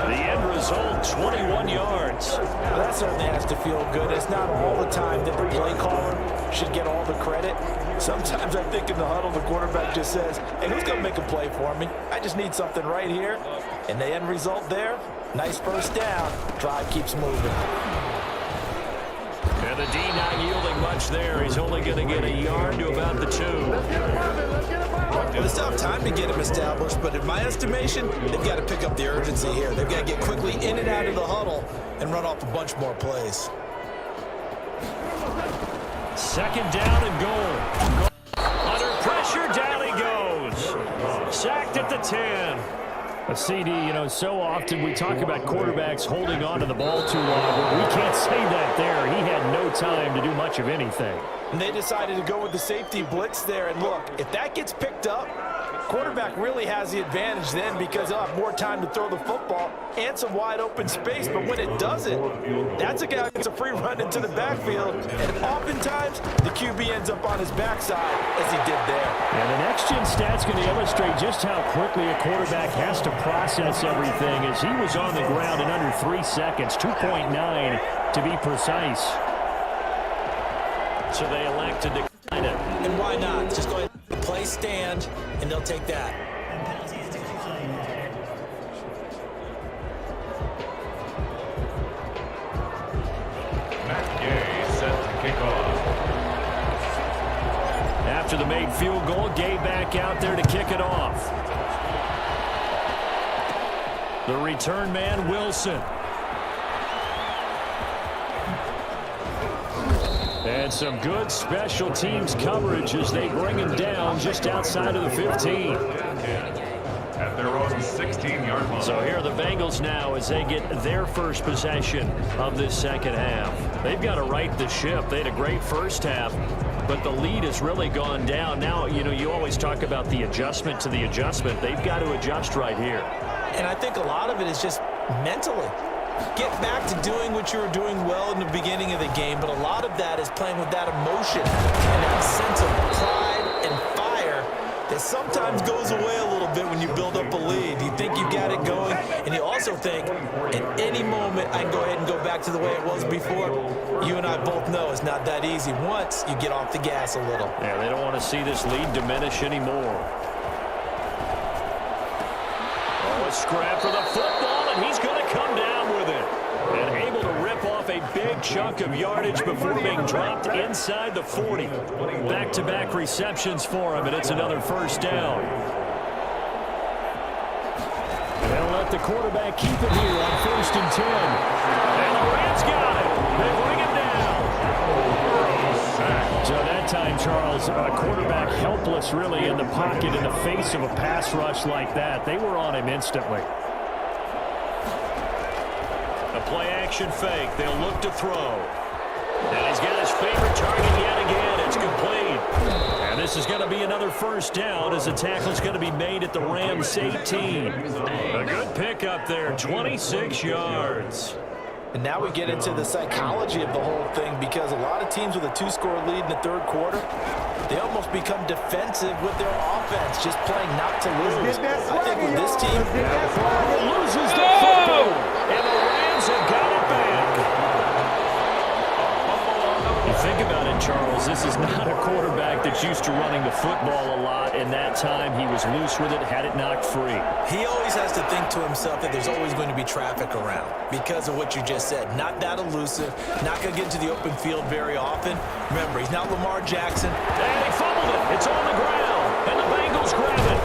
The end result, 21 yards. Well, that certainly has to feel good. It's not all the time that the play caller should get all the credit. Sometimes I think in the huddle, the quarterback just says, hey, who's going to make a play for me? I just need something right here. And the end result there, nice 1st down. Drive keeps moving. And the D not yielding much there. He's only going to get a yard to about the 2. Well, they still have time to get him established, but in my estimation, they've got to pick up the urgency here. They've got to get quickly in and out of the huddle and run off a bunch more plays. 2nd down and goal. Under pressure, down he goes. sacked at the 10. A CD, you know, so often we talk about quarterbacks holding on to the ball too long. But we can't say that there. He had no time to do much of anything. And they decided to go with the safety blitz there. And look, if that gets picked up, quarterback really has the advantage then because he'll have more time to throw the football and some wide open space. But when it doesn't, that's a guy who gets a free run into the backfield. And oftentimes, the QB ends up on his backside as he did there. And the next-gen stat's going to illustrate just how quickly a quarterback has to process everything as he was on the ground in under 3 seconds, 2.9 to be precise. So they elect to decline it. And why not? Just go ahead and play stand, and they'll take that. Matt Gay set to kick off. After the made field goal, Gay back out there to kick it off. The return man, Wilson. And some good special teams coverage as they bring him down just outside of the 15. At their own 16-yard line. So here are the Bengals now as they get their first possession of this second half. They've got to right the ship. They had a great first half, but the lead has really gone down. Now, you know, you always talk about the adjustment to the adjustment. They've got to adjust right here. And I think a lot of it is just mentally. Get back to doing what you were doing well in the beginning of the game, but a lot of that is playing with that emotion and that sense of pride and fire that sometimes goes away a little bit when you build up a lead. You think you got it going, and you also think at any moment I can go ahead and go back to the way it was before. You and I both know it's not that easy once you get off the gas a little. Yeah, they don't want to see this lead diminish anymore. Oh, a scrap for the football, and he's going to come down with it. And able to rip off a big chunk of yardage before being dropped inside the 40. Back-to-back receptions for him, and it's another first down. They'll let the quarterback keep it here on 1st and 10. And the Rams got it. They bring him down. So that time, Charles, a quarterback helpless really in the pocket in the face of a pass rush like that. They were on him instantly. Play-action fake. They'll look to throw. And he's got his favorite target yet again. It's complete. And this is going to be another first down as the tackle's going to be made at the Rams 18. A good pickup there, 26 yards. And now we get into the psychology of the whole thing because a lot of teams with a 2-score lead in the third quarter, they almost become defensive with their offense, just playing not to lose. I think with this team, loses the football. And the Rams have got it back. You think about it, Charles, this is not a quarterback that's used to running the football a lot, and that time he was loose with it, had it knocked free. He always has to think to himself that there's always going to be traffic around because of what you just said. Not that elusive, not going to get into the open field very often. Remember, he's not Lamar Jackson. And he fumbled it. It's on the ground, and the Bengals grab it.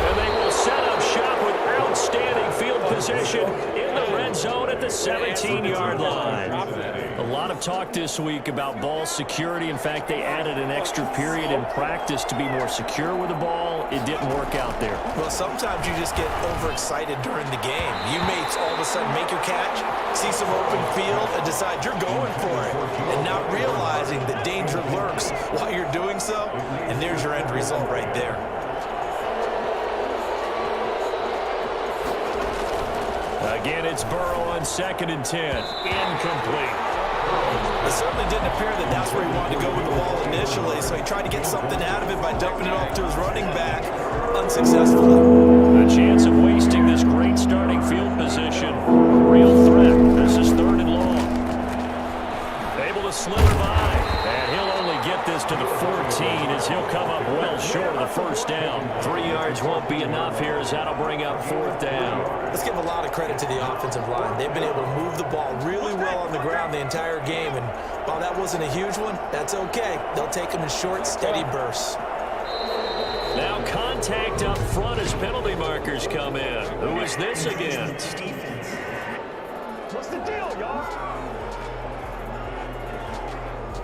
And they will set up shop with outstanding field position in the red zone at the 17-yard line. A lot of talk this week about ball security. In fact, they added an extra period in practice to be more secure with the ball. It didn't work out there. Well, sometimes you just get overexcited during the game. You may all of a sudden make your catch, see some open field, and decide you're going for it, and not realizing that danger lurks while you're doing so, and there's your end result right there. Again, it's Burrow on 2nd and 10. Incomplete. It certainly didn't appear that that's where he wanted to go with the ball initially, so he tried to get something out of it by dumping it off to his running back, unsuccessfully. A chance of wasting this great starting field position. A real threat. This is 3rd and long. Able to slither by, and he'll only get this to the 14 as he'll come up well short of the first down. 3 yards won't be enough here as that'll bring up 4th down. Let's give a lot of credit to the offensive line. They've been able to move the ball really well on the ground the entire game, and while that wasn't a huge one, that's okay. They'll take them in short, steady bursts. Now contact up front as penalty markers come in. Who is this against? What's the deal, y'all?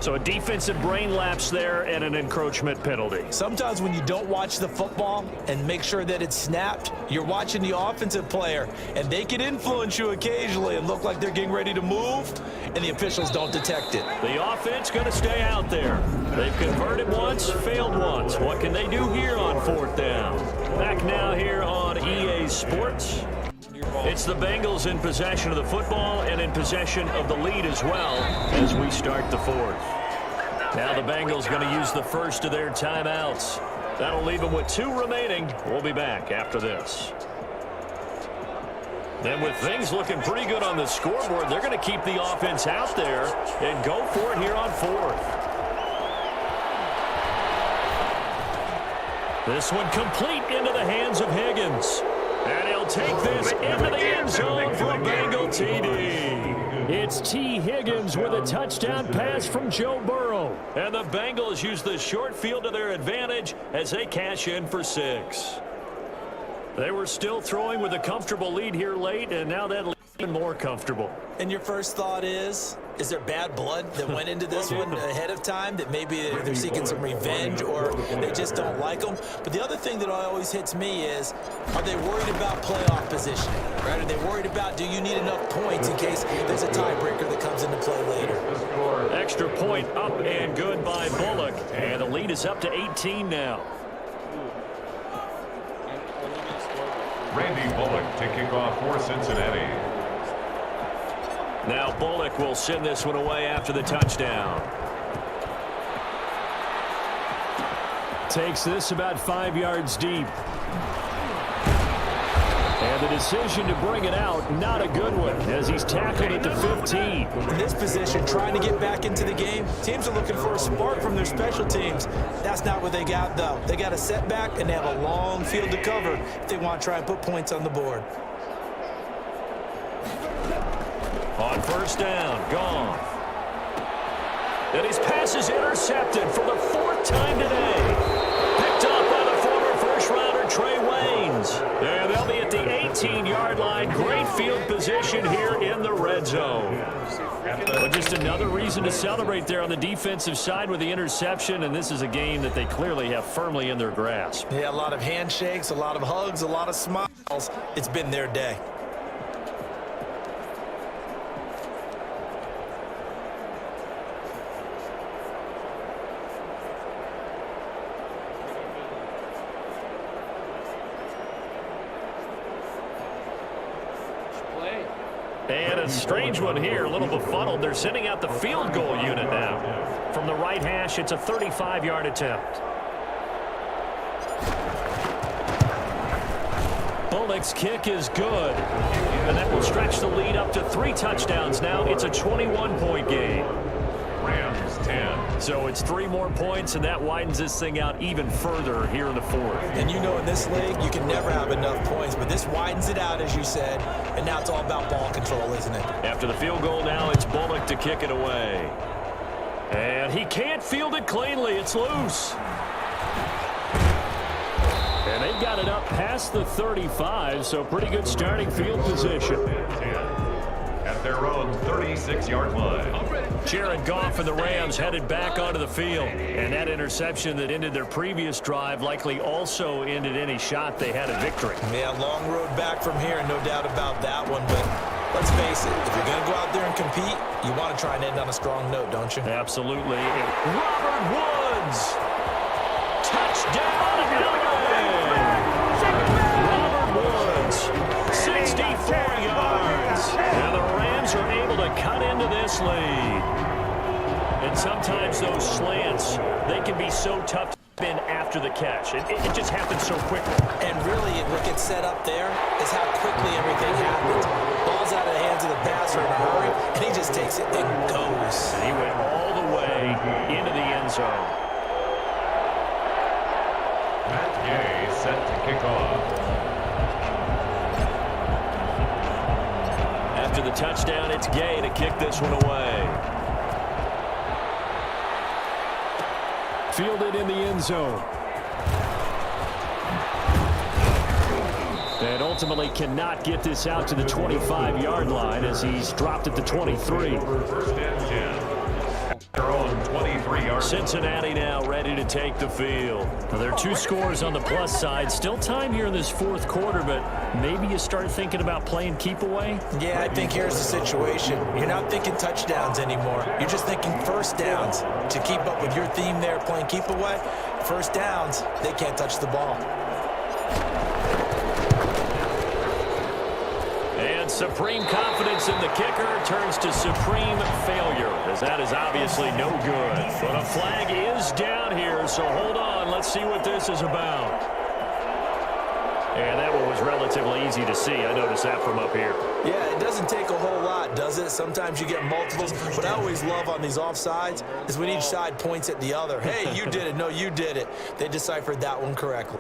So a defensive brain lapse there and an encroachment penalty. Sometimes when you don't watch the football and make sure that it's snapped, you're watching the offensive player, and they can influence you occasionally and look like they're getting ready to move, and the officials don't detect it. The offense going to stay out there. They've converted once, failed once. What can they do here on 4th down? Back now here on EA Sports. It's the Bengals in possession of the football and in possession of the lead as well as we start the 4th. Now the Bengals going to use the first of their timeouts. That'll leave them with 2 remaining. We'll be back after this. Then with things looking pretty good on the scoreboard, they're going to keep the offense out there and go for it here on 4th. This one complete into the hands of Higgins. And he'll take this into the end zone for a Bengal TD. It's T. Higgins with a touchdown pass from Joe Burrow. And the Bengals use the short field to their advantage as they cash in for 6. They were still throwing with a comfortable lead here late, and now that lead is even more comfortable. And your first thought is there bad blood that went into this one ahead of time, that maybe they're seeking some revenge or they just don't like them? But the other thing that always hits me is, are they worried about playoff positioning? Right? Are they worried about, do you need enough points in case there's a tiebreaker that comes into play later? Extra point up and good by Bullock, and the lead is up to 18 now. Randy Bullock to kick off for Cincinnati. Now Bullock will send this one away after the touchdown. Takes this about 5 yards deep. And the decision to bring it out, not a good one, as he's tackled at the 15. In this position, trying to get back into the game, teams are looking for a spark from their special teams. That's not what they got, though. They got a setback, and they have a long field to cover if they want to try and put points on the board. On 1st down, gone. And his pass is intercepted for the 4th time today. Picked up by the former first-rounder Trey Waynes. And they'll be at the 18-yard line. Great field position here in the red zone. But just another reason to celebrate there on the defensive side with the interception, and this is a game that they clearly have firmly in their grasp. Yeah, a lot of handshakes, a lot of hugs, a lot of smiles. It's been their day. And a strange one here, a little befuddled. They're sending out the field goal unit now. From the right hash, it's a 35-yard attempt. Bullock's kick is good. And that will stretch the lead up to 3 touchdowns now. It's a 21-point game. Rams 10. So it's 3 more points, and that widens this thing out even further here in the 4th. And you know in this league, you can never have enough points, but this widens it out, as you said, and now it's all about ball control, isn't it? After the field goal now, it's Bullock to kick it away. And he can't field it cleanly. It's loose. And they got it up past the 35, so pretty good starting field position. At their own 36-yard line. Jared Goff and the Rams headed back onto the field. And that interception that ended their previous drive likely also ended any shot they had at victory. Yeah, long road back from here, no doubt about that one. But let's face it, if you're going to go out there and compete, you want to try and end on a strong note, don't you? Absolutely. Robert Woods. Touchdown, Robert Woods, 64 yards. And the Rams are able to cut into this lead. And sometimes those slants, they can be so tough to spin after the catch. It just happens so quickly. And really, what gets set up there is how quickly everything happens. Ball's out of the hands of the passer in a hurry, and he just takes it and goes. And he went all the way into the end zone. Matt Gay set to kick off. After the touchdown, it's Gay to kick this one away. Fielded in the end zone. And ultimately cannot get this out to the 25-yard line as he's dropped at the 23. First and 10. Their own 23-yard. Cincinnati now ready to take the field. Well, there are 2 scores on the plus side. Still time here in this fourth quarter, but maybe you start thinking about playing keep away? Yeah, I think here's the situation. You're not thinking touchdowns anymore. You're just thinking first downs. To keep up with your theme there, playing keep away, first downs, they can't touch the ball. And supreme confidence in the kicker turns to supreme failure, as that is obviously no good. But a flag is down here, so hold on. Let's see what this is about. And that one was relatively easy to see. I noticed that from up here. Yeah, it doesn't take a whole lot, does it? Sometimes you get multiples. What I always love on these offsides is when each side points at the other. Hey, you did it. No, you did it. They deciphered that one correctly.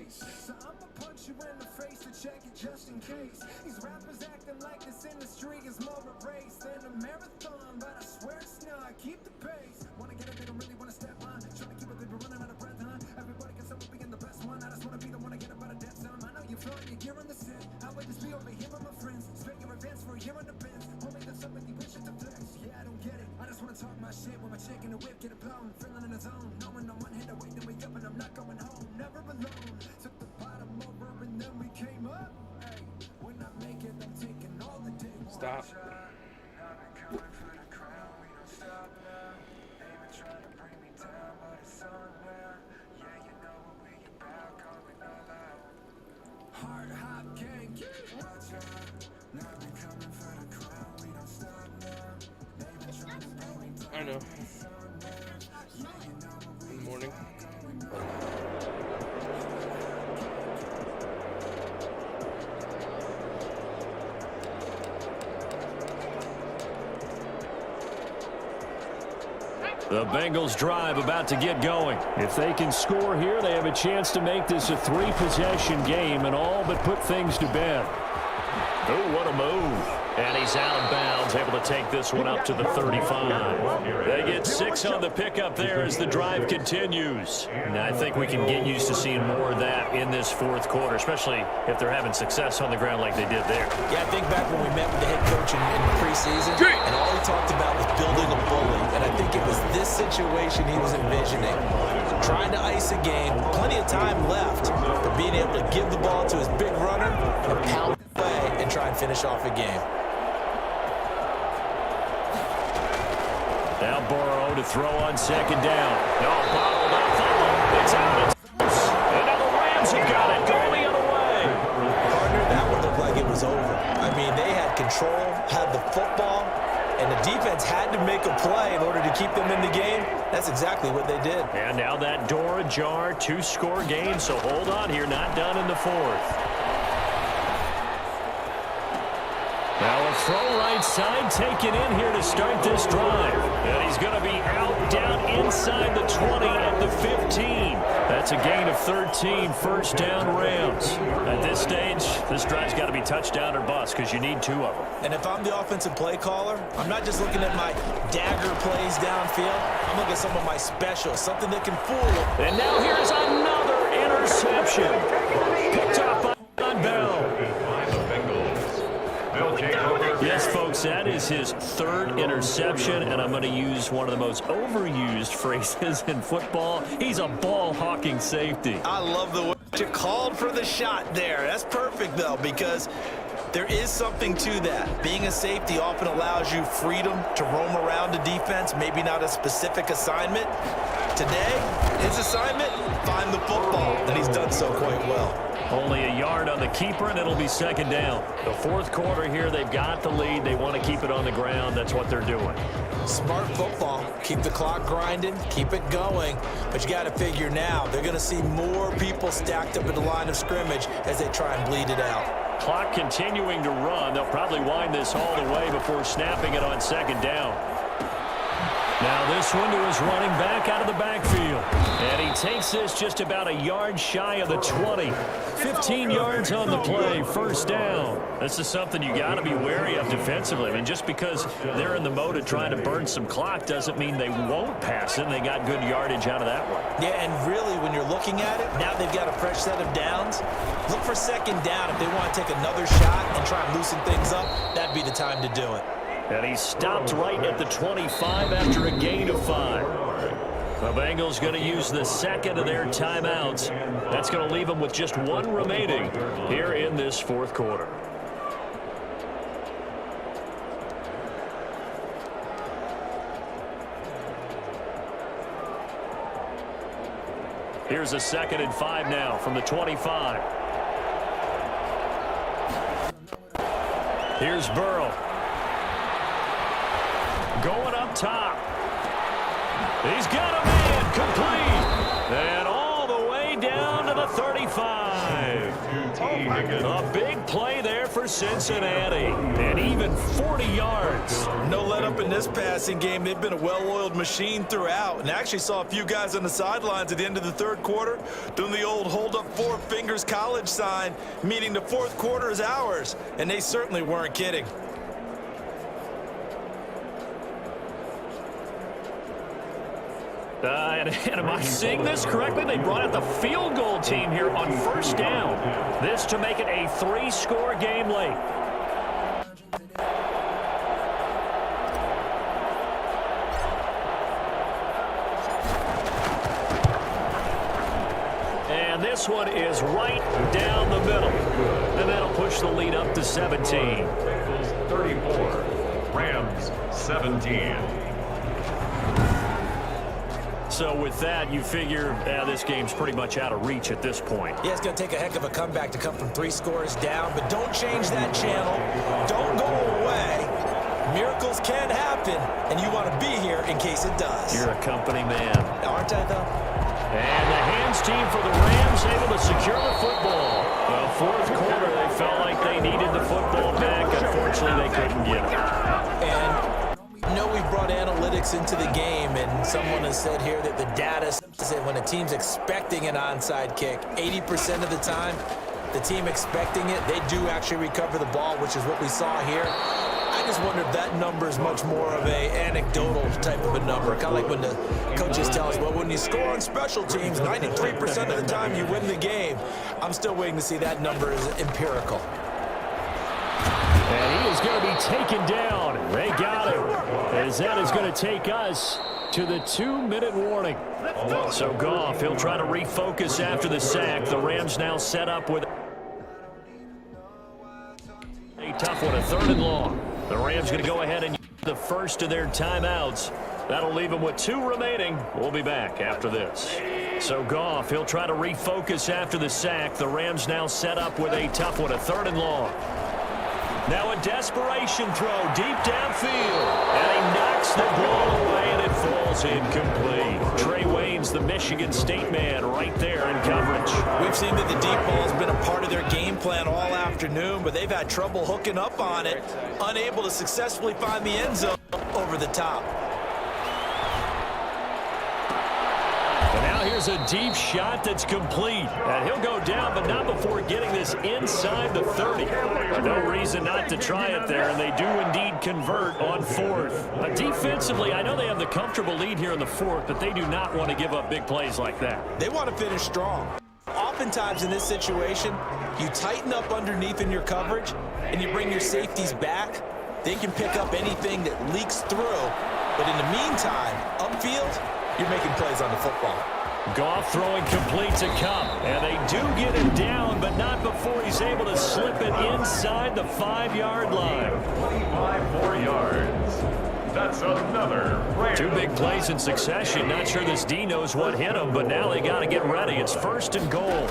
So I'ma punch you in the face to check it just in case. These rappers acting like this industry is more a race than a marathon, but I swear it's not. Keep the pace. Wanna get it, they don't really wanna step on. Trying to keep it, they be running out of breath, huh? Everybody can stop being the best one. I just wanna be the one to get up out of debt zone. I know you're throwing your gear on the set. I would just be over here with my friends. Spend your advance for a year on the bench. Homie, that's something you wish it to flex. Yeah, I don't get it. I just wanna talk my shit with my chick in the whip, get it blown. Feeling in the zone. Knowing I'm one hit away, then we up and I'm not going home. Never alone. Took the bottom over and then we came up. Hey, when I make it, I'm taking all the day. Stop. I know. In the morning. The Bengals drive about to get going. If they can score here, they have a chance to make this a 3-possession game and all but put things to bed. Oh, what a move. And he's out of bounds, able to take this one up to the 35. They get 6 on the pickup there as the drive continues. And I think we can get used to seeing more of that in this fourth quarter, especially if they're having success on the ground like they did there. Yeah, I think back when we met with the head coach in preseason, and all he talked about was building a bully. And I think it was this situation he was envisioning. Trying to ice a game, plenty of time left, but being able to give the ball to his big runner and pound away and try and finish off a game. Now Burrow to throw on second down. No, bottled up. It's out. And now the Rams have got it. Going the other way. Partner, that one looked like it was over. I mean, they had control, had the football, and the defense had to make a play in order to keep them in the game. That's exactly what they did. And now that door ajar, 2-score game, so hold on here. Not done in the fourth. Now a throw right side taken in here to start this drive. And he's going to be out down inside the 20 at the 15. That's a gain of 13, first down Rams. At this stage, this drive's got to be touchdown or bust because you need 2 of them. And if I'm the offensive play caller, I'm not just looking at my dagger plays downfield. I'm looking at some of my specials, something that can fool them. And now here's another interception. Picked up on Bell. Yes, folks, that is his 3rd interception, and I'm going to use one of the most overused phrases in football. He's a ball-hawking safety. I love the way you called for the shot there. That's perfect, though, because there is something to that. Being a safety often allows you freedom to roam around a defense, maybe not a specific assignment. Today, his assignment, find the football, and he's done so quite well. Only a yard on the keeper, and it'll be second down. The fourth quarter here, they've got the lead. They want to keep it on the ground. That's what they're doing. Smart football. Keep the clock grinding. Keep it going. But you got to figure now, they're going to see more people stacked up at the line of scrimmage as they try and bleed it out. Clock continuing to run. They'll probably wind this all the way before snapping it on second down. Now this one to his running back out of the backfield. And he he takes this just about a yard shy of the 20. 15 yards on the play, first down. This is something you got to be wary of defensively. I mean, just because they're in the mode of trying to burn some clock doesn't mean they won't pass it. And they got good yardage out of that one. Yeah, and really, when you're looking at it, now they've got a fresh set of downs. Look for second down if they want to take another shot and try and loosen things up. That'd be the time to do it. And he stopped right at the 25 after a gain of 5. The Bengals going to use the second of their timeouts. That's going to leave them with just one remaining here in this fourth quarter. Here's a 2nd and 5 now from the 25. Here's Burrow. Going up top. He's got a man complete. And all the way down to the 35. A big play there for Cincinnati. And even 40 yards. No let up in this passing game. They've been a well-oiled machine throughout. And actually saw a few guys on the sidelines at the end of the third quarter doing the old hold up 4 fingers college sign, meaning the fourth quarter is ours. And they certainly weren't kidding. And am I seeing this correctly? They brought out the field goal team here on first down. This to make it a 3-score game late. And this one is right down the middle. And that'll push the lead up to 17. Bengals 34, Rams 17. So with that, you figure this game's pretty much out of reach at this point. Yeah, it's going to take a heck of a comeback to come from 3 scores down, but don't change that channel. Don't go away. Miracles can happen, and you want to be here in case it does. You're a company man. Aren't I, though? And the hands team for the Rams able to secure the football. Well, fourth quarter, they felt like they needed the football back. Unfortunately, they couldn't get it. And I know we've brought analytics into the game, and someone has said here that the data said when a team's expecting an onside kick, 80% of the time, the team expecting it, they do actually recover the ball, which is what we saw here. I just wonder if that number is much more of a anecdotal type of a number. Kind of like when the coaches tell us, well, when you score on special teams, 93% of the time you win the game. I'm still waiting to see that number is empirical. And he is going to be taken down. They got him. As that is going to take us to the 2-minute warning. So Goff, he'll try to refocus after the sack. The Rams now set up with a tough one, a 3rd and long. The Rams going to go ahead and use the first of their timeouts. That'll leave them with 2 remaining. We'll be back after this. So Goff, he'll try to refocus after the sack. The Rams now set up with a tough one, a 3rd and long. Now a desperation throw deep downfield. And he knocks the ball away, and it falls incomplete. Trey Waynes, the Michigan State man, right there in coverage. We've seen that the deep ball has been a part of their game plan all afternoon, but they've had trouble hooking up on it, unable to successfully find the end zone over the top. And now here's a deep shot that's complete. And he'll go down, but not before getting this inside the 30. No reason not to try it there, and they do indeed convert on 4th. Defensively, I know they have the comfortable lead here in the 4th, but they do not want to give up big plays like that. They want to finish strong. Oftentimes in this situation, you tighten up underneath in your coverage, and you bring your safeties back. They can pick up anything that leaks through. But in the meantime, upfield, you're making plays on the football. Goff throwing complete to Kupp, and they do get him down, but not before he's able to slip it inside the 5-yard line. 25 more yards. That's another Rams. 2 big plays in succession. Not sure this D knows what hit him, but now they got to get ready. It's 1st and goal.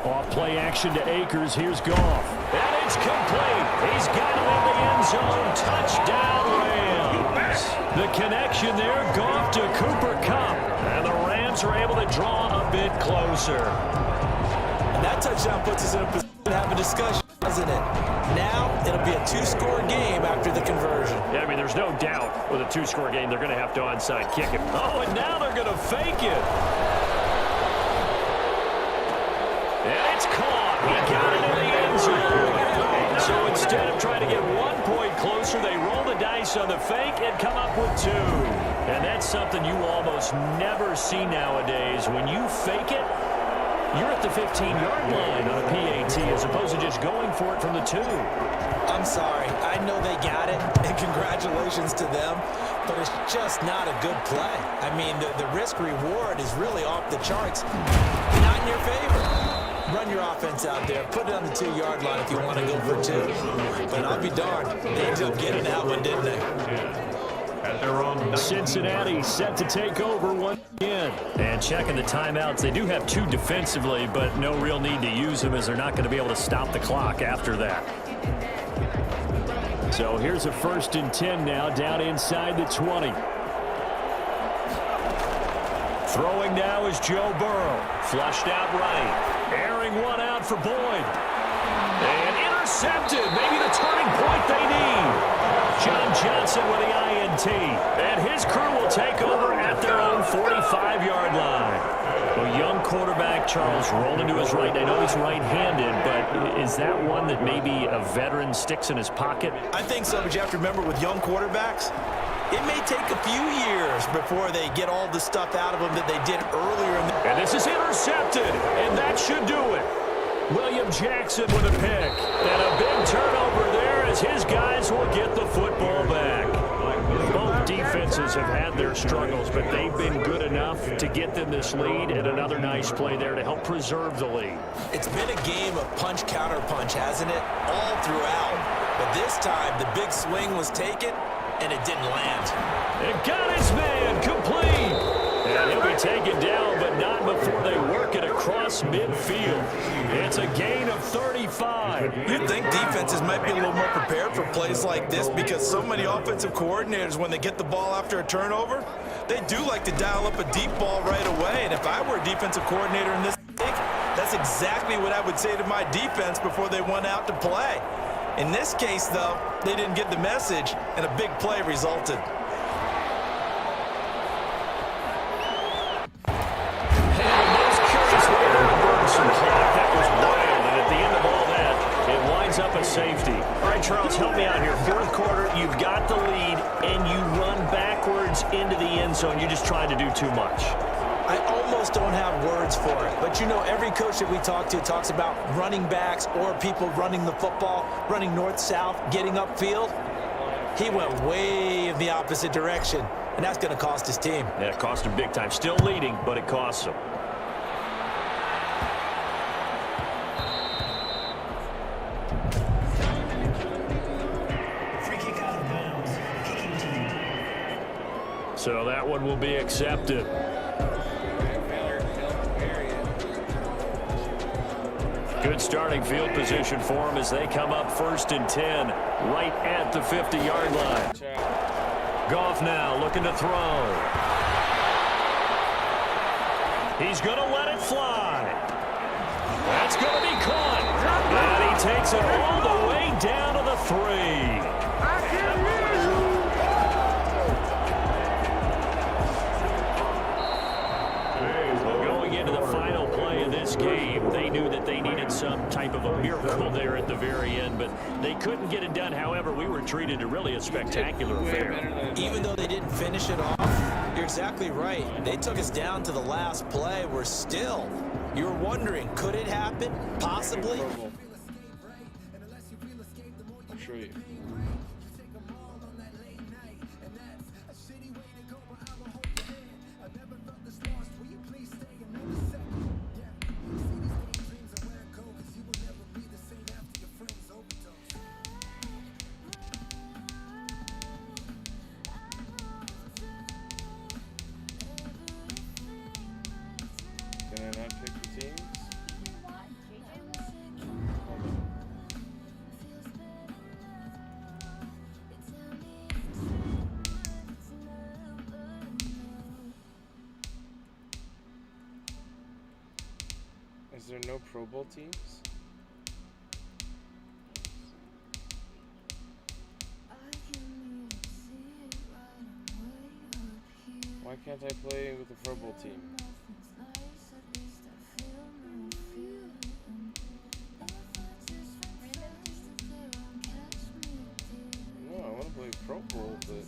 Off play action to Akers. Here's Goff. And it's complete. He's got him in the end zone. Touchdown, Rams. The connection there, Goff to Cooper Kupp. And the Rams are able to draw a bit closer. And that touchdown puts us in a position to have a discussion as isn't it? Now it'll be a 2-score game after the conversion. Yeah, I mean, there's no doubt with a 2-score game, they're going to have to onside kick it. Oh, and now they're going to fake it. And it's caught. He got it in the end zone. So instead of trying to get 1 point closer, they roll the dice on the fake and come up with 2. And that's something you almost never see nowadays. When you fake it, you're at the 15-yard line on a PAT as opposed to just going for it from the 2. I'm sorry. I know they got it, and congratulations to them, but it's just not a good play. I mean, the risk-reward is really off the charts. Not in your favor. Run your offense out there. Put it on the 2-yard line if you want to go for 2. But I'll be darned. They ended up getting that one, didn't they? At their own Cincinnati set to take over once again. And checking the timeouts, they do have 2 defensively, but no real need to use them as they're not going to be able to stop the clock after that. So here's a 1st and 10 now, down inside the 20. Throwing now is Joe Burrow. Flushed out right. Airing one out for Boyd. And intercepted. Maybe the turning point they need. John Johnson with the INT. And his crew will take over at their own 45-yard line. A young quarterback, Charles, rolling to his right. I know he's right-handed, but is that one that maybe a veteran sticks in his pocket? I think so, but you have to remember with young quarterbacks, it may take a few years before they get all the stuff out of them that they did earlier. And this is intercepted, and that should do it. William Jackson with a pick. And a big turnover there as his guys will get the football back. Both defenses have had their struggles, but they've been good enough to get them this lead, and another nice play there to help preserve the lead. It's been a game of punch-counter-punch, hasn't it? All throughout. But this time, the big swing was taken, and it didn't land. It got his man complete. And he'll be taken down, but not before they work it across midfield. It's a gain of 35. You'd think defenses might be a little more prepared for plays like this because so many offensive coordinators, when they get the ball after a turnover, they do like to dial up a deep ball right away. And if I were a defensive coordinator in this league, that's exactly what I would say to my defense before they went out to play. In this case, though, they didn't get the message, and a big play resulted. Up a safety. All right, Charles, help me out here. 4th quarter, you've got the lead, and you run backwards into the end zone. You're just trying to do too much. I almost don't have words for it. But, you know, every coach that we talk to talks about running backs or people running the football, running north-south, getting upfield. He went way in the opposite direction, and that's going to cost his team. Yeah, it cost him big time. Still leading, but it costs him. So that one will be accepted. Good starting field position for them as they come up 1st and 10, right at the 50-yard line. Goff now looking to throw. He's going to let it fly. That's going to be caught. And he takes it all the way down to the 3. Game, they knew that they needed some type of a miracle there at the very end, but they couldn't get it done. However, we were treated to really a spectacular affair. Even though they didn't finish it off, you're exactly right. They took us down to the last play. We're still, you're wondering, could it happen? Possibly? I'll show you. Is there no Pro Bowl teams? Why can't I play with the Pro Bowl team? No, I want to play Pro Bowl, but...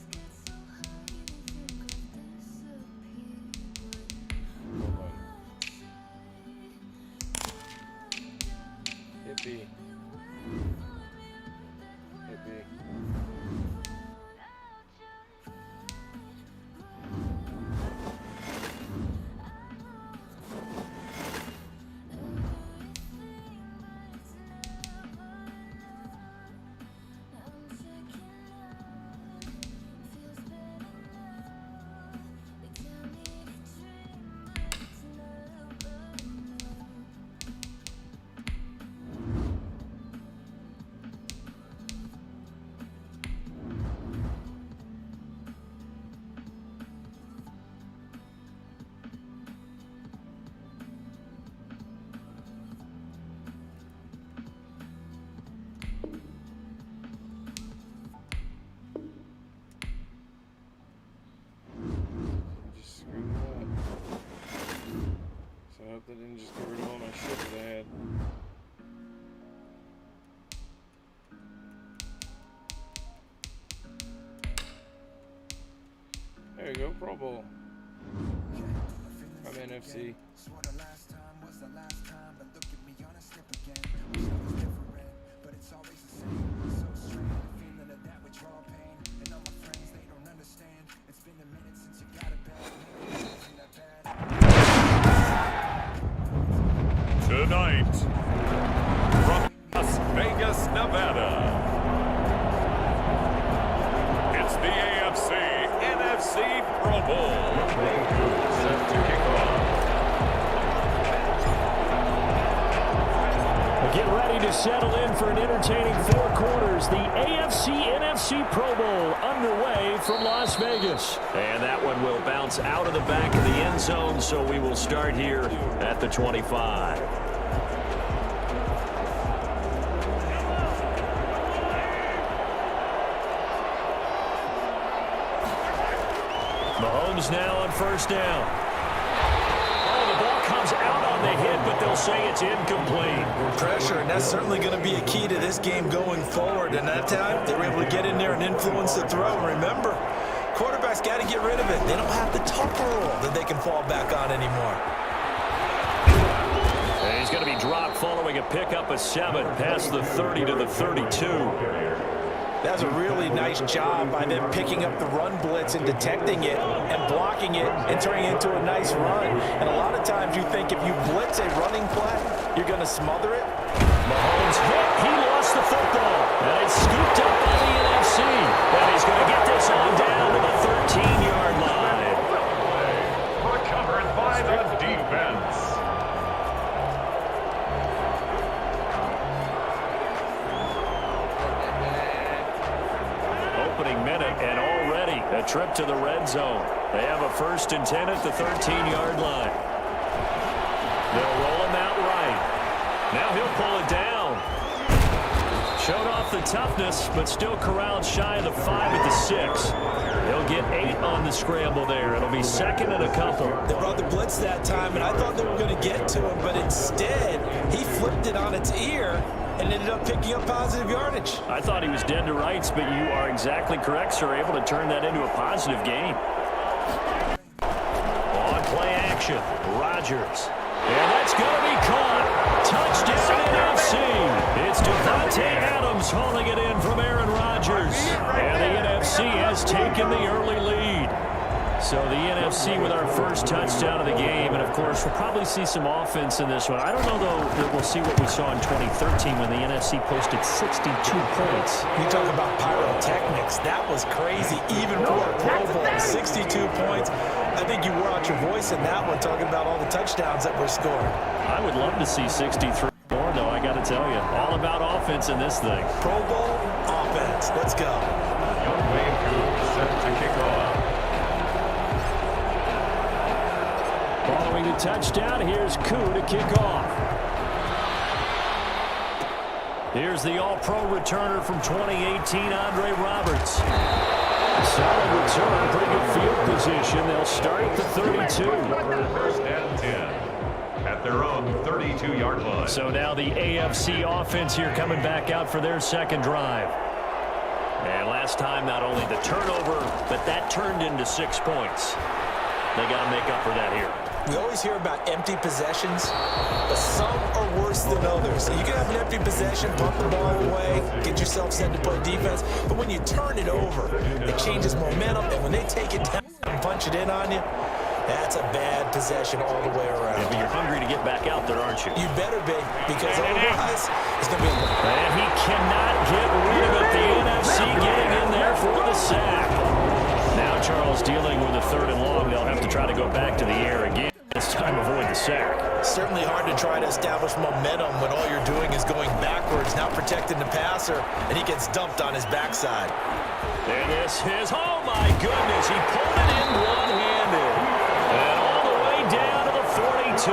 Hold on. Hit B. Hit B. I hope they didn't just get rid of all my shit that I had. There you go, Pro Bowl. I'm NFC. Tonight, from Las Vegas, Nevada, it's the AFC-NFC Pro Bowl. Set to kick off. Get ready to settle in for an entertaining 4 quarters. The AFC-NFC Pro Bowl underway from Las Vegas. And that one will bounce out of the back of the end zone, so we will start here at the 25. Mahomes now on first down. Oh, the ball comes out on the hit, but they'll say it's incomplete. Pressure, and that's certainly going to be a key to this game going forward. And that time, they were able to get in there and influence the throw. And remember, quarterbacks got to get rid of it. They don't have the tougher role that they can fall back on anymore. And he's going to be dropped following a pickup of 7 past the 30 to the 32. That's a really nice job by them picking up the run blitz and detecting it and blocking it and turning it into a nice run. And a lot of times you think if you blitz a running play, you're going to smother it. Mahomes hit. He lost the football. And it's scooped up by the NFC. And he's going to get this on down to the 13-yard line. Recovered by the defense. Opening minute, and already a trip to the red zone. They have a 1st and 10 at the 13-yard line. They'll roll him out right. Now he'll pull it down. Showed off the toughness, but still corralled shy of the 5 at the 6. They'll get 8 on the scramble there. It'll be 2nd and a couple. They brought the blitz that time, and I thought they were going to get to him, but instead, he flipped it on its ear and ended up picking up positive yardage. I thought he was dead to rights, but you are exactly correct, sir. Able to turn that into a positive gain. On play action, Rodgers. And that's going to be caught. Touchdown NFC. It's Devontae Adams hauling it in from Aaron Rodgers. And the NFC has taken the early lead. So the NFC with our first touchdown of the game. And, of course, we'll probably see some offense in this one. I don't know, though, that we'll see what we saw in 2013 when the NFC posted 62 points. You talk about pyrotechnics. That was crazy, even for a Pro Bowl. 62 points. I think you wore out your voice in that one, talking about all the touchdowns that were scored. I would love to see 63 more, though, I got to tell you. All about offense in this thing. Pro Bowl offense. Let's go. Young Wayne set to kick off. Following the touchdown, here's Koo to kick off. Here's the All-Pro returner from 2018, Andre Roberts. Solid return, pretty good field position. They'll start at the 32. First and 10 at their own 32-yard line. So now the AFC offense here coming back out for their second drive. And last time, not only the turnover, but that turned into 6 points. They got to make up for that here. We always hear about empty possessions, but some are worse than others. So you can have an empty possession, pump the ball away, get yourself set to play defense, but when you turn it over, it changes momentum, and when they take it down and punch it in on you, that's a bad possession all the way around. Yeah, but you're hungry to get back out there, aren't you? You better be, because otherwise it's going to be a... And he cannot get rid of it. The NFC getting in there for the sack. Now Charles dealing with a 3rd and long. They'll have to try to go back to the air again. This time avoid the sack. Certainly hard to try to establish momentum when all you're doing is going backwards, not protecting the passer, and he gets dumped on his backside. And this is, oh my goodness, he pulled it in one-handed. And all the way down to the 42.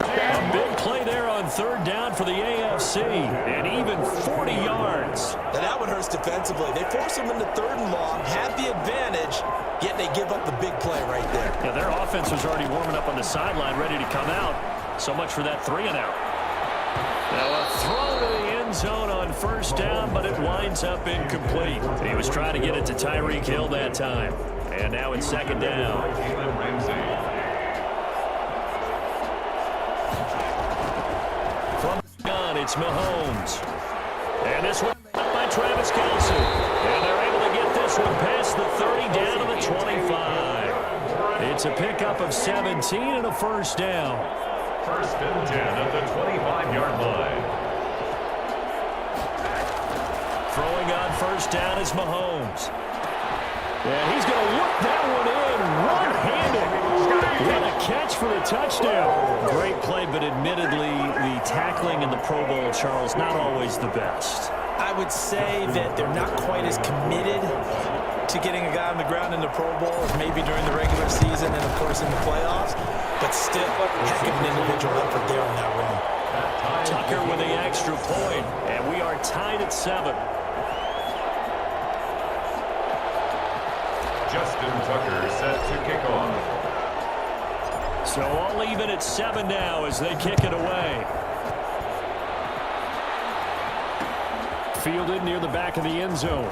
A big play there on 3rd down for the AFC, and even 40 yards. And that one hurts defensively. They force him into 3rd and long, have the advantage, yet they give up the big play right there. Yeah, their offense was already warming up on the sideline, ready to come out. So much for that 3 and out. Now a throw to the end zone on 1st down, but it winds up incomplete. He was trying to get it to Tyreek Hill that time. And now it's 2nd down. From on, it's Mahomes. And this one by Travis Kelce. And they're able to get this one past the 30 down to the 25. It's a pickup of 17 and a 1st down. 1st and 10 at the 25-yard line. Throwing on 1st down is Mahomes. And he's going to whip that one in one-handed. What a catch for the touchdown. Great play, but admittedly, the tackling in the Pro Bowl, Charles, not always the best. I would say that they're not quite as committed to getting a guy on the ground in the Pro Bowl as maybe during the regular season and, of course, in the playoffs. But still, heck of an individual effort there on that run. Tucker with the extra point, and we are tied at 7. Justin Tucker set to kick off. So all even at 7 now as they kick it away. Fielded near the back of the end zone.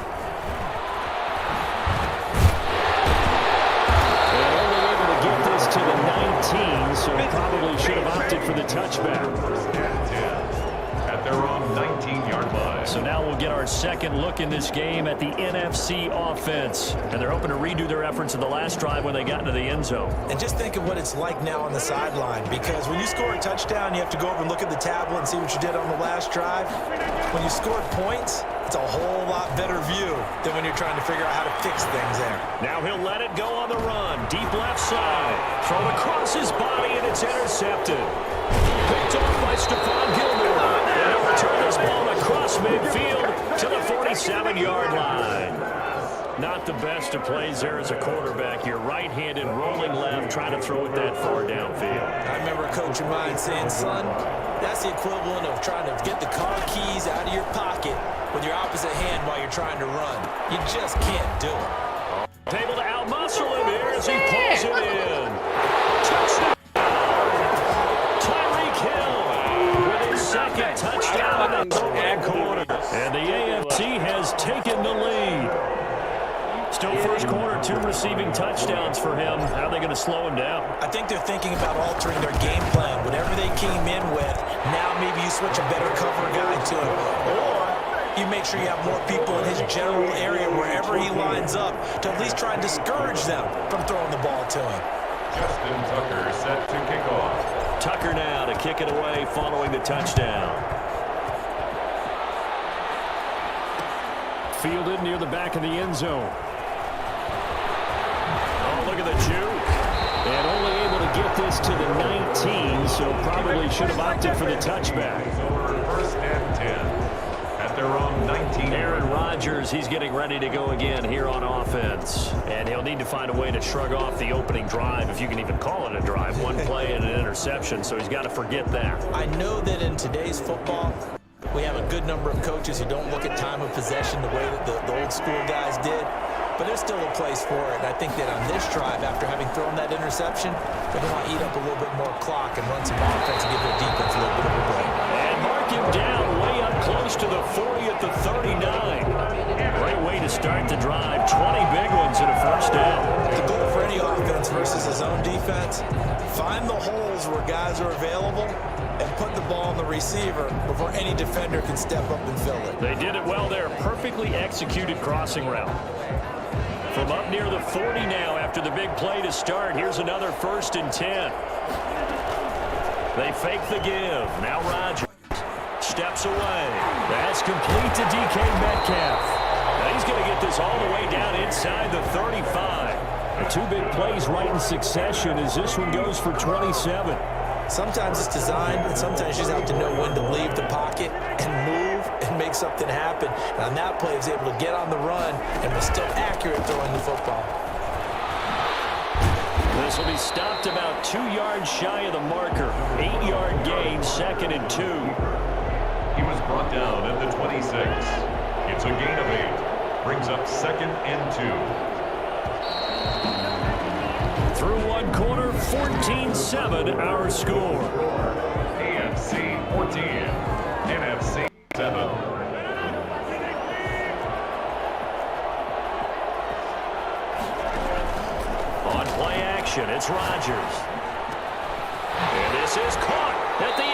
And only able to get this to the 19, so probably should have opted for the touchback. 1st and 10 at their own 19-yard line. So now we'll get our second look in this game at the NFC offense. And they're hoping to redo their efforts in the last drive when they got into the end zone. And just think of what it's like now on the sideline, because when you score a touchdown, you have to go over and look at the tablet and see what you did on the last drive. When you scored points, it's a whole lot better view than when you're trying to figure out how to fix things there. Now he'll let it go on the run. Deep left side. Thrown across his body, and it's intercepted. Picked off by Stephon Gilmore. And he'll return this ball across midfield to the 47-yard line. Not the best of plays there as a quarterback. You're right-handed, rolling left, trying to throw it that far downfield. I remember a coach of mine saying, son, that's the equivalent of trying to get the car keys out of your pocket with your opposite hand while you're trying to run. You just can't do it. Able to out-muscle him here as he pulls it in. Touchdown! Tyreek Hill with his second touchdown in the third quarter. And the AFC has taken the lead. Still first quarter, 2 receiving touchdowns for him. How are they going to slow him down? I think they're thinking about altering their game plan. Whatever they came in with, now maybe you switch a better cover guy to him. Or you make sure you have more people in his general area wherever he lines up to at least try and discourage them from throwing the ball to him. Justin Tucker set to kick off. Tucker now to kick it away following the touchdown. Fielded near the back of the end zone. Oh, look at the juke. And only able to get this to the 19, so probably should have opted for the touchback. 1st and 10 at their own 19. Aaron Rodgers, he's getting ready to go again here on offense. And he'll need to find a way to shrug off the opening drive, if you can even call it a drive. One play and an interception, so he's got to forget that. I know that in today's football, We have a good number of coaches who don't look at time of possession the way that the old school guys did. But there's still a place for it. And I think that on this drive, after having thrown that interception, they're going to want to eat up a little bit more clock and run some offense and give their defense a little bit of a break. And mark him down way up close to the 40 at the 39. Great way to start the drive. 20 big ones and a first down. The goal for any offense versus his own defense, find the holes where guys are available and put the ball on the receiver before any defender can step up and fill it. They did it well there. Perfectly executed crossing route. From up near the 40 now after the big play to start. Here's another 1st and 10. They fake the give. Now Rodgers steps away. That's complete to DK Metcalf. Now he's going to get this all the way down inside the 35. The 2 big plays right in succession as this one goes for 27. Sometimes it's designed, and sometimes you just have to know when to leave the pocket and move and make something happen. And on that play, he was able to get on the run and was still accurate throwing the football. This will be stopped about 2 yards shy of the marker. 8-yard gain, 2nd and 2. He was brought down at the 26. It's a gain of 8. Brings up 2nd and 2. Through 1 quarter, 14-7 our score. AFC 14, NFC 7. On play action, it's Rodgers. And this is caught at the 8.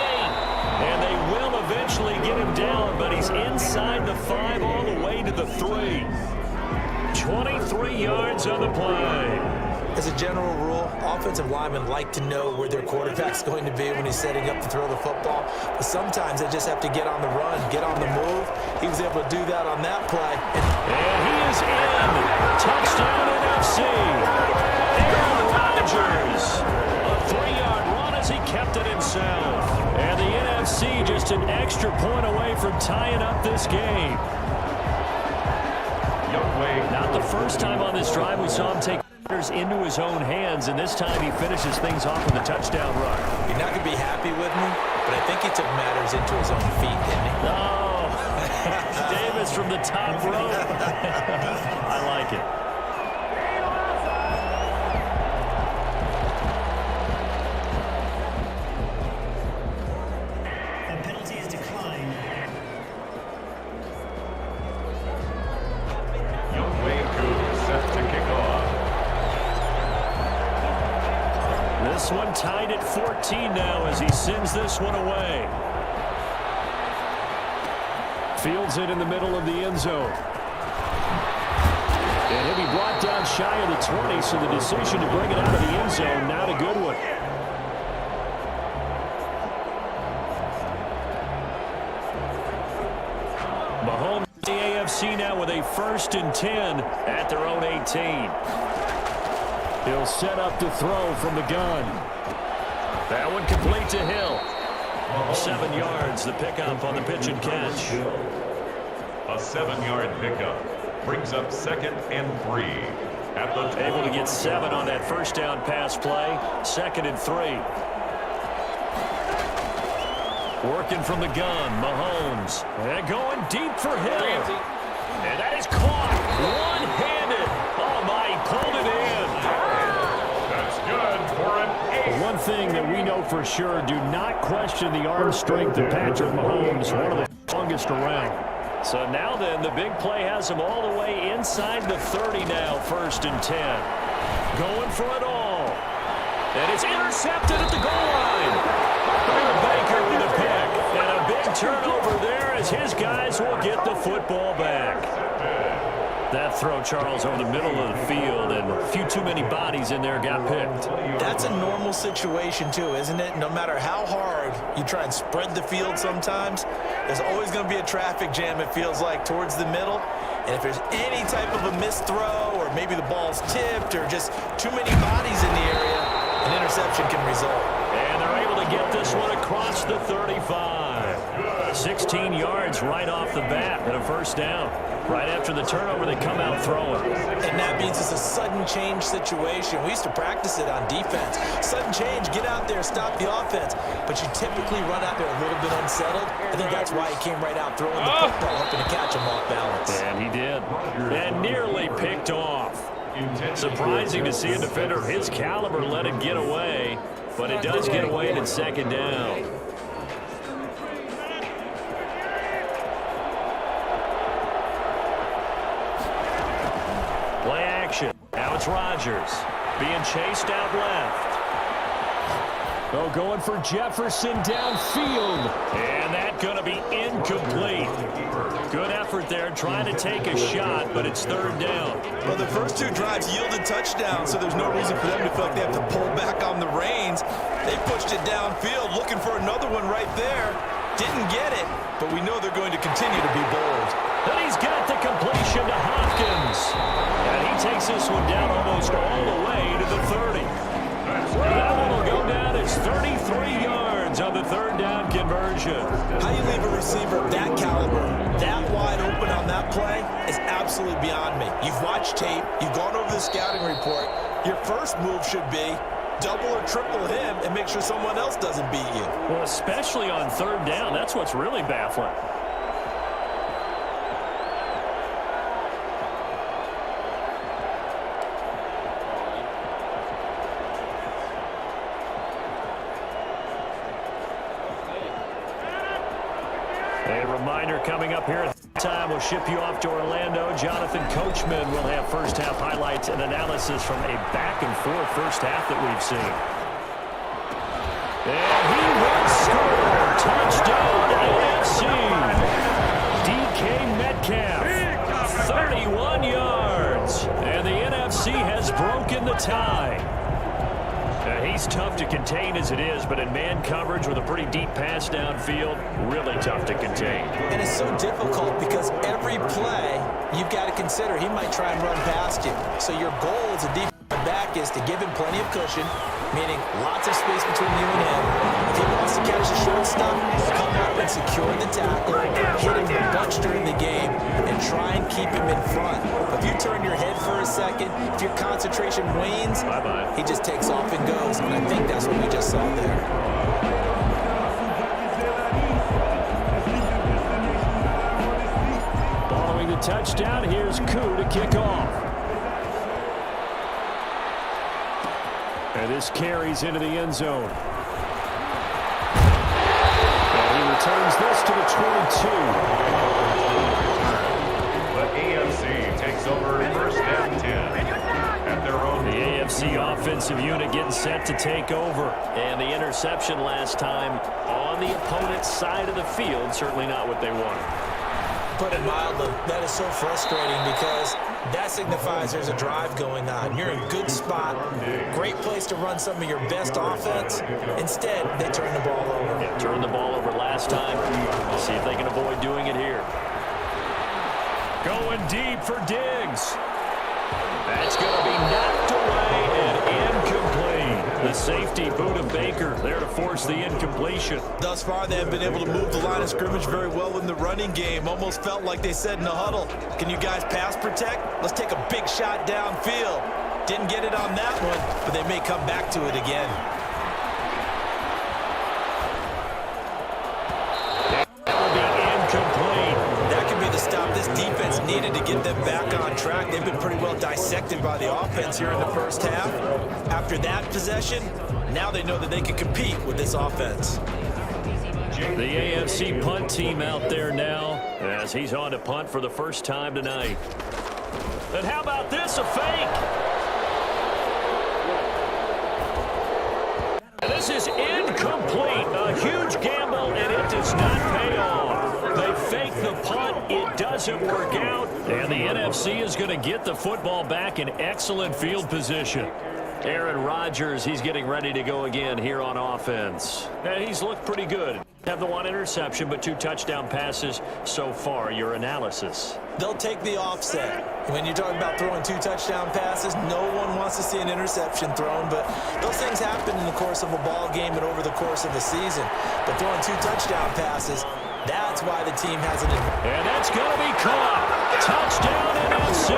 And they will eventually get him down, but he's inside the 5 all the way to the 3. 23 yards on the play. As a general rule, offensive linemen like to know where their quarterback's going to be when he's setting up to throw the football. But sometimes they just have to get on the run, get on the move. He was able to do that on that play. And he is in. Touchdown NFC. Aaron Rodgers. A 3-yard run as he kept it himself. And the NFC just an extra point away from tying up this game. Not the first time on this drive we saw him take into his own hands, and this time he finishes things off with a touchdown run. You're not going to be happy with me, but I think he took matters into his own feet, didn't he? Oh, Davis from the top rope. I like it. The penalty is declined. Youngway Koo set to kick off. This one tied at 14 now as he sends this one away. Fields it in the middle of the end zone. And he'll be brought down shy of the 20, so the decision to bring it out of the end zone, not a good one. Mahomes, the AFC now with a 1st and 10 at their own 18. He'll set up to throw from the gun. That one complete to Hill. 7 yards, the pickup on the pitch and catch. A 7-yard pickup brings up 2nd and 3. At the able to get 7 on that first down pass play. 2nd and 3. Working from the gun, Mahomes. And going deep for Hill. And that is caught. One-handed. Oh, my, he pulled it in. That's good for an 8. One thing that we know for sure, do not question the arm strength of Patrick Mahomes, one of the longest around. So now then, the big play has him all the way inside the 30 now, 1st and 10. Going for it all. And it's intercepted at the goal line. Baker with a pick. And a big turnover there as his guys will get the football back. That throw, Charles, over the middle of the field, and a few too many bodies in there got picked. That's a normal situation, too, isn't it? No matter how hard you try and spread the field sometimes, there's always going to be a traffic jam, it feels like, towards the middle. And if there's any type of a missed throw, or maybe the ball's tipped, or just too many bodies in the area, an interception can result. And they're able to get this one across the 35. 16 yards right off the bat and a first down. Right after the turnover, they come out throwing. And that means it's a sudden change situation. We used to practice it on defense. Sudden change, get out there, stop the offense. But you typically run out there a little bit unsettled. I think that's why he came right out throwing the football, hoping to catch him off balance. And he did. And nearly picked off. Surprising to see a defender of his caliber let it get away. But it does get away in second down. Play action. Now it's Rodgers being chased out left. Oh, going for Jefferson downfield. And that's going to be incomplete. Good effort there trying to take a shot, but it's third down. Well, the first two drives yielded touchdowns, so there's no reason for them to feel like they have to pull back on the reins. They pushed it downfield, looking for another one right there. Didn't get it, but we know they're going to continue to be bold. And he's got the completion to Hopkins. And he takes this one down almost all the way to the 30. That one will go down as 33 yards on the third down conversion. How you leave a receiver of that caliber, that wide open on that play is absolutely beyond me. You've watched tape. You've gone over the scouting report. Your first move should be double or triple him and make sure someone else doesn't beat you. Well, especially on third down. That's what's really baffling. A reminder coming up here at the time, we'll ship you off to Orlando. Jonathan Coachman will have first half highlights and analysis from a back and forth first half that we've seen. And he will score. Touchdown AFC. DK Metcalf, 31 yards. And the NFC has broken the tie. He's tough to contain as it is, but in man coverage with a pretty deep pass downfield, really tough to contain. And it's so difficult because every play you've got to consider he might try and run past you. So your goal as a defensive back is to give him plenty of cushion, meaning lots of space between you and him. If he wants to catch the short stuff, come up and secure the tackle, hit him a bunch during the game, and try and keep him in front. If you turn your head for a second, if your concentration wanes, he just takes off and goes. And I think that's what we just saw there. Following the touchdown, here's Koo to kick off. And this carries into the end zone. And he returns this to the 22. The AFC takes over first and 10 at their own. The AFC offensive unit getting set to take over. And the interception last time on the opponent's side of the field, certainly not what they wanted. Put it mildly, that is so frustrating because that signifies there's a drive going on. You're in a good spot, great place to run some of your best offense. Instead, they turn the ball over. Yeah, turned the ball over last time. See if they can avoid doing it here. Going deep for Diggs. That's going to be knocked away and incomplete. The safety, Buda Baker, there to force the incompletion. Thus far, they have been able to move the line of scrimmage very well in the running game. Almost felt like they said in the huddle, can you guys pass protect? Let's take a big shot downfield. Didn't get it on that one, but they may come back to it again. This defense needed to get them back on track. They've been pretty well dissected by the offense here in the first half. After that possession, now they know that they can compete with this offense. The AFC punt team out there now as he's on to punt for the first time tonight. And how about this, a fake? And this is incomplete. A huge gamble, and it does not pay off. They fake the punt. It doesn't work out. And the NFC is going to get the football back in excellent field position. Aaron Rodgers, he's getting ready to go again here on offense. And he's looked pretty good. Have the one interception, but 2 touchdown passes so far. Your analysis? They'll take the offset. When you're talking about throwing 2 touchdown passes, no one wants to see an interception thrown, but those things happen in the course of a ball game and over the course of a season. But throwing 2 touchdown passes, That's why the team has an advantage. And that's going to be caught. Touchdown NFC.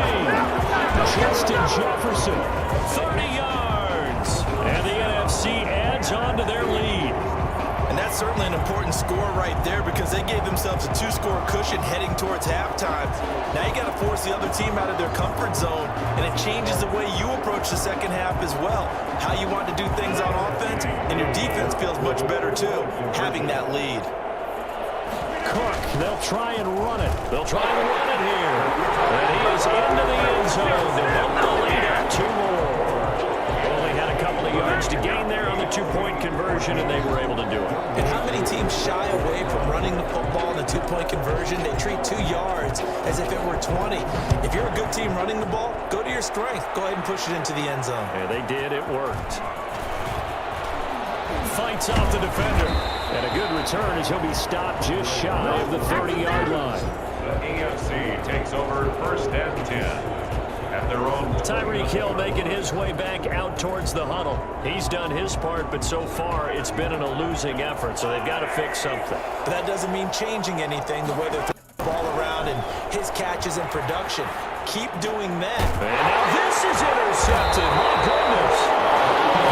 Justin Jefferson, 30 yards. And the NFC adds on to their lead. And that's certainly an important score right there because they gave themselves a 2-score cushion heading towards halftime. Now you got to force the other team out of their comfort zone, and it changes the way you approach the second half as well. How you want to do things on offense, and your defense feels much better too, having that lead. Cook, they'll try and run it. They'll try and run it here. And he is into the end zone to help the lead out 2 more. Only had a couple of yards to gain there on the 2-point conversion, and they were able to do it. And how many teams shy away from running the football in the 2-point conversion? They treat 2 yards as if it were 20. If you're a good team running the ball, go to your strength. Go ahead and push it into the end zone. Yeah, they did. It worked. Fights off the defender. And a good return as he'll be stopped just shy of the 30-yard line. The AFC takes over 1st and 10 at their own. Tyreek Hill making his way back out towards the huddle. He's done his part, but so far it's been in a losing effort, so they've got to fix something. But that doesn't mean changing anything the way they're throwing the ball around and his catches and production. Keep doing that. And now this is intercepted. My goodness.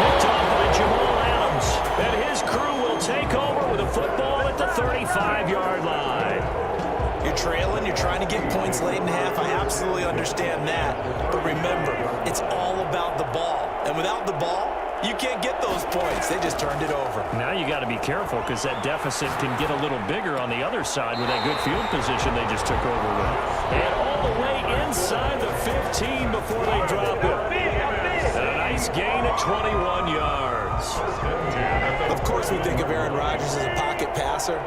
Picked off by Jamal Adams. And his crew will take over with a football at the 35-yard line. You're trailing, you're trying to get points late in half. I absolutely understand that. But remember, it's all about the ball. And without the ball, you can't get those points. They just turned it over. Now you got to be careful because that deficit can get a little bigger on the other side with that good field position they just took over with. And all the way inside the 15 before they drop it. And a nice gain at 21 yards. Of course we think of Aaron Rodgers as a pocket passer.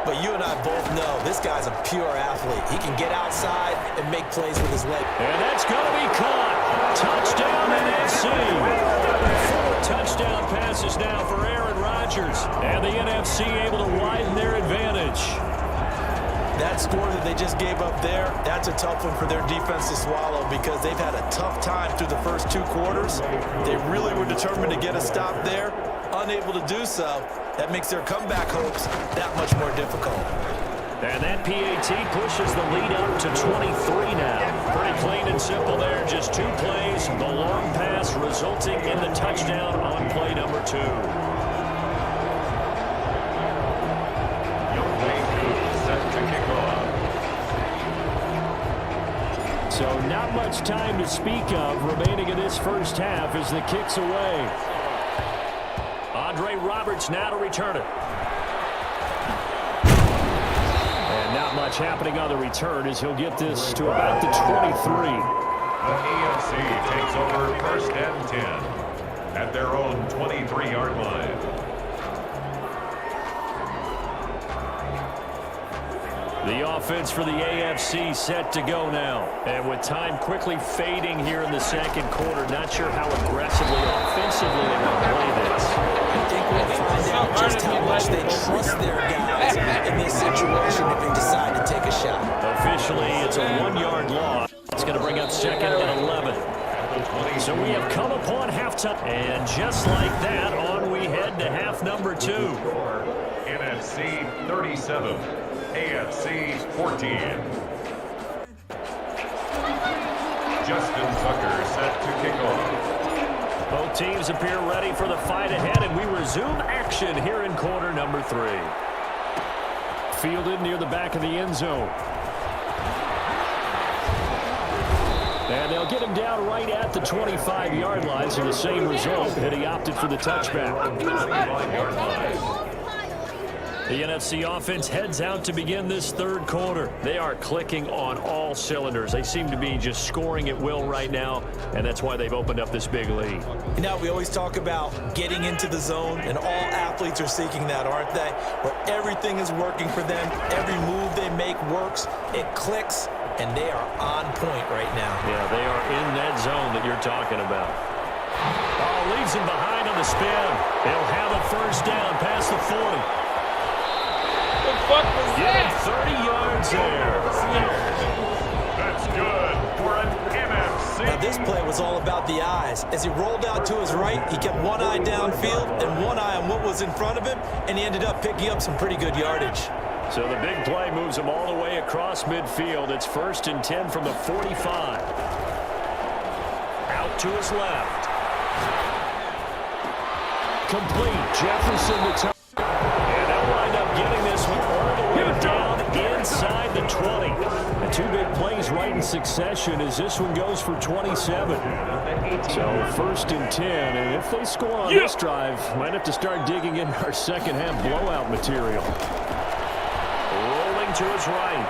But you and I both know this guy's a pure athlete. He can get outside and make plays with his leg. And that's going to be caught. Touchdown NFC. 4 touchdown passes now for Aaron Rodgers. And the NFC able to widen their advantage. That score that they just gave up there, that's a tough one for their defense to swallow because they've had a tough time through the first 2 quarters. They really were determined to get a stop there. Unable to do so, that makes their comeback hopes that much more difficult. And that PAT pushes the lead up to 23 now. Pretty plain and simple there, just 2 plays. The long pass resulting in the touchdown on play number 2. So not much time to speak of remaining in this first half as the kick's away. Andre Roberts now to return it. And not much happening on the return as he'll get this to about the 23. The AFC takes over 1st and 10 at their own 23-yard line. The offense for the AFC set to go now. And with time quickly fading here in the second quarter, not sure how aggressively, offensively they want to play this. I think we'll find out just how much they trust their guys in this situation if they decide to take a shot. Officially, it's a 1-yard loss. It's going to bring up 2nd and 11. So we have come upon halftime. And just like that, on we head to half number 2. NFC 37. AFC 14. Justin Tucker set to kick off. Both teams appear ready for the fight ahead, and we resume action here in quarter number 3. Fielded near the back of the end zone. And they'll get him down right at the 25-yard line, so the same result, and he opted for the touchback. The NFC offense heads out to begin this third quarter. They are clicking on all cylinders. They seem to be just scoring at will right now, and that's why they've opened up this big lead. You know, we always talk about getting into the zone, and all athletes are seeking that, aren't they? Where everything is working for them, every move they make works, it clicks, and they are on point right now. Yeah, they are in that zone that you're talking about. Oh, leaves him behind on the spin. They'll have a first down past the 40. What was that? 30 yards there. That's good for an NFC. Now this play was all about the eyes. As he rolled out to his right, he kept one eye downfield and one eye on what was in front of him, and he ended up picking up some pretty good yardage. So the big play moves them all the way across midfield. It's 1st and 10 from the 45. Out to his left. Complete. Jefferson to touch. And they'll wind up getting this one all the way down inside the 20. The two big plays right in succession as this one goes for 27. So 1st and 10. And if they score on this drive, might have to start digging in our second half blowout material. Rolling to his right.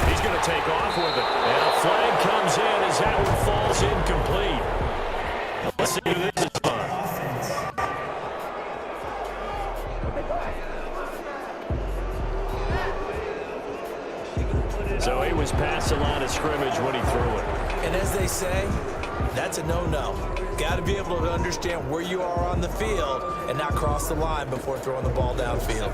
He's going to take off with it. And a flag comes in as that one falls incomplete. Let's see who this is on. So he was past the line of scrimmage when he threw it. And as they say, that's a no-no. Got to be able to understand where you are on the field and not cross the line before throwing the ball downfield.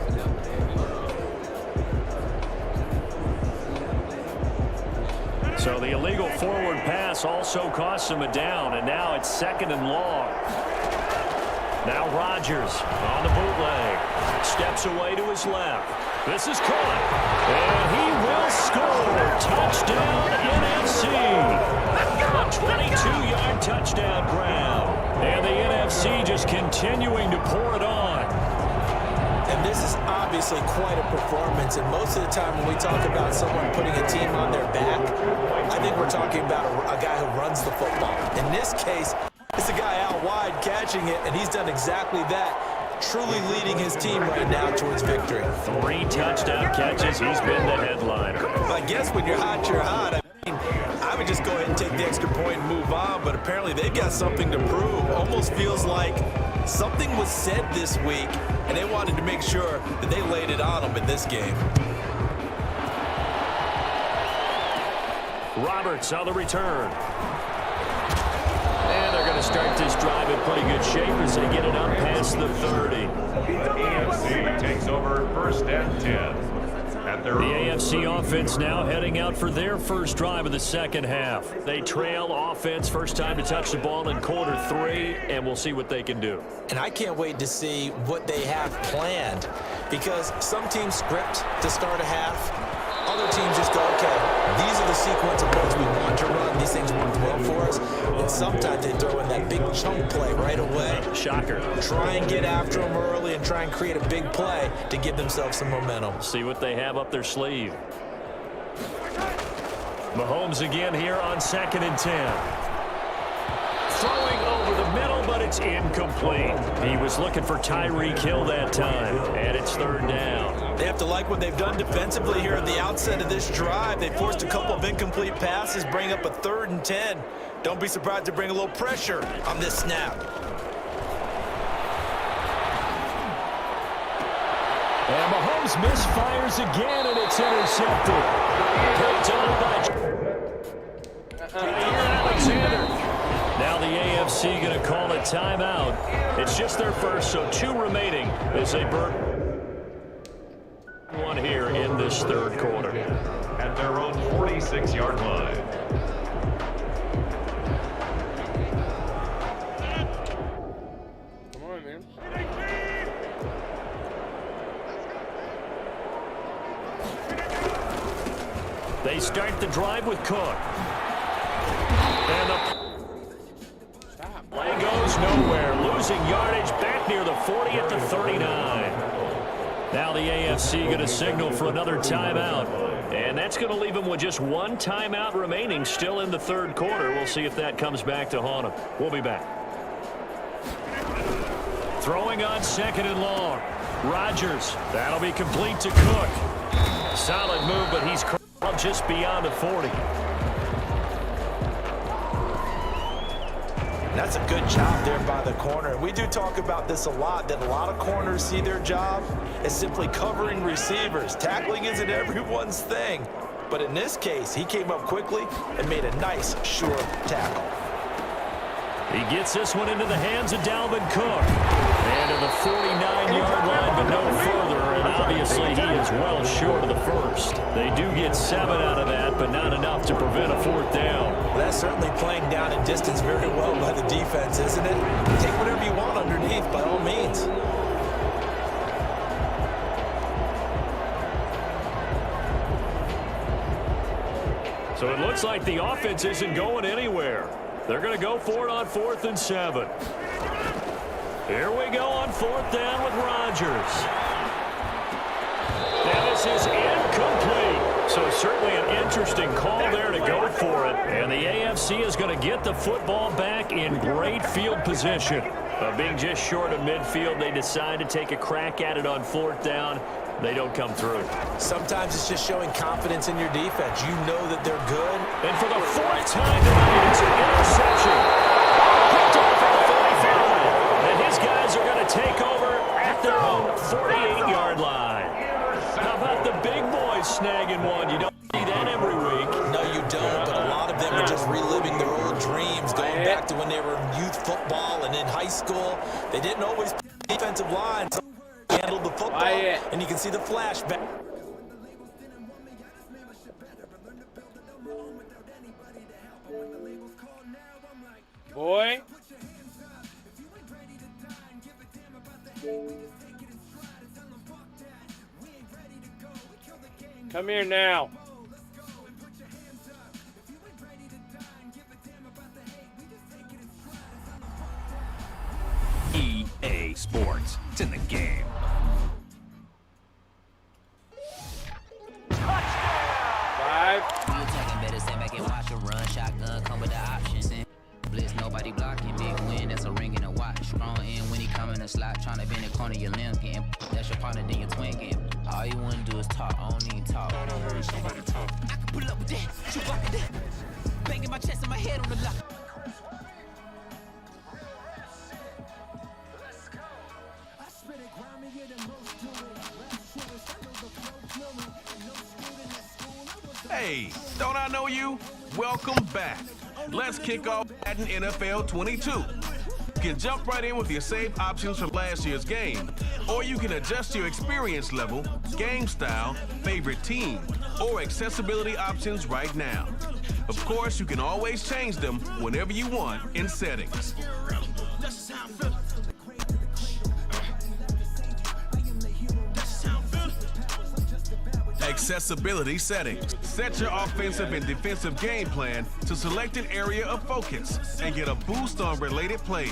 So the illegal forward pass also costs him a down, and now it's 2nd and long. Now Rodgers on the bootleg. Steps away to his left. This is caught. And he will score. Touchdown NFC. A 22-yard touchdown grab. And the NFC just continuing to pour it on. And this is obviously quite a performance. And most of the time when we talk about someone putting a team on their back, I think we're talking about a guy who runs the football. In this case, it's a guy out wide catching it, and he's done exactly that. Truly leading his team right now towards victory. 3 touchdown catches. He's been the headliner. I guess when you're hot, you're hot. I mean, I would just go ahead and take the extra point and move on, but apparently they've got something to prove. Almost feels like something was said this week, and they wanted to make sure that they laid it on them in this game. Roberts on the return. And they're going to start this drive in pretty good shape as they get it up past the 30. The AFC takes over 1st and 10. The AFC offense now heading out for their first drive of the second half. They trail offense, first time to touch the ball in quarter 3, and we'll see what they can do. And I can't wait to see what they have planned, because some teams script to start a half. Other teams just go, okay, these are the sequence of plays we want to run. These things work well for us. And sometimes they throw in that big chunk play right away. Shocker. Try and get after them early and try and create a big play to give themselves some momentum. See what they have up their sleeve. Mahomes again here on 2nd and 10. Throwing over the middle, but it's incomplete. He was looking for Tyreek Hill that time, and it's 3rd down. They have to like what they've done defensively here at the outset of this drive. They forced a couple of incomplete passes, bring up a 3rd and 10. Don't be surprised to bring a little pressure on this snap. And Mahomes misfires again, and it's intercepted. Picked on by Alexander. Now the AFC going to call a timeout. It's just their first, so 2 remaining as they burn one here in this 3rd quarter. At their own 46-yard line. Come on, man. They start the drive with Cook. And the play goes nowhere. Losing yardage back near the 40 at the 39. Now the AFC going to signal for another timeout. And that's going to leave them with just 1 timeout remaining still in the 3rd quarter. We'll see if that comes back to haunt them. We'll be back. Throwing on 2nd and long. Rodgers. That'll be complete to Cook. Solid move, but he's just beyond the 40. That's a good job there by the corner. We do talk about this a lot, that a lot of corners see their job as simply covering receivers. Tackling isn't everyone's thing. But in this case, he came up quickly and made a nice, sure tackle. He gets this one into the hands of Dalvin Cook. And to the 49-yard line, but no further. And obviously, he is well short of the first. They do get 7 out of that, but not enough to prevent a 4th down. Well, that's certainly playing down in distance very well by the defense, isn't it? Take whatever you want underneath, by all means. So it looks like the offense isn't going anywhere. They're going to go for it on 4th and 7. Here we go on 4th down with Rodgers. And this is incomplete. So certainly an interesting call there to go for it. And the AFC is going to get the football back in great field position. Being just short of midfield, they decide to take a crack at it on 4th down. They don't come through. Sometimes it's just showing confidence in your defense. You know that they're good. And for the 4th time tonight, it's an interception. Picked off at the 45. And his guys are going to take over at their own 48-yard line. How about the big boys snagging one? You don't see that every week. No, you don't, but a lot of them are just reliving their old dreams, going back to when they were in youth football and in high school. They didn't always play defensive line. So handled the football, and you can see the flashback. Boy. Come here now. EA Sports. It's in the game. Shotgun come with the options. Blitz, nobody blocking. Big win, that's a ring and a watch. Strong in when he come in the slot. Trying to bend the corner, your limbs getting. That's your partner, then your twin game. All you wanna do is talk. I don't even talk. I don't heard somebody talk. I can pull up with that. Shoot up with that. Banging my chest and my head on the lock. Hey, don't I know you? Welcome back. Let's kick off Madden NFL 22. You can jump right in with your save options from last year's game, or you can adjust your experience level, game style, favorite team, or accessibility options right now. Of course, you can always change them whenever you want in settings. Accessibility settings. Set your offensive and defensive game plan to selected area of focus and get a boost on related plays.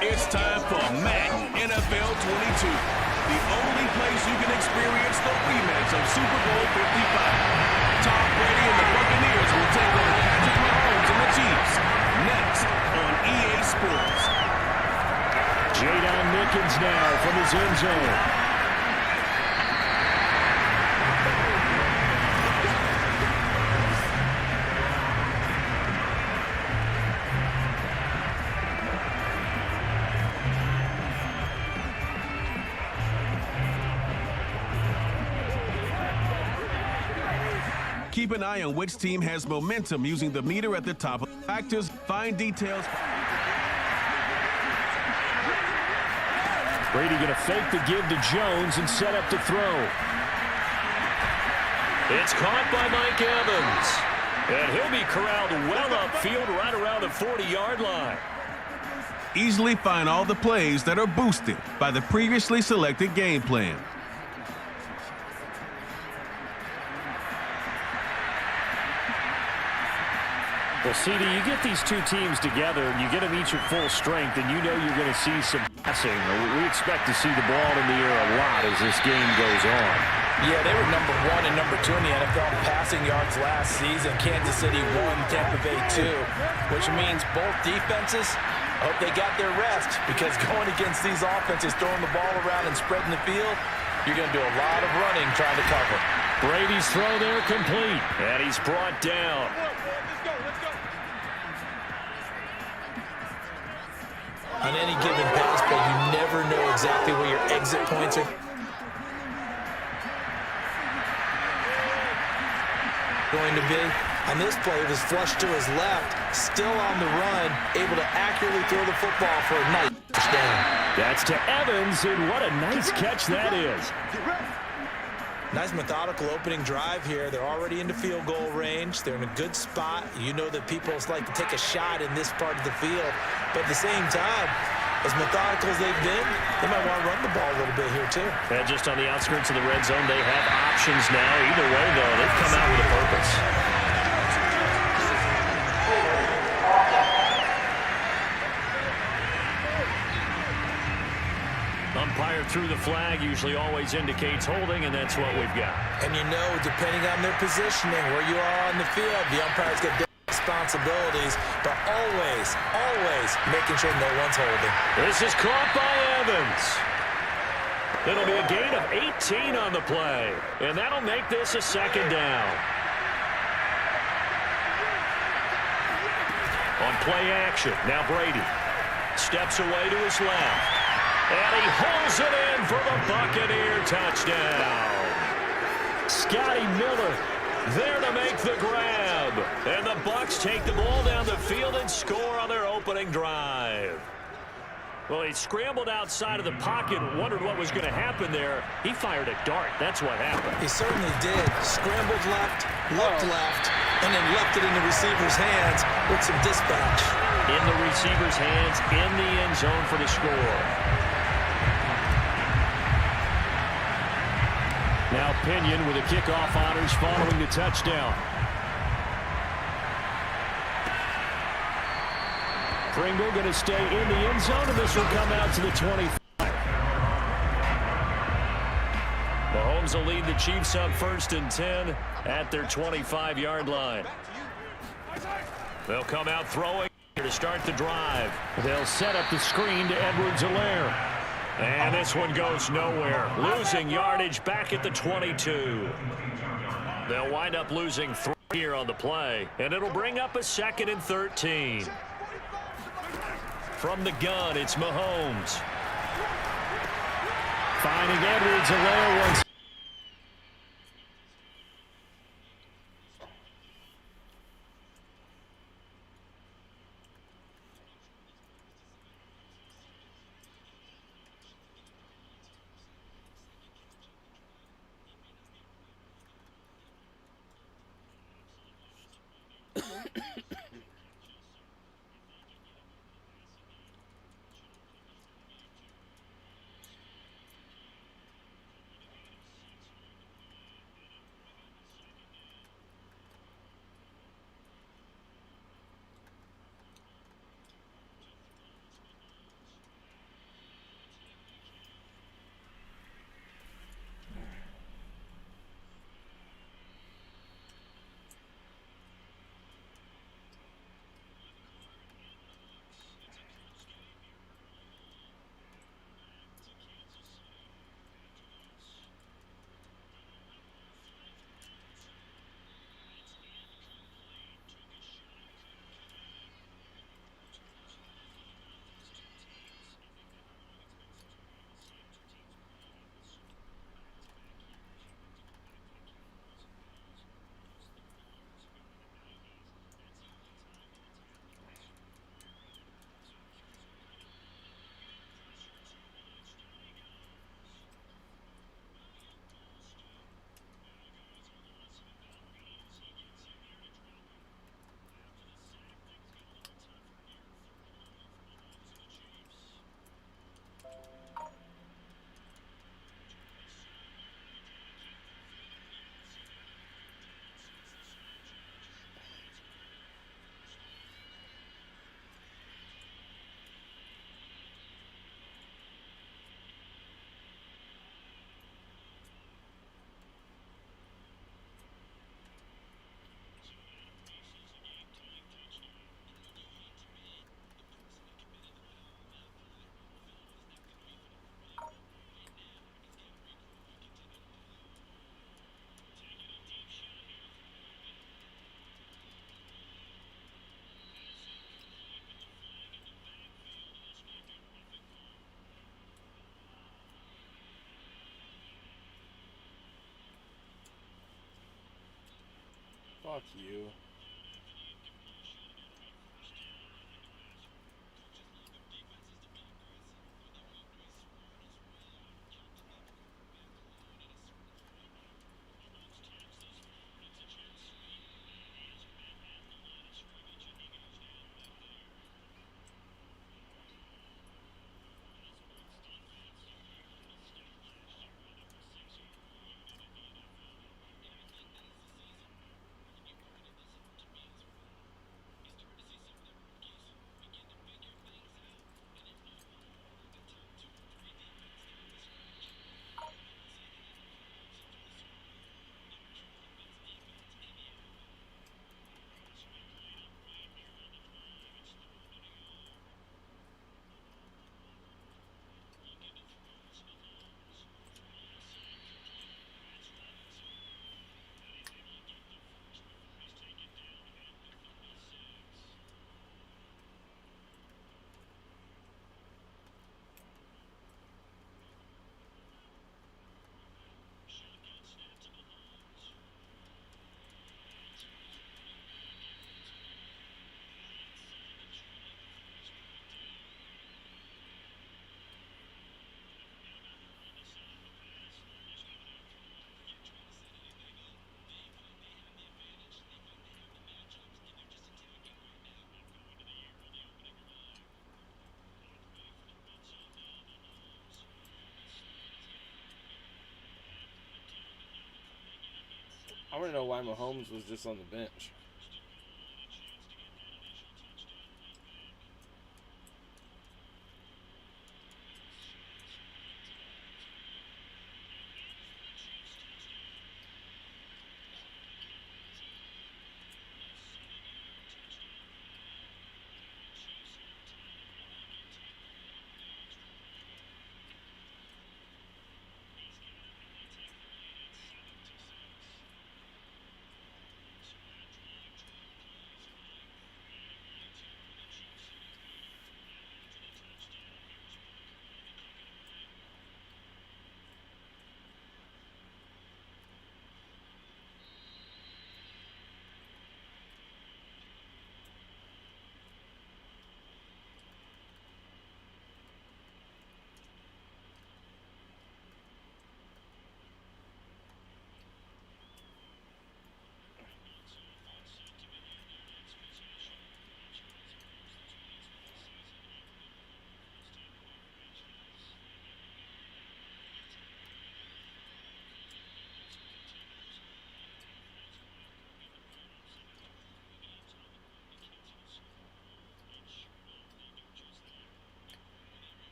It's time for Madden NFL 22, the only place you can experience the rematch of Super Bowl 55. Tom Brady and the Buccaneers will take on Patrick Mahomes and the Chiefs. Next on EA Sports. Jadon Mickens now from his end zone. Keep an eye on which team has momentum using the meter at the top of factors. Find details. Brady going to fake the give to Jones and set up to throw. It's caught by Mike Evans. And he'll be corralled well upfield right around the 40-yard line. Easily find all the plays that are boosted by the previously selected game plan. Well, CD, you get these two teams together, and you get them each at full strength, and you know you're going to see some passing. We expect to see the ball in the air a lot as this game goes on. Yeah, they were number 1 and number 2 in the NFL in passing yards last season. Kansas City 1, Tampa Bay 2, which means both defenses, I hope they got their rest, because going against these offenses, throwing the ball around and spreading the field, you're going to do a lot of running trying to cover. Brady's throw there complete, and he's brought down. On any given pass play, you never know exactly where your exit points are going to be. On this play, it was flushed to his left, still on the run, able to accurately throw the football for a nice touchdown. That's to Evans, and what a nice catch that is. Nice methodical opening drive here. They're already into field goal range. They're in a good spot. You know that people like to take a shot in this part of the field. But at the same time, As methodical as they've been, they might want to run the ball a little bit here, too. And just on the outskirts of the red zone, they have options now. Either way, though, they've come out with a purpose. Umpire threw the flag, usually always indicates holding, and that's what we've got. And you know, depending on their positioning, where you are on the field, the umpire's got different responsibilities, but always making sure no one's holding. This is caught by Evans. It'll be a gain of 18 on the play, and that'll make this a second down. On play action, now Brady steps away to his left, and he holds it in for the Buccaneer touchdown. Scotty Miller there to make the grab, and the Bucs take the ball down the field and score on their opening drive. Well, he scrambled outside of the pocket, wondered what was going to happen there. He fired a dart. That's what happened. He certainly did. Scrambled left, looked left, and then left it in the receiver's hands with some dispatch. In the receiver's hands, in the end zone for the score. Now Pinion with the kickoff honors following the touchdown. Pringle going to stay in the end zone, and this will come out to the 25. Mahomes will lead the Chiefs up 1st and 10 at their 25-yard line. They'll come out throwing to start the drive. They'll set up the screen to Edwards-Helaire. And this one goes nowhere. Losing yardage back at the 22. They'll wind up losing 3 here on the play, and it'll bring up a 2nd and 13. From the gun, it's Mahomes. Finding Edwards-Helaire once. Fuck you. I want to know why Mahomes was just on the bench.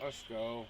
Let's go.